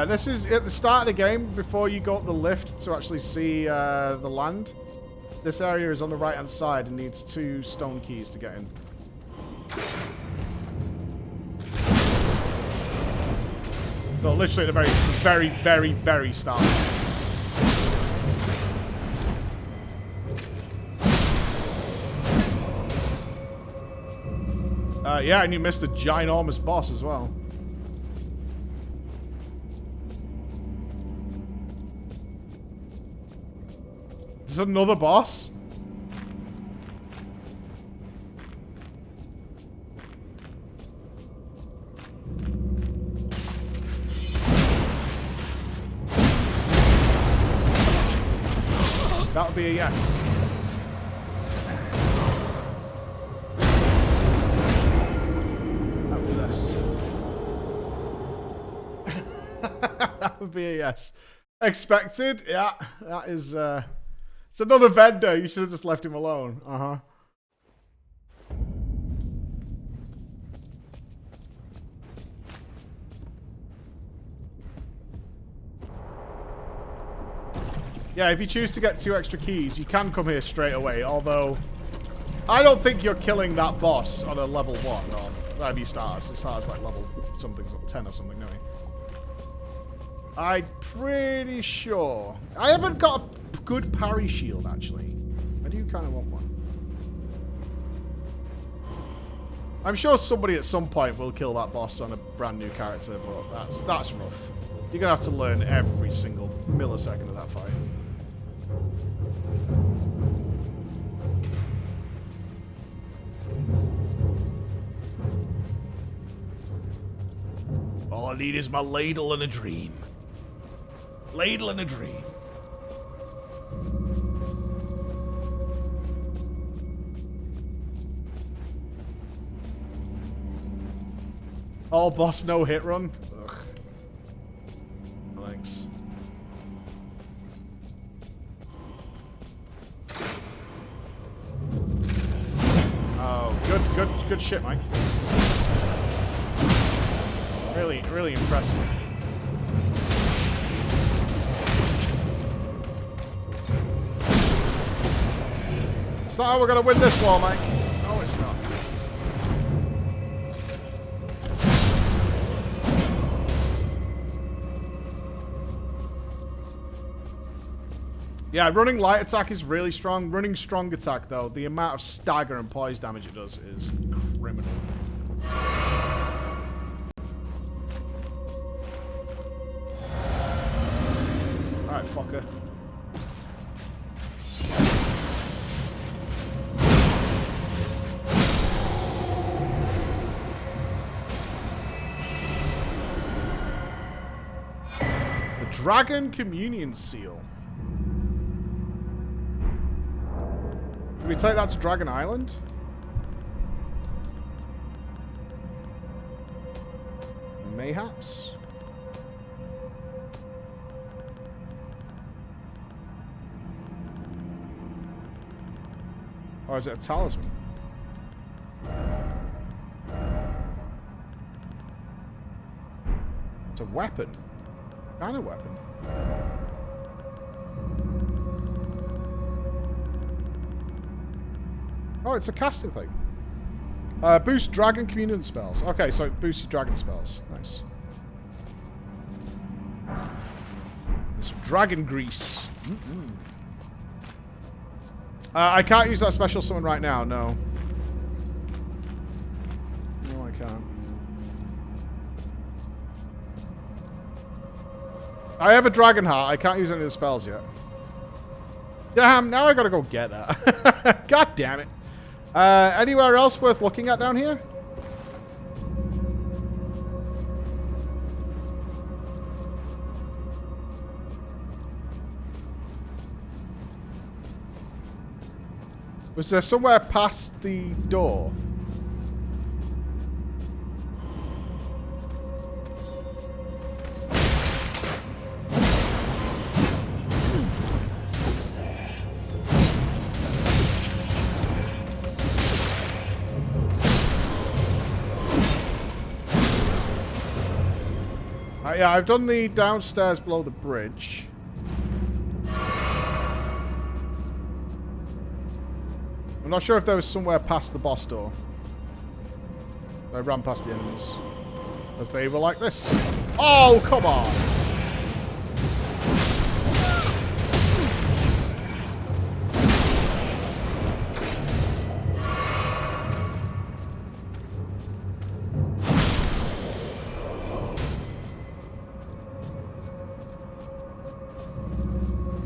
This is at the start of the game, before you go up the lift to actually see the land. This area is on the right-hand side and needs 2 stone keys to get in. So literally at the very start. Yeah, and you missed a ginormous boss as well. Is this another boss? That would be a yes. That would be this. That would be a yes. Expected? Yeah, that is... It's another vendor. You should have just left him alone. Uh-huh. Yeah, if you choose to get 2 extra keys, you can come here straight away, although I don't think you're killing that boss on a level 1, or whatever he starts. It starts like level something, 10 or something, don't he? I'm pretty sure. I haven't got a good parry shield, actually. I do kind of want one. I'm sure somebody at some point will kill that boss on a brand new character, but that's rough. You're gonna have to learn every single millisecond of that fight. All I need is my ladle and a dream. Ladle and a dream. All boss no hit run? Ugh. Thanks. Oh, good shit, Mike. Really impressive. It's not how we're gonna win this war, Mike. No, it's not. Yeah, running light attack is really strong. Running strong attack, though, the amount of stagger and poise damage it does is criminal. Alright, fucker. The Dragon Communion Seal. Can we take that to Dragon Island? Mayhaps? Or is it a talisman? It's a weapon. What kind of weapon? Oh, it's a casting thing. Boost dragon communion spells. Okay, so it boosts your dragon spells. Nice. It's dragon grease. I can't use that special summon right now, no. No, I can't. I have a dragon heart. I can't use any of the spells yet. Damn, now I gotta go get that. God damn it. Anywhere else worth looking at down here? Was there somewhere past the door? Yeah, I've done the downstairs below the bridge. I'm not sure if there was somewhere past the boss door. I ran past the enemies. As they were like this. Oh, come on!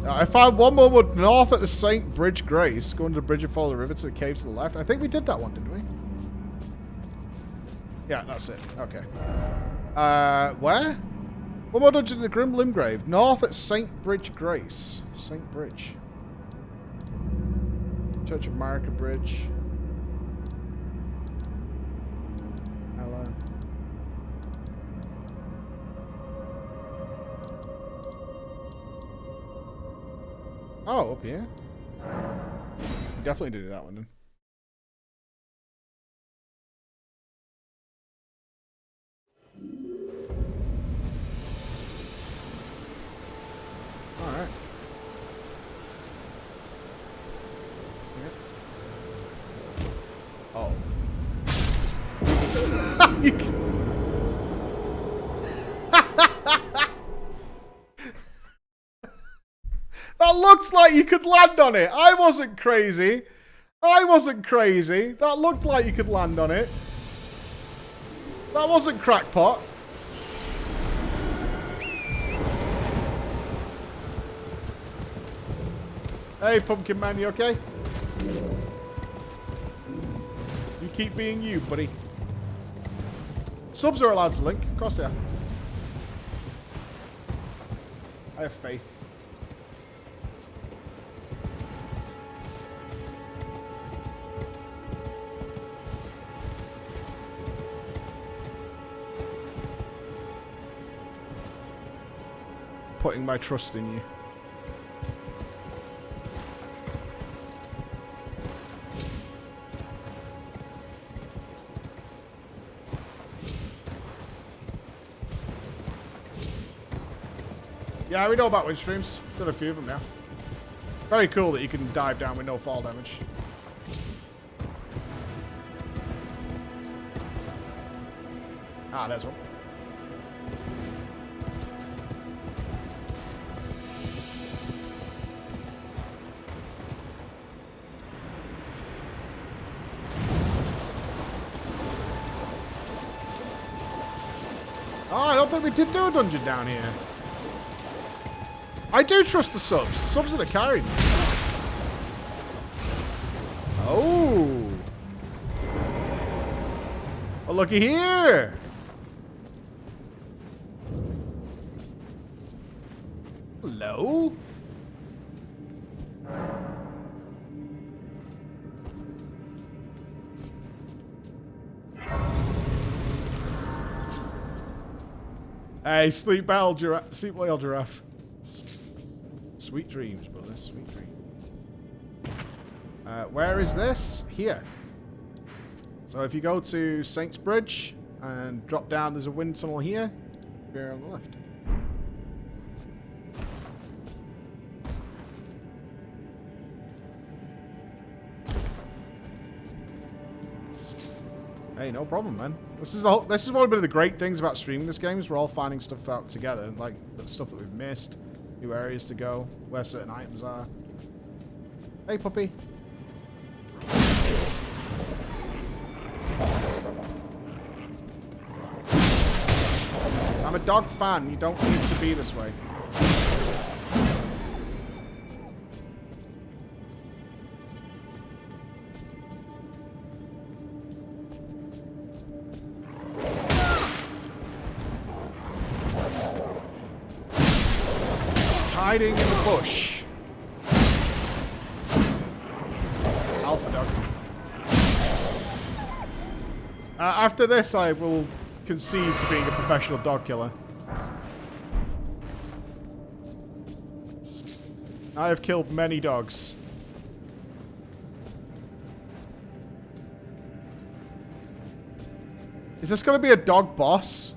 I found one more north at the Saintbridge Grace. Going to the bridge and follow the river to the cave to the left. I think we did that one, didn't we? Yeah, that's it. Okay. Where? One more dungeon in the Grim Limgrave. North at Saintbridge Grace. Saintbridge. Church of America Bridge. Hello. Oh, up here. Definitely did that one then. Alright. Oh. That looked like you could land on it. I wasn't crazy. That looked like you could land on it. That wasn't crackpot. Hey, Pumpkin Man, you okay? You keep being you, buddy. Subs are allowed to link. Of course they are. I have faith. Putting my trust in you. Yeah, we know about wind streams. Done a few of them now. Very cool that you can dive down with no fall damage. Ah, there's one. Oh, I don't think we did do a dungeon down here. I do trust the subs. Subs are the carrying. Oh. Oh, looky here. Hello. Hey, sleep whale giraffe. Sweet dreams, brother. Sweet dreams. Where is this? Here. So if you go to Saintbridge and drop down, there's a wind tunnel here. Here on the left. Hey, no problem, man. This is one of the great things about streaming this game is we're all finding stuff out together, like the stuff that we've missed. New areas to go, where certain items are. Hey, puppy. I'm a dog fan. You don't need to be this way. Hiding in the bush. Alpha dog. After this, I will concede to being a professional dog killer. I have killed many dogs. Is this going to be a dog boss?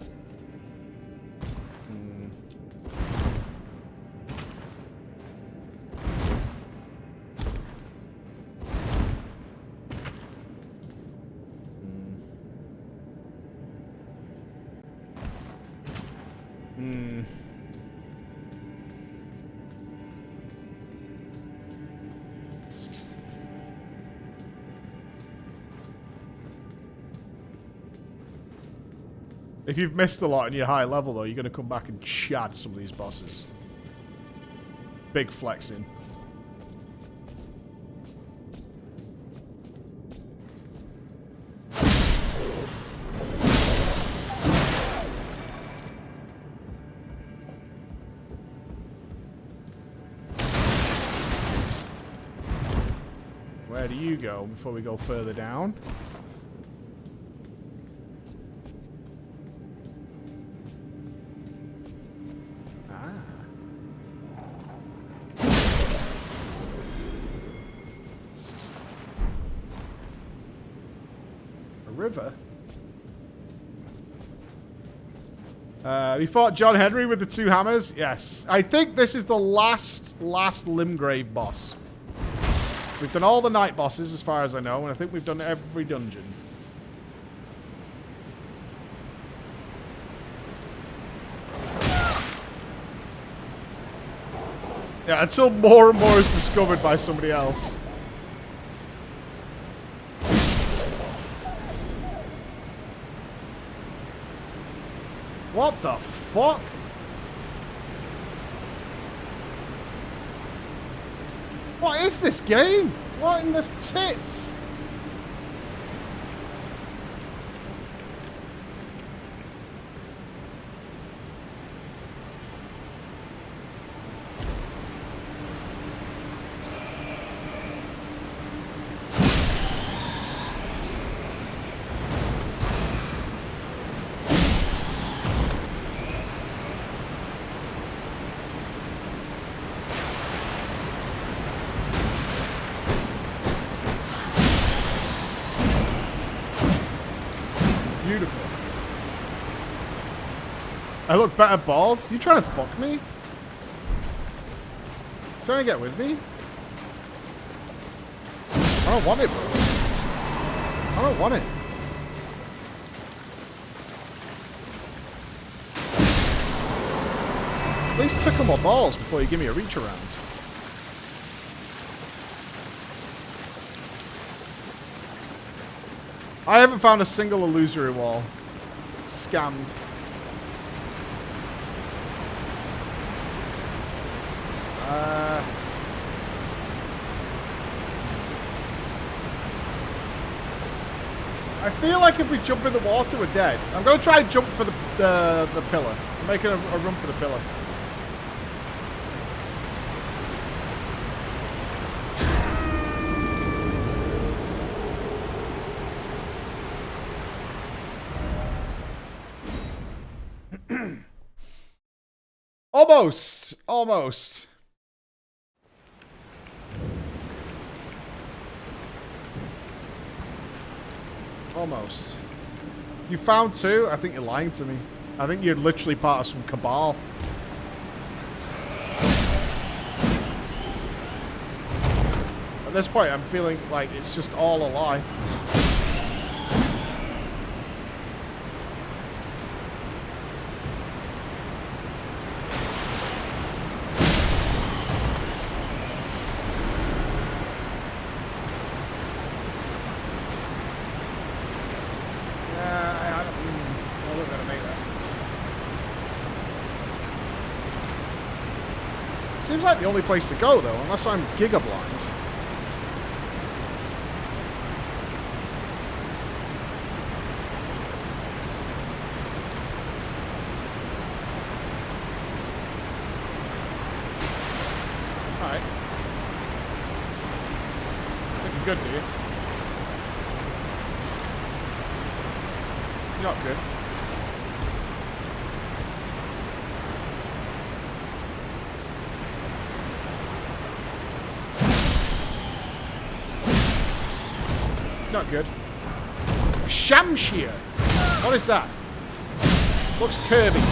If you've missed a lot in your high level, though, you're going to come back and chad some of these bosses. Big flexing. Where do you go before we go further down? River. We fought John Henry with the 2 hammers. Yes. I think this is the last Limgrave boss. We've done all the night bosses as far as I know, and I think we've done every dungeon. Yeah, until more and more is discovered by somebody else. What the fuck? What is this game? What in the tits? Beautiful. I look better bald? You trying to fuck me? Trying to get with me? I don't want it, bro. I don't want it. At least tickle my balls before you give me a reach around. I haven't found a single illusory wall. Scammed. I feel like if we jump in the water, we're dead. I'm going to try and jump for the pillar. I'm making a run for the pillar. Almost. Almost. Almost. You found two? I think you're lying to me. I think you're literally part of some cabal. At this point, I'm feeling like it's just all a lie. Seems like the only place to go, though, unless I'm giga blind. Alright. Looking good, dude. You're not good. Not good. Shamshir. What is that? Looks curvy.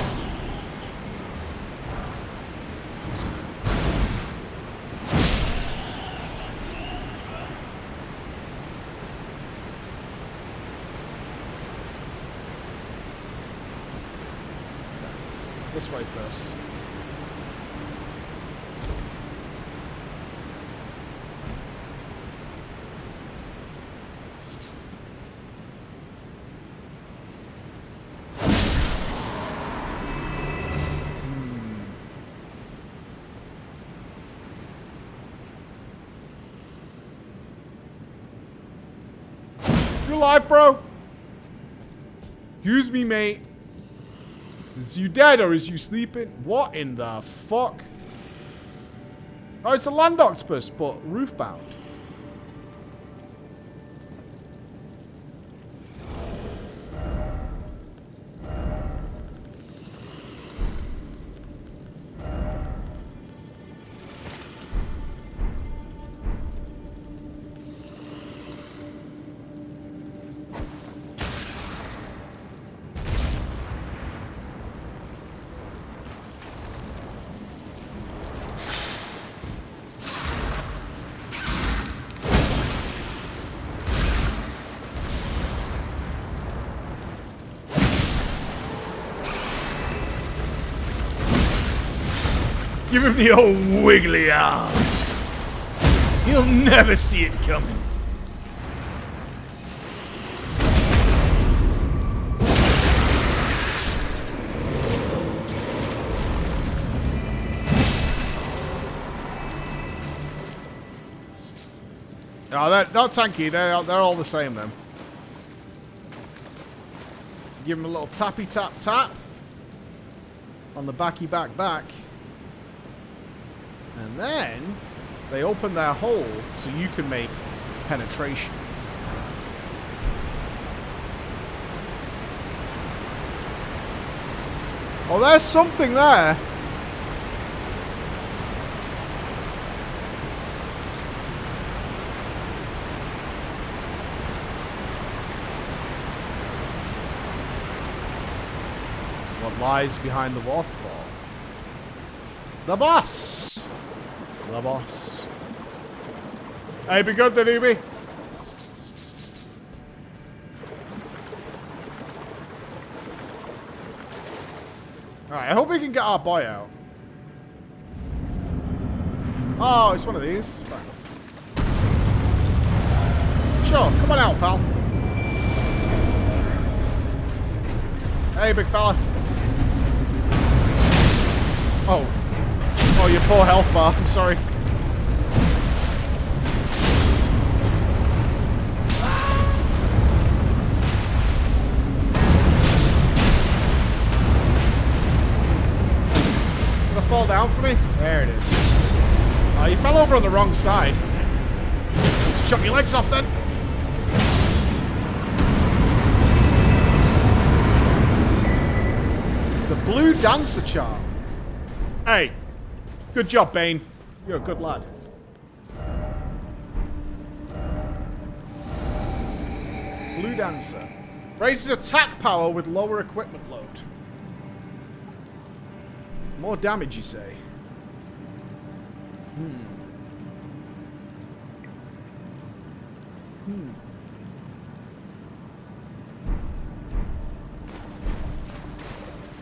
This way first. You alive, bro? Excuse me, mate. Is you dead or is you sleeping? What in the fuck? Oh, it's a land octopus, but roof-bound. Give him the old wiggly arms. He'll never see it coming. Oh, they're not tanky. They're all the same then. Give them a little tappy tap tap on the back. And then they open their hole so you can make penetration. Oh, there's something there. What lies behind the waterfall? The boss! The boss. Hey, be good, the newbie. Alright, I hope we can get our boy out. Oh, it's one of these. Fair enough. Sure, come on out, pal. Hey, big fella. Oh. Oh, your poor health bar. I'm sorry. Fall down for me? There it is. Oh, you fell over on the wrong side. Let's chop your legs off then. The blue dancer charm. Hey, good job, Bane. You're a good lad. Blue dancer. Raises attack power with lower equipment load. More damage, you say?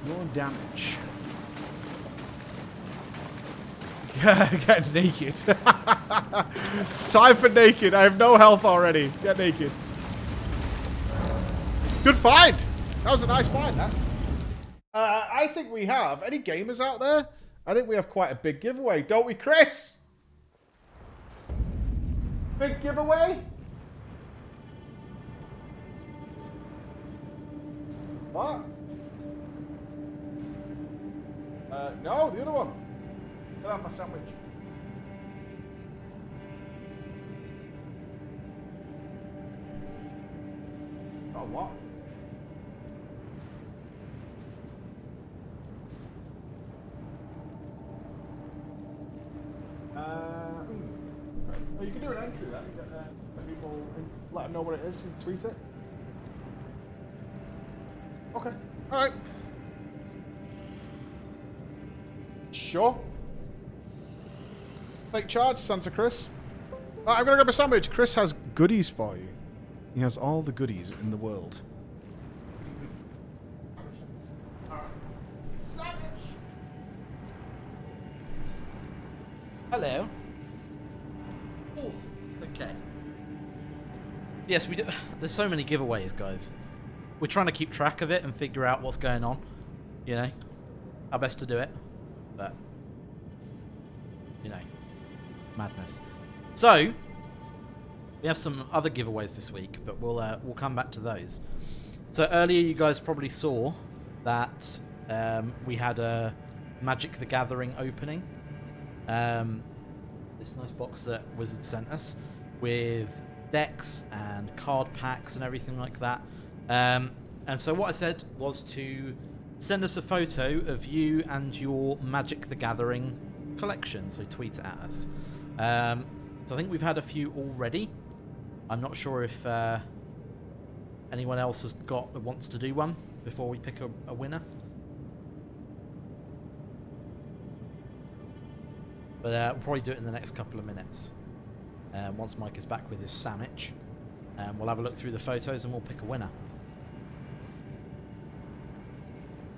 More damage. Get naked. Time for naked. I have no health already. Get naked. Good find. That was a nice find, that. I think we have. Any gamers out there? I think we have quite a big giveaway, don't we, Chris? Big giveaway? What? No, the other one. Can I have my sandwich? Oh, what? Well, you can do an entry then. Let people let them know what it is and tweet it. Okay. All right. Sure. Take charge, Santa Chris. I'm gonna grab a sandwich. Chris has goodies for you. He has all the goodies in the world. Hello. Oh, okay. Yes, we do. There's so many giveaways, guys. We're trying to keep track of it and figure out what's going on. You know, how best to do it. But, you know, madness. So, we have some other giveaways this week, but we'll come back to those. So earlier, you guys probably saw that we had a Magic the Gathering opening. This nice box that Wizard sent us with decks and card packs and everything like that. And so what I said was to send us a photo of you and your Magic the Gathering collection. So tweet it at us. So I think we've had a few already. I'm not sure if anyone else wants to do one before we pick a winner. But we'll probably do it in the next couple of minutes. Once Mike is back with his sandwich. We'll have a look through the photos and we'll pick a winner.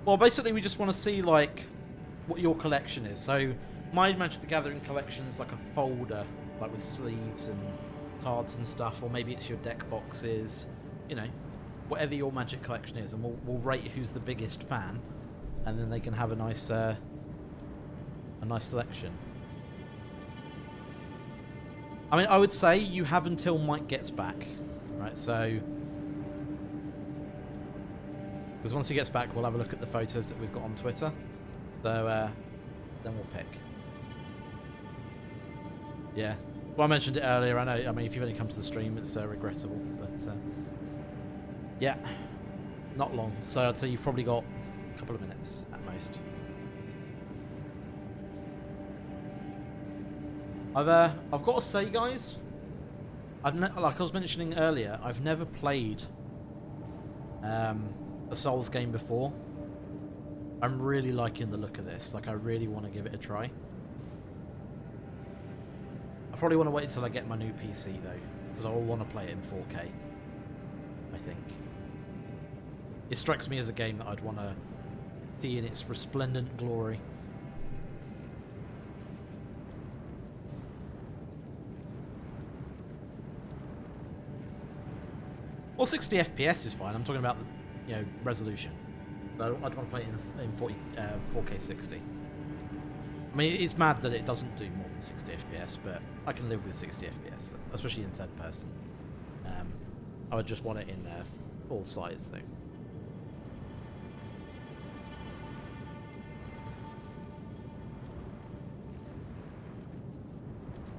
Well, basically we just want to see like what your collection is. So my Magic the Gathering collection is like a folder, like with sleeves and cards and stuff, or maybe it's your deck boxes, you know, whatever your Magic collection is, and we'll rate who's the biggest fan, and then they can have a nice selection. I mean, I would say you have until Mike gets back, right? So, because once he gets back, we'll have a look at the photos that we've got on Twitter. So, then we'll pick. Yeah. Well, I mentioned it earlier. I know. I mean, if you've only come to the stream, it's regrettable. But yeah, not long. So I'd say you've probably got a couple of minutes at most. I've got to say, guys, like I was mentioning earlier, I've never played a Souls game before. I'm really liking the look of this. Like, I really want to give it a try. I probably want to wait until I get my new PC though, because I will want to play it in 4K. I think it strikes me as a game that I'd want to see in its resplendent glory. Well, 60 FPS is fine. I'm talking about the, resolution. I'd want to play it in 4K 60. I mean, it's mad that it doesn't do more than 60 FPS, but I can live with 60 FPS, especially in third person. I would just want it in full size, though.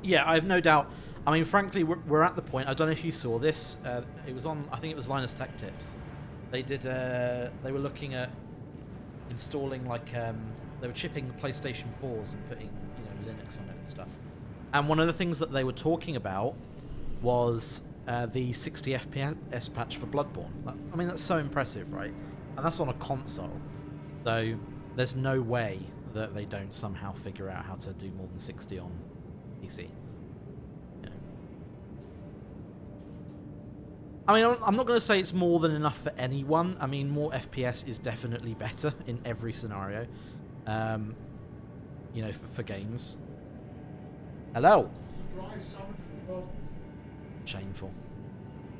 Yeah, I have no doubt. I mean, frankly, we're at the point. I don't know if you saw this. It was on. I think it was Linus Tech Tips. They did. They were looking at installing they were chipping PlayStation 4s and putting Linux on it and stuff. And one of the things that they were talking about was the 60 FPS patch for Bloodborne. I mean, that's so impressive, right? And that's on a console. So there's no way that they don't somehow figure out how to do more than 60 on PC. I mean, I'm not going to say it's more than enough for anyone. I mean, more FPS is definitely better in every scenario. For games. Hello. Shameful.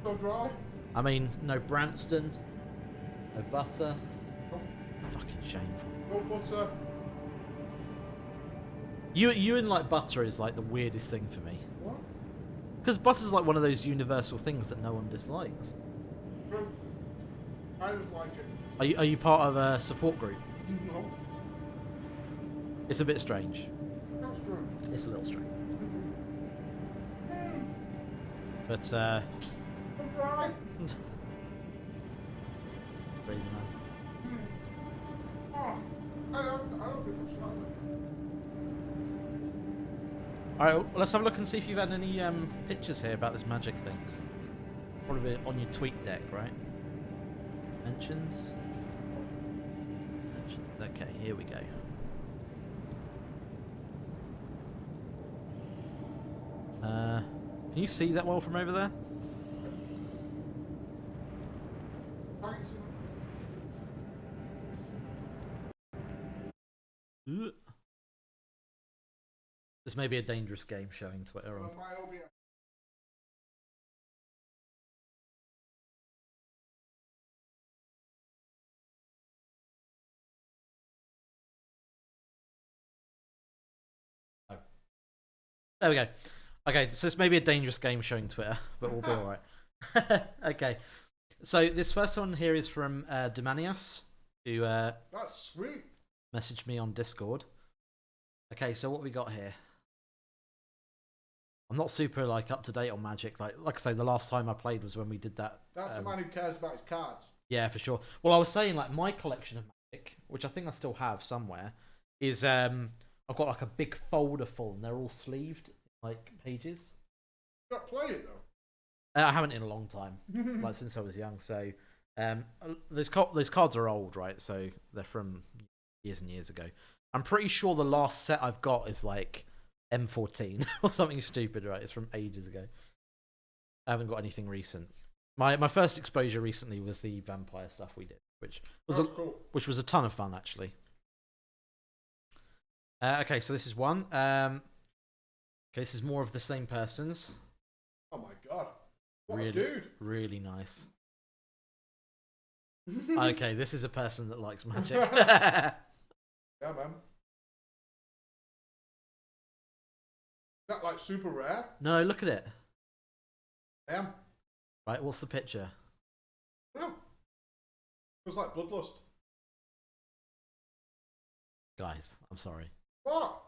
So dry. I mean, no Branston, no butter. Nope. Fucking shameful. No butter. You and like butter is like the weirdest thing for me. What? Because butter's like one of those universal things that no one dislikes. True. I just like it. Are you part of a support group? No. It's a bit strange. That's true. It's a little strange. But I'm dry. crazy man. Oh, I don't think I'm sorry. Alright, well, let's have a look and see if you've had any pictures here about this magic thing. Probably on your tweet deck, right? Mentions? Okay, here we go. Can you see that well from over there? This may be a dangerous game showing Twitter on. Oh. There we go. Okay, so this may be a dangerous game showing Twitter, but we'll be alright. Okay. So this first one here is from Demanius, who That's sweet. messaged me on Discord. Okay, so what we got here? I'm not super up to date on Magic. Like I say, the last time I played was when we did that. That's a man who cares about his cards. Yeah, for sure. Well, I was saying my collection of Magic, which I think I still have somewhere, is I've got a big folder full, and they're all sleeved pages. You got to play it though. I haven't in a long time, since I was young. So those cards are old, right? So they're from years and years ago. I'm pretty sure the last set I've got is M14 or something stupid, right? It's from ages ago. I haven't got anything recent. My first exposure recently was the vampire stuff we did, which was a ton of fun actually. Okay, so this is one. Okay, this is more of the same person's. Oh my god. What really, a dude. Really nice. Okay, this is a person that likes Magic. Yeah, man. that like super rare? No, look at it. Damn. Right, what's the picture? No. It was like Bloodlust. Guys, I'm sorry. What?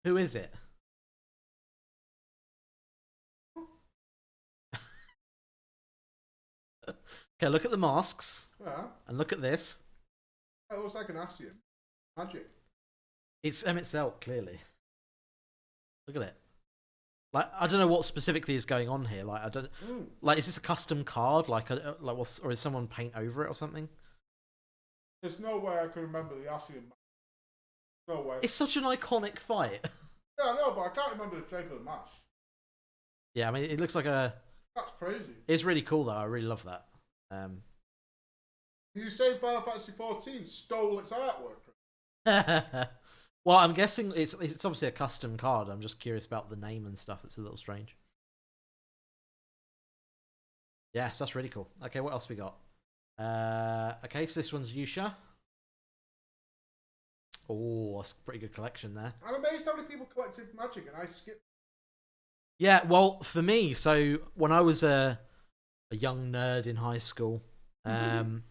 Who is it? Okay, look at the masks. Yeah. And look at this. It looks like an Asian. Magic. It's Emmett Selk, clearly. Look at it. Like, I don't know what specifically is going on here. Like, I don't. Like, is this a custom card? Like, or is someone paint over it or something? There's no way I can remember the Asian. No way. It's such an iconic fight. Yeah, I know, but I can't remember the shape of the match. Yeah, I mean, it looks like a. That's crazy. It's really cool though. I really love that. You say Final Fantasy 14 stole its artwork? Well, I'm guessing it's obviously a custom card. I'm just curious about the name and stuff. It's a little strange. Yes, that's really cool. Okay, what else we got? Okay, so this one's Yusha. Oh, that's a pretty good collection there. I'm amazed how many people collected Magic and I skipped. Yeah, well, for me, so when I was a young nerd in high school, and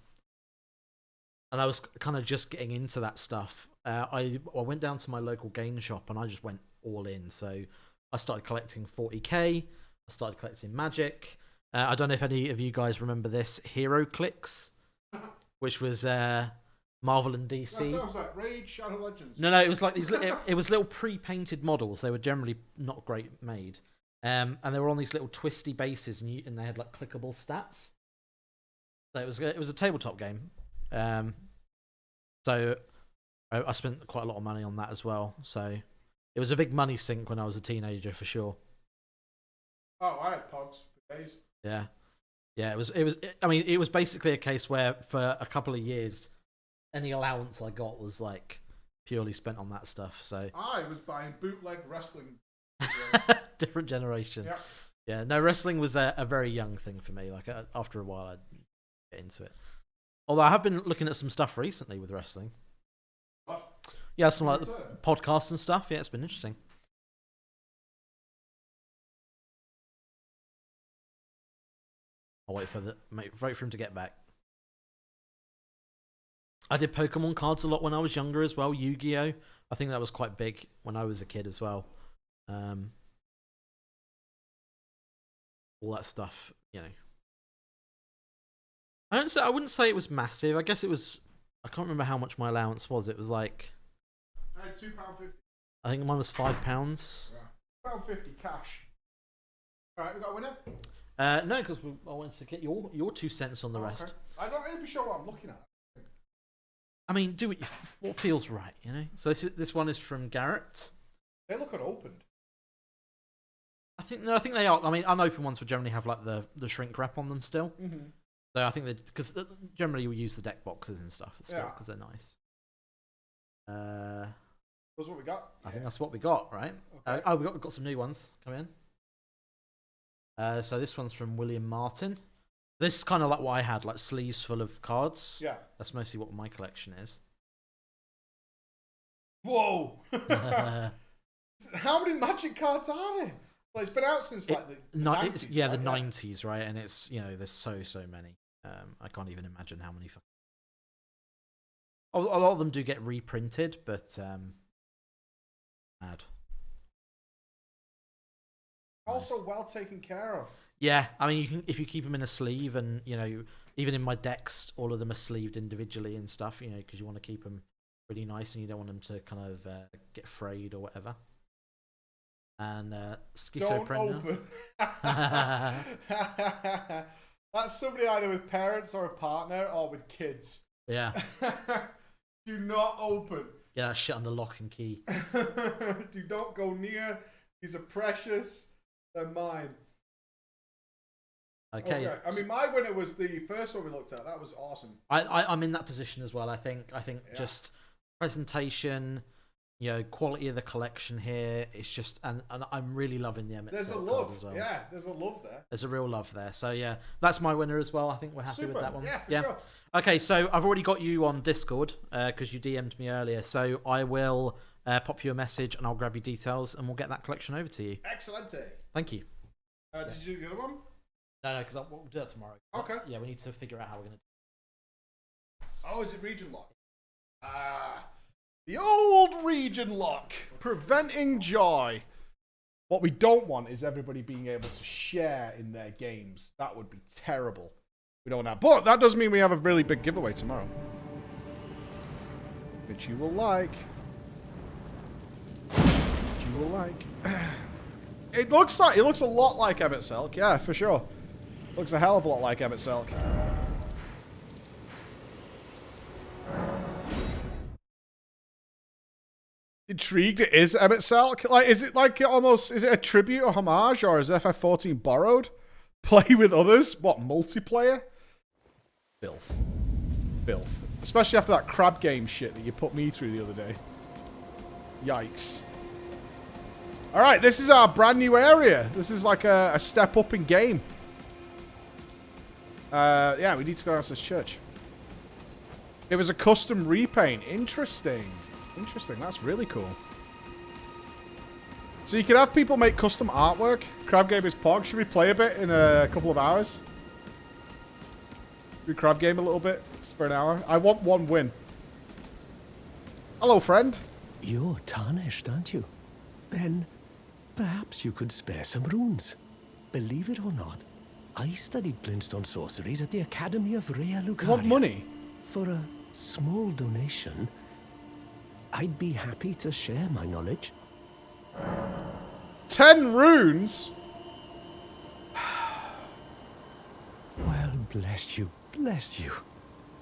I was kind of just getting into that stuff, I went down to my local game shop and I just went all in. So I started collecting 40k, I started collecting Magic. I don't know if any of you guys remember this, Hero Clicks, which was Marvel and DC. That sounds like Raid Shadow Legends. No, it was like these. It was little pre-painted models. They were generally not great made, and they were on these little twisty bases, and they had like clickable stats. So it was a tabletop game. So I spent quite a lot of money on that as well. So it was a big money sink when I was a teenager for sure. Oh, I had pods for days. Yeah. It was. I mean, it was basically a case where for a couple of years, any allowance I got was like purely spent on that stuff. So I was buying bootleg wrestling. Different generation. Yeah. Yeah. No, wrestling was a very young thing for me. Like after a while, I'd get into it. Although I have been looking at some stuff recently with wrestling. What? Yeah, some like the podcasts and stuff. Yeah, it's been interesting. I'll wait for him to get back. I did Pokemon cards a lot when I was younger as well. Yu-Gi-Oh! I think that was quite big when I was a kid as well. All that stuff, you know. I wouldn't say it was massive. I guess it was. I can't remember how much my allowance was. It was like. I had £2.50. I think mine was £5. Yeah. £2.50 cash. All right, we got a winner. No, because I wanted to get your 2 cents on the rest. I'm not really sure what I'm looking at. I mean, do what feels right, you know. So this one is from Garrett. They look unopened. I think they are. I mean, unopened ones would generally have like the shrink wrap on them still. Mm-hmm. So I think because generally we use the deck boxes and stuff still because they're nice. That's what we got. I think that's what we got, right? Okay. We've got some new ones coming in. So this one's from William Martin. This is kind of like what I had, like sleeves full of cards. Yeah. That's mostly what my collection is. Whoa! How many Magic cards are there? Well, it's been out since like the 90s. Yeah, the 90s, right? And it's, you know, there's so many. I can't even imagine how many. A lot of them do get reprinted, but mad. Also well taken care of. Yeah, I mean, if you keep them in a sleeve, and you know, even in my decks, all of them are sleeved individually and stuff. You know, because you want to keep them really nice, and you don't want them to kind of get frayed or whatever. And schizophrenia. Don't open. That's somebody either with parents or a partner or with kids. Yeah. Do not open. Get that shit under lock and key. Do not go near. These are precious. They're mine. Okay. I mean, my winner was the first one we looked at. That was awesome. I'm in that position as well. I think just presentation, you know, quality of the collection here. It's just, and I'm really loving the Emmett. There's a card love as well. Yeah, there's a love there. There's a real love there. So yeah, that's my winner as well. I think we're happy Super. with that one. Yeah, for sure. Okay, so I've already got you on Discord because you DM'd me earlier. So I will pop you a message and I'll grab your details and we'll get that collection over to you. Excellent. Thank you. Did you do the other one? No, because we'll do that tomorrow. Okay. Yeah, we need to figure out how we're going to do it. Oh, is it region lock? The old region lock. Preventing joy. What we don't want is everybody being able to share in their games. That would be terrible. We don't want that. But that does mean we have a really big giveaway tomorrow. Which you will like. It looks a lot like Emmett Selk, yeah, for sure. Looks a hell of a lot like Emmett Selk. Intrigued it is Emmett Selk. Like, is it like almost, is it a tribute or homage, or is FF14 borrowed? Play with others? What, multiplayer? Filth. Especially after that crab game shit that you put me through the other day. Yikes. Alright, this is our brand new area. This is like a step up in game. Yeah, we need to go to this church. It was a custom repaint. Interesting. That's really cool. So you can have people make custom artwork. Crab game is Pog. Should we play a bit in a couple of hours? Should we crab game a little bit? Just for an hour? I want one win. Hello, friend. You're tarnished, aren't you? Then perhaps you could spare some runes. Believe it or not, I studied glintstone sorceries at the Academy of Rea Lucaria. You want money? For a small donation, I'd be happy to share my knowledge. 10 runes? Well, bless you.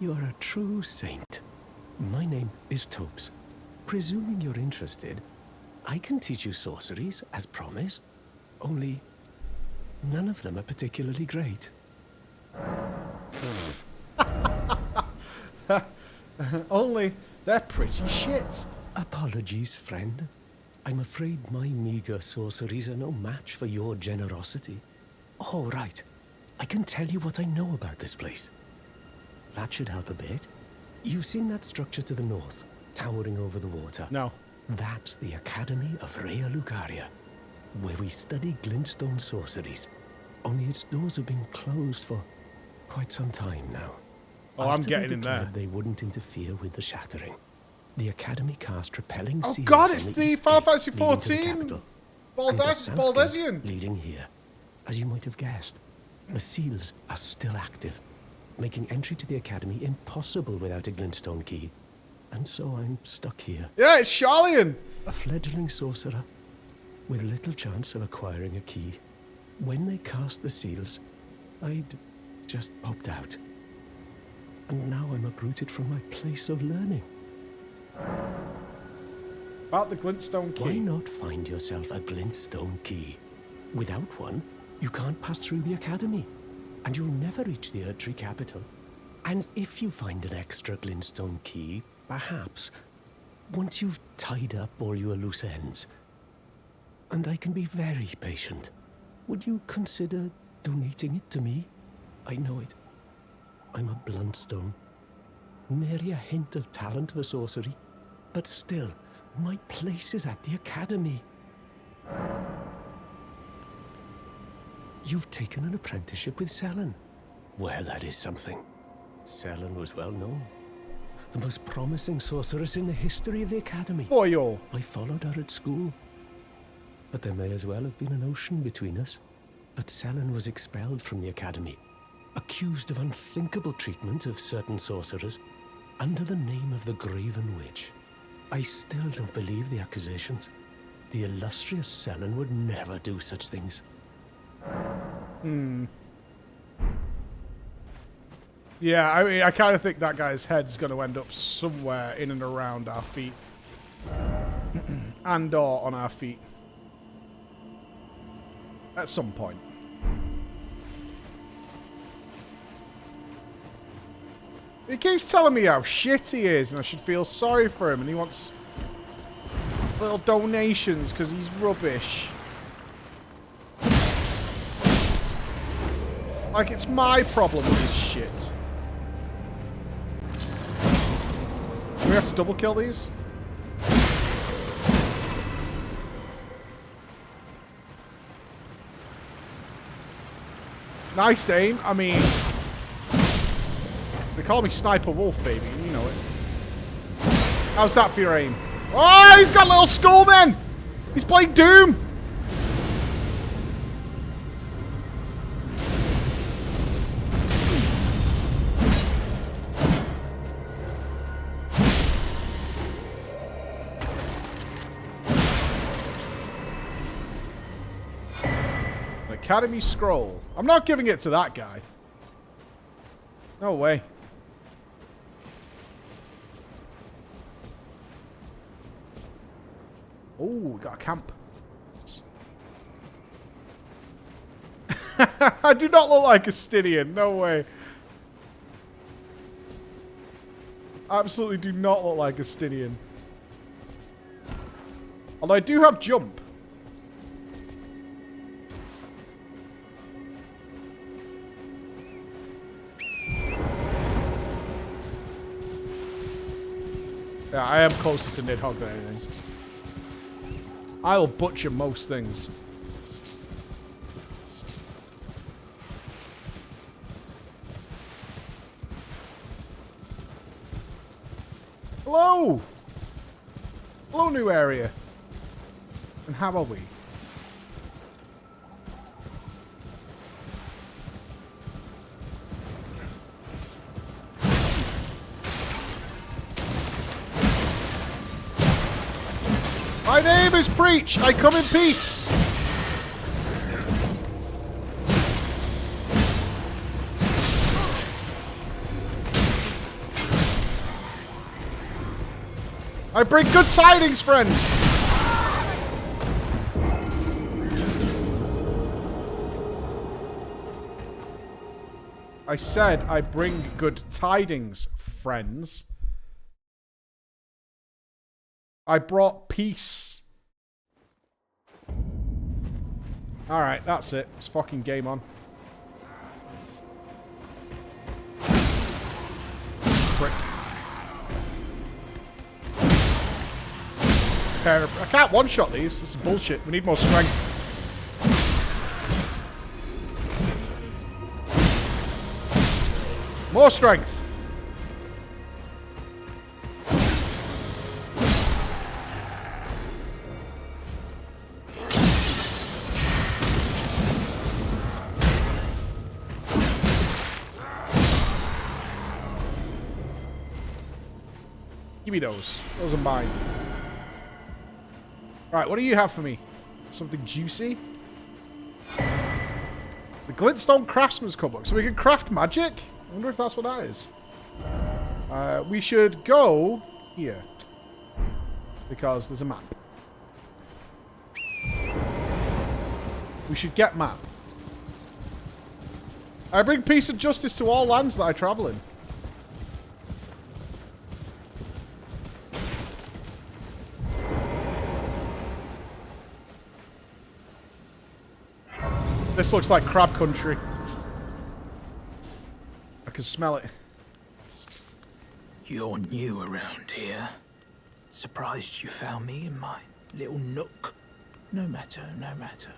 You're a true saint. My name is Topes. Presuming you're interested, I can teach you sorceries, as promised. Only, none of them are particularly great. Only, they're pretty shit. Apologies, friend. I'm afraid my meager sorceries are no match for your generosity. Oh, right. I can tell you what I know about this place. That should help a bit. You've seen that structure to the north, towering over the water? No. That's the Academy of Rea Lucaria, where we study glintstone sorceries. Only its doors have been closed for quite some time now. Oh, I'm After getting they in there. declared they wouldn't interfere with the shattering. The Academy cast repelling Oh seals god, on it's the east Final gate Fantasy leading to the 14 capital, and the south Baldesian. gate leading here. As you might have guessed, the seals are still active, making entry to the Academy impossible without a glintstone key. And so I'm stuck here. Yeah, it's Charlian. A fledgling sorcerer with little chance of acquiring a key. When they cast the seals, I'd just popped out. And now I'm uprooted from my place of learning. About the glintstone key. Why not find yourself a glintstone key? Without one, you can't pass through the Academy, and you'll never reach the Erdtree capital. And if you find an extra glintstone key, perhaps, once you've tied up all your loose ends, and I can be very patient, would you consider donating it to me? I know it. I'm a bluntstone. Nary a hint of talent for sorcery, but still, my place is at the Academy. You've taken an apprenticeship with Selen. Well, that is something. Selen was well known. The most promising sorceress in the history of the Academy. Boyo. I followed her at school. But there may as well have been an ocean between us. But Selen was expelled from the Academy, accused of unthinkable treatment of certain sorcerers, under the name of the Graven Witch. I still don't believe the accusations. The illustrious Selen would never do such things. Yeah, I mean, I kind of think that guy's head's going to end up somewhere in and around our feet. And or on our feet. At some point. He keeps telling me how shit he is and I should feel sorry for him, and he wants little donations because he's rubbish. Like it's my problem with his shit. Do we have to double kill these? Nice aim. I mean, they call me Sniper Wolf, baby. You know it. How's that for your aim? Oh, he's got little skullmen! He's playing Doom! Academy Scroll. I'm not giving it to that guy. No way. Oh, we got a camp. I do not look like a Stydian. No way. Absolutely do not look like a Stydian. Although I do have jump. Yeah, I am closer to Nidhogg than anything. I will butcher most things. Hello! Hello, new area. And how are we? My name is Preach. I come in peace. I bring good tidings, friends. I said I bring good tidings, friends. I brought peace. Alright, that's it. It's fucking game on. Prick. I can't one-shot these. This is bullshit. We need more strength. More strength. Give me those. Those are mine. Alright, what do you have for me? Something juicy? The Glintstone Craftsman's Cookbook. So we can craft magic? I wonder if that's what that is. We should go here. Because there's a map. We should get map. I bring peace and justice to all lands that I travel in. This looks like crab country. I can smell it. You're new around here. Surprised you found me in my little nook. No matter, no matter.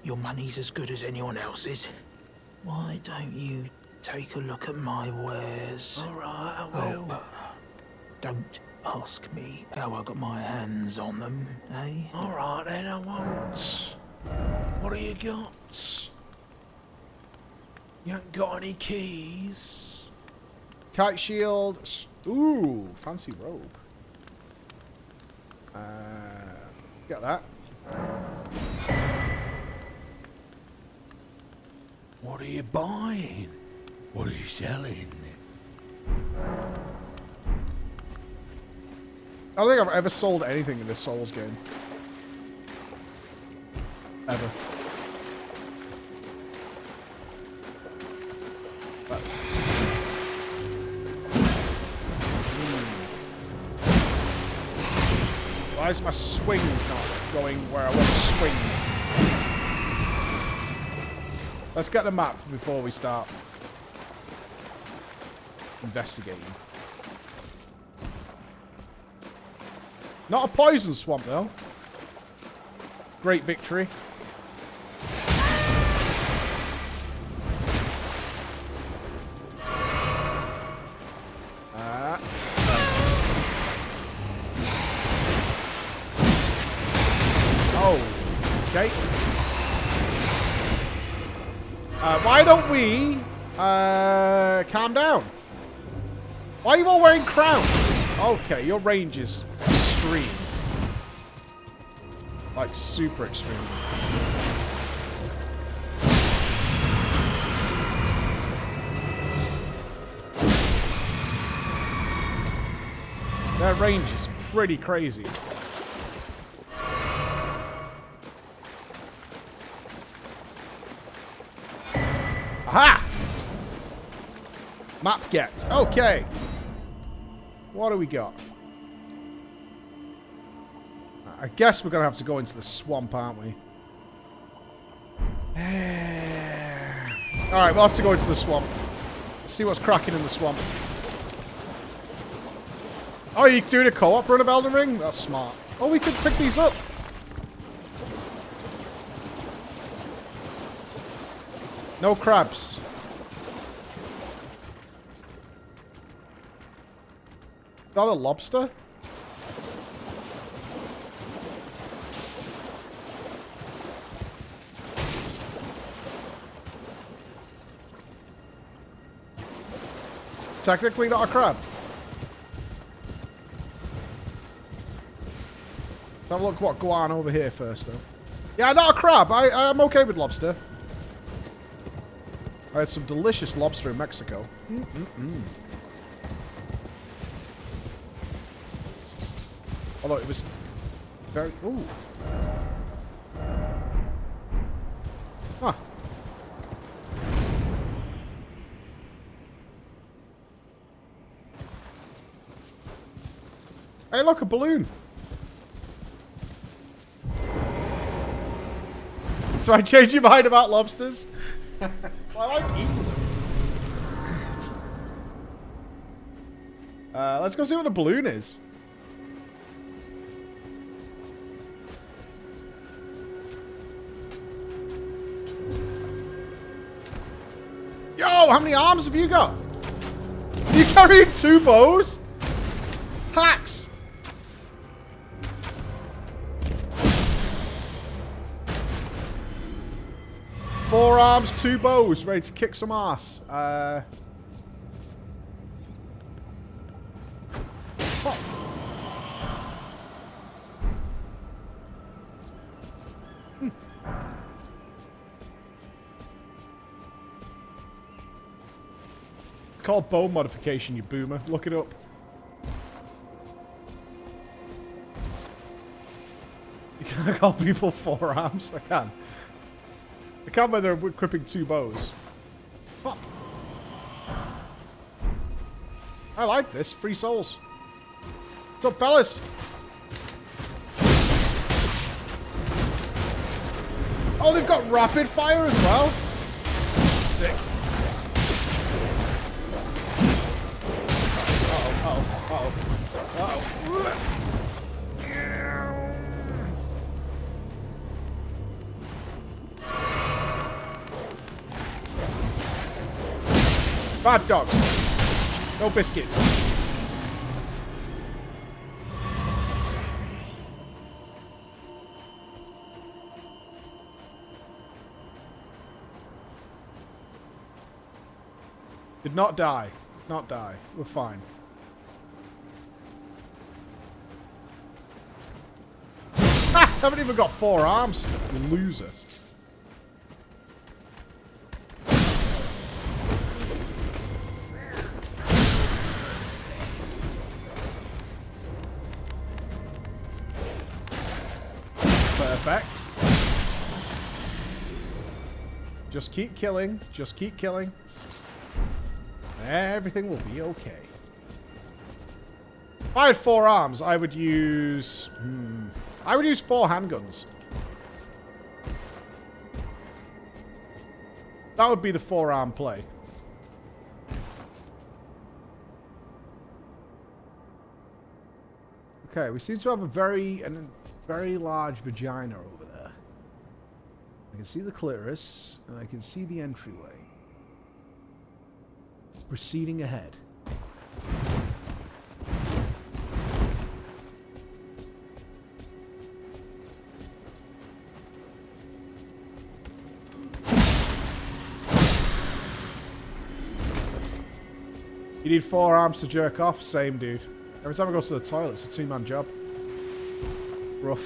Your money's as good as anyone else's. Why don't you take a look at my wares? All right, I will. But don't ask me how I got my hands on them, eh? All right, then I won't. What do you got? You haven't got any keys? Kite shield. Ooh, fancy robe. Get that. What are you buying? What are you selling? I don't think I've ever sold anything in this Souls game. Ever. But. Why is my swing not going where I want to swing? Let's get the map before we start investigating. Not a poison swamp though. Great victory. Why don't we calm down? Why are you all wearing crowns? Okay, your range is extreme. Like, super extreme. Their range is pretty crazy. Aha! Map get. Okay. What do we got? I guess we're going to have to go into the swamp, aren't we? Alright, we'll have to go into the swamp. See what's cracking in the swamp. Oh, you can do a co-op run of Elden Ring? That's smart. Oh, we could pick these up. No crabs. Is that a lobster? Technically not a crab. Let's have a look what go on over here first, though. Yeah, not a crab. I'm okay with lobster. I had some delicious lobster in Mexico. Although it was very... Ooh. Huh. Hey, look, a balloon. So I changed your mind about lobsters? Well, I like eating them. Let's go see what a balloon is. Yo, how many arms have you got? You carrying 2 bows? Hacks! Four arms, 2 bows, ready to kick some ass. Oh. It's called bow modification, you boomer. Look it up. You can't call people 4 arms. I can. I can't when they're equipping 2 bows. Oh. I like this. 3 souls. What's up, fellas? Oh, they've got rapid fire as well. Sick. Bad dogs. No biscuits. Did not die. Not die. We're fine. Ha! Haven't even got 4 arms. You loser. Perfect. Just keep killing. Just keep killing. Everything will be okay. If I had 4 arms, I would use... I would use 4 handguns. That would be the 4-arm play. Okay, we seem to have a very large vagina over there. I can see the clitoris, and I can see the entryway. Proceeding ahead. You need 4 arms to jerk off? Same, dude. Every time I go to the toilet, it's a 2-man job. Rough.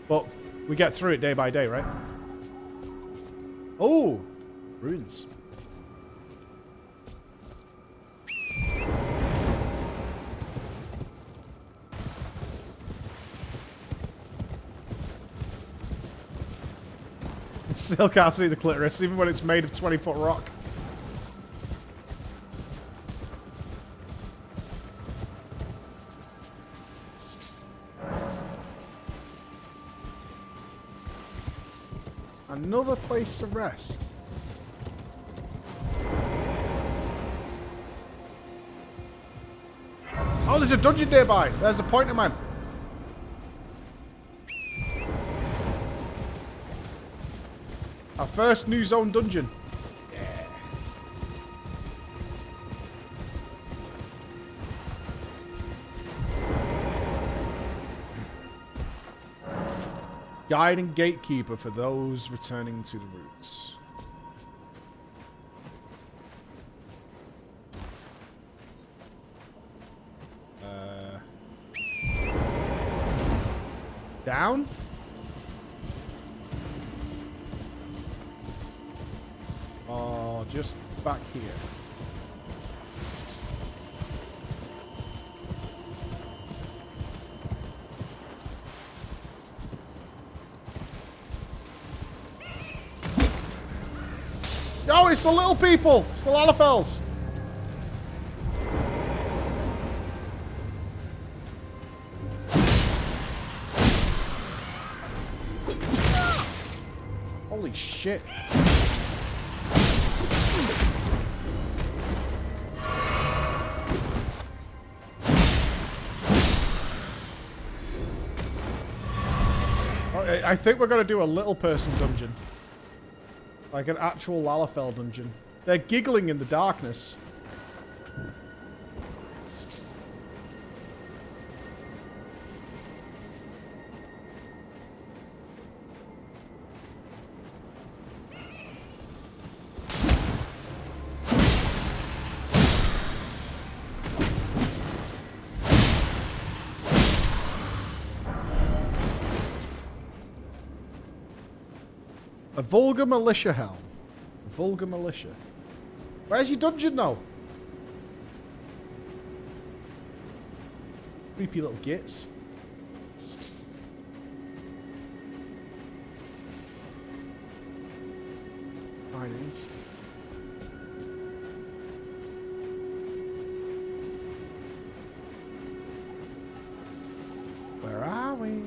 But we get through it day by day, right? Oh! Runes. Still can't see the clitoris, even when it's made of 20-foot rock. Another place to rest. Oh, there's a dungeon nearby. There's the pointer man. Our first new zone dungeon. Yeah. Guide and gatekeeper for those returning to the roots. Down? Oh, just back here. Oh, it's the little people! It's the Lalafels! Holy shit. I think we're going to do a little person dungeon. Like an actual Lalafell dungeon. They're giggling in the darkness. A vulgar militia helm. Vulgar militia. Where's your dungeon though? Creepy little gits. Findings. Where are we?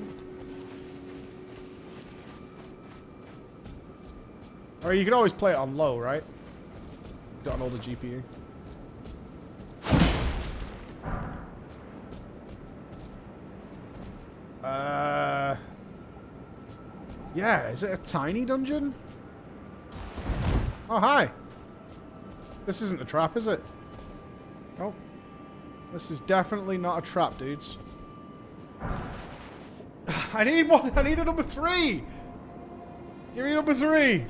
Or you can always play it on low, right? Got an older GPU. Yeah, is it a tiny dungeon? Oh, hi. This isn't a trap, is it? Oh. This is definitely not a trap, dudes. I need one. I need a number 3. Give me number 3.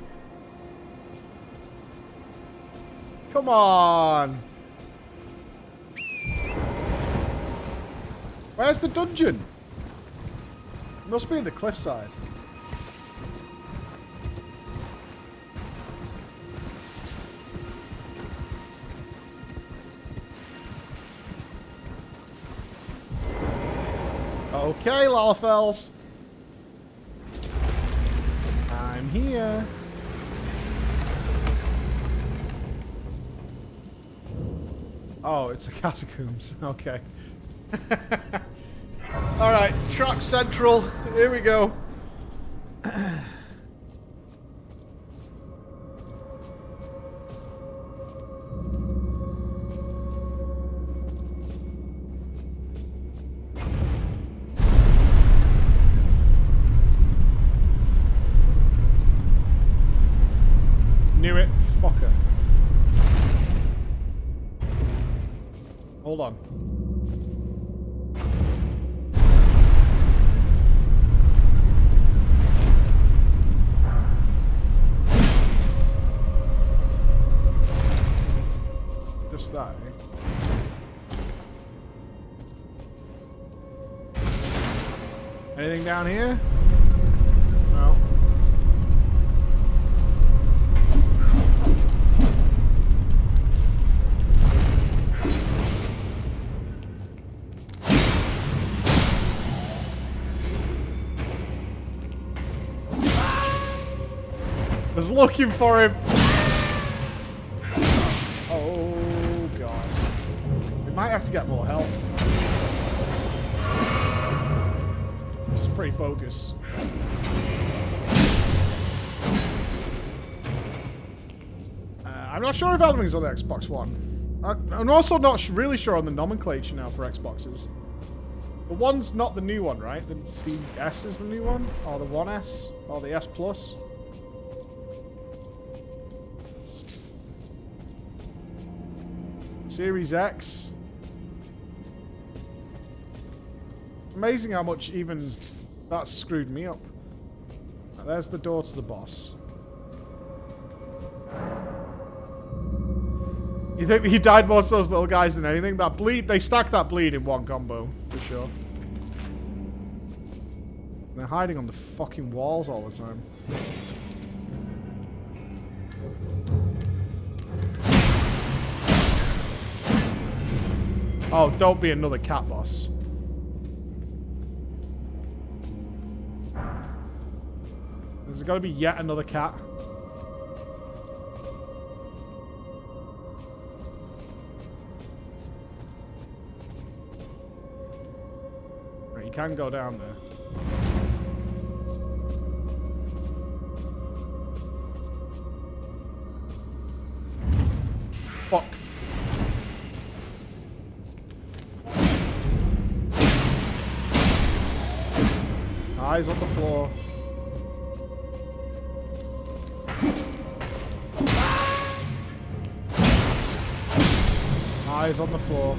Come on. Where's the dungeon? It must be in the cliffside. Okay, Lalafels. I'm here. Oh, it's a Catacombs. Okay. Alright, Trap Central. Here we go. Knew it. Fucker. Hold on. Just that, eh? Anything down here? No. I was looking for him. Oh god. We might have to get more help. Which is pretty bogus. I'm not sure if Elden's on the Xbox One. I'm also not really sure on the nomenclature now for Xboxes. The one's not the new one, right? The S is the new one? Or the 1S? Or the S Plus? Series X. Amazing how much even that screwed me up. Right, there's the door to the boss. You think he died more to those little guys than anything? That bleed, they stack that bleed in one combo, for sure. They're hiding on the fucking walls all the time. Oh, don't be another cat boss. There's got to be yet another cat. Right, you can go down there. Fuck. Eyes on the floor. Eyes on the floor.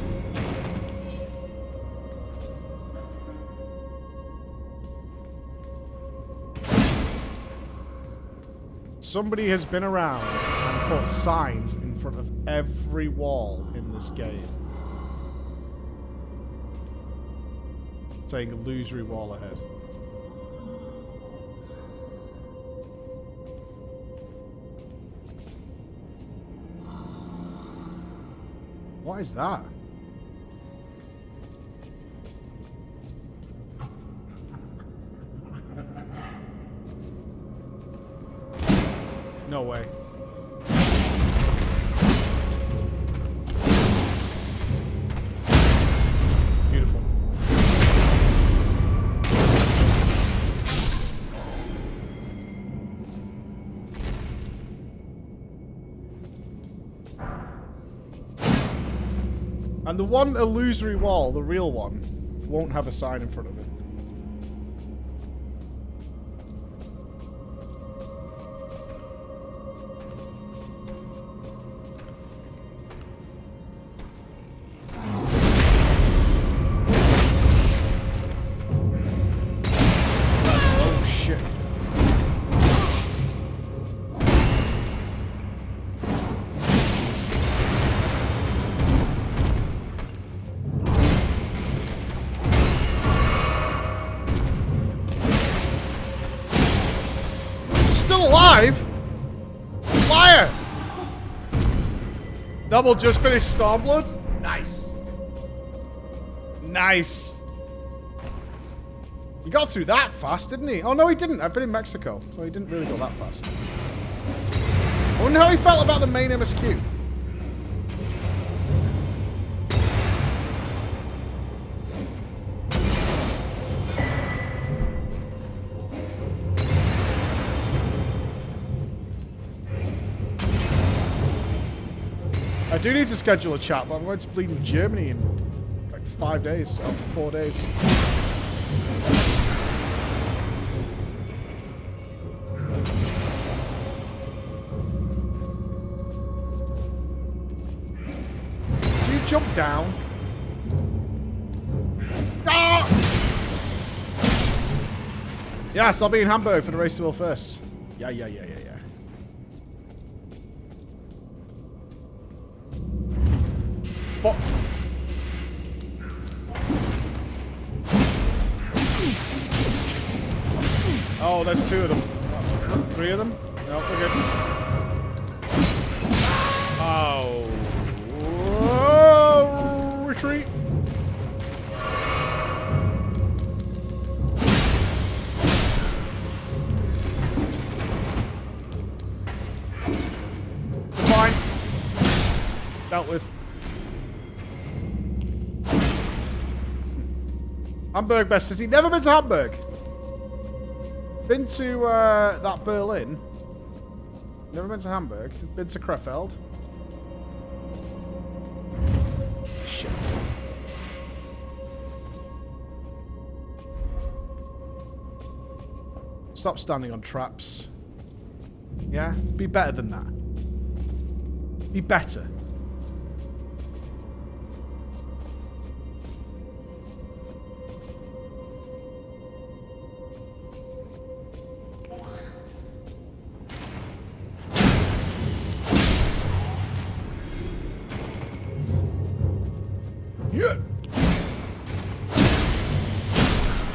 Somebody has been around and put signs in front of every wall in this game. Saying illusory wall ahead. What is that? No way. Beautiful. And the one illusory wall, the real one, won't have a sign in front of it. Oh shit. Alive? Liar! Double just finished Stormblood? Nice. Nice. He got through that fast, didn't he? Oh no, he didn't. I've been in Mexico, so he didn't really go that fast. I wonder how he felt about the main MSQ. I do need to schedule a chat, but I'm going to bleeding Germany in like 5 days, or 4 days. Do you jump down? Ah! Yes, I'll be in Hamburg for the race to World first. Yeah. Fuck. Oh, there's 2 of them. 3 of them? No, we're good. Oh. Whoa. Retreat. Fine. Dealt with. Hamburg best city. Never been to Hamburg. Been to that Berlin. Never been to Hamburg. Been to Krefeld. Shit. Stop standing on traps. Yeah? Be better than that. Be better. Yeah.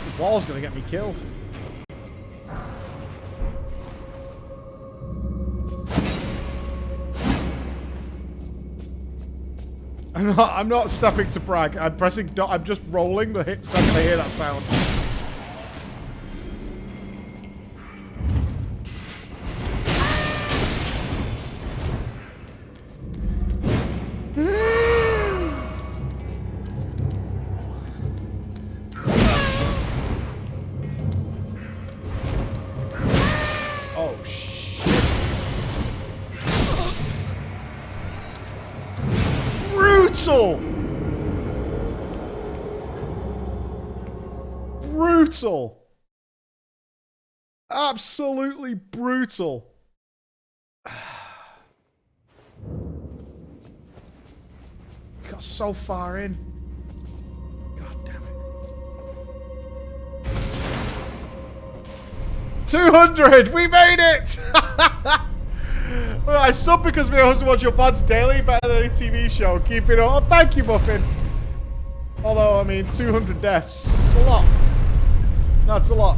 The wall's gonna get me killed. I'm not stepping to brag. I'm pressing dot. I'm just rolling the hit second I hear that sound. Oh shit. Brutal! Brutal! Absolutely brutal. Got so far in. God damn it. 200! We made it! Well, I sub because my husband watches your pods daily, better than a TV show. Keep it up. Oh, thank you, Muffin. Although, I mean, 200 deaths. It's a lot. No, it's a lot.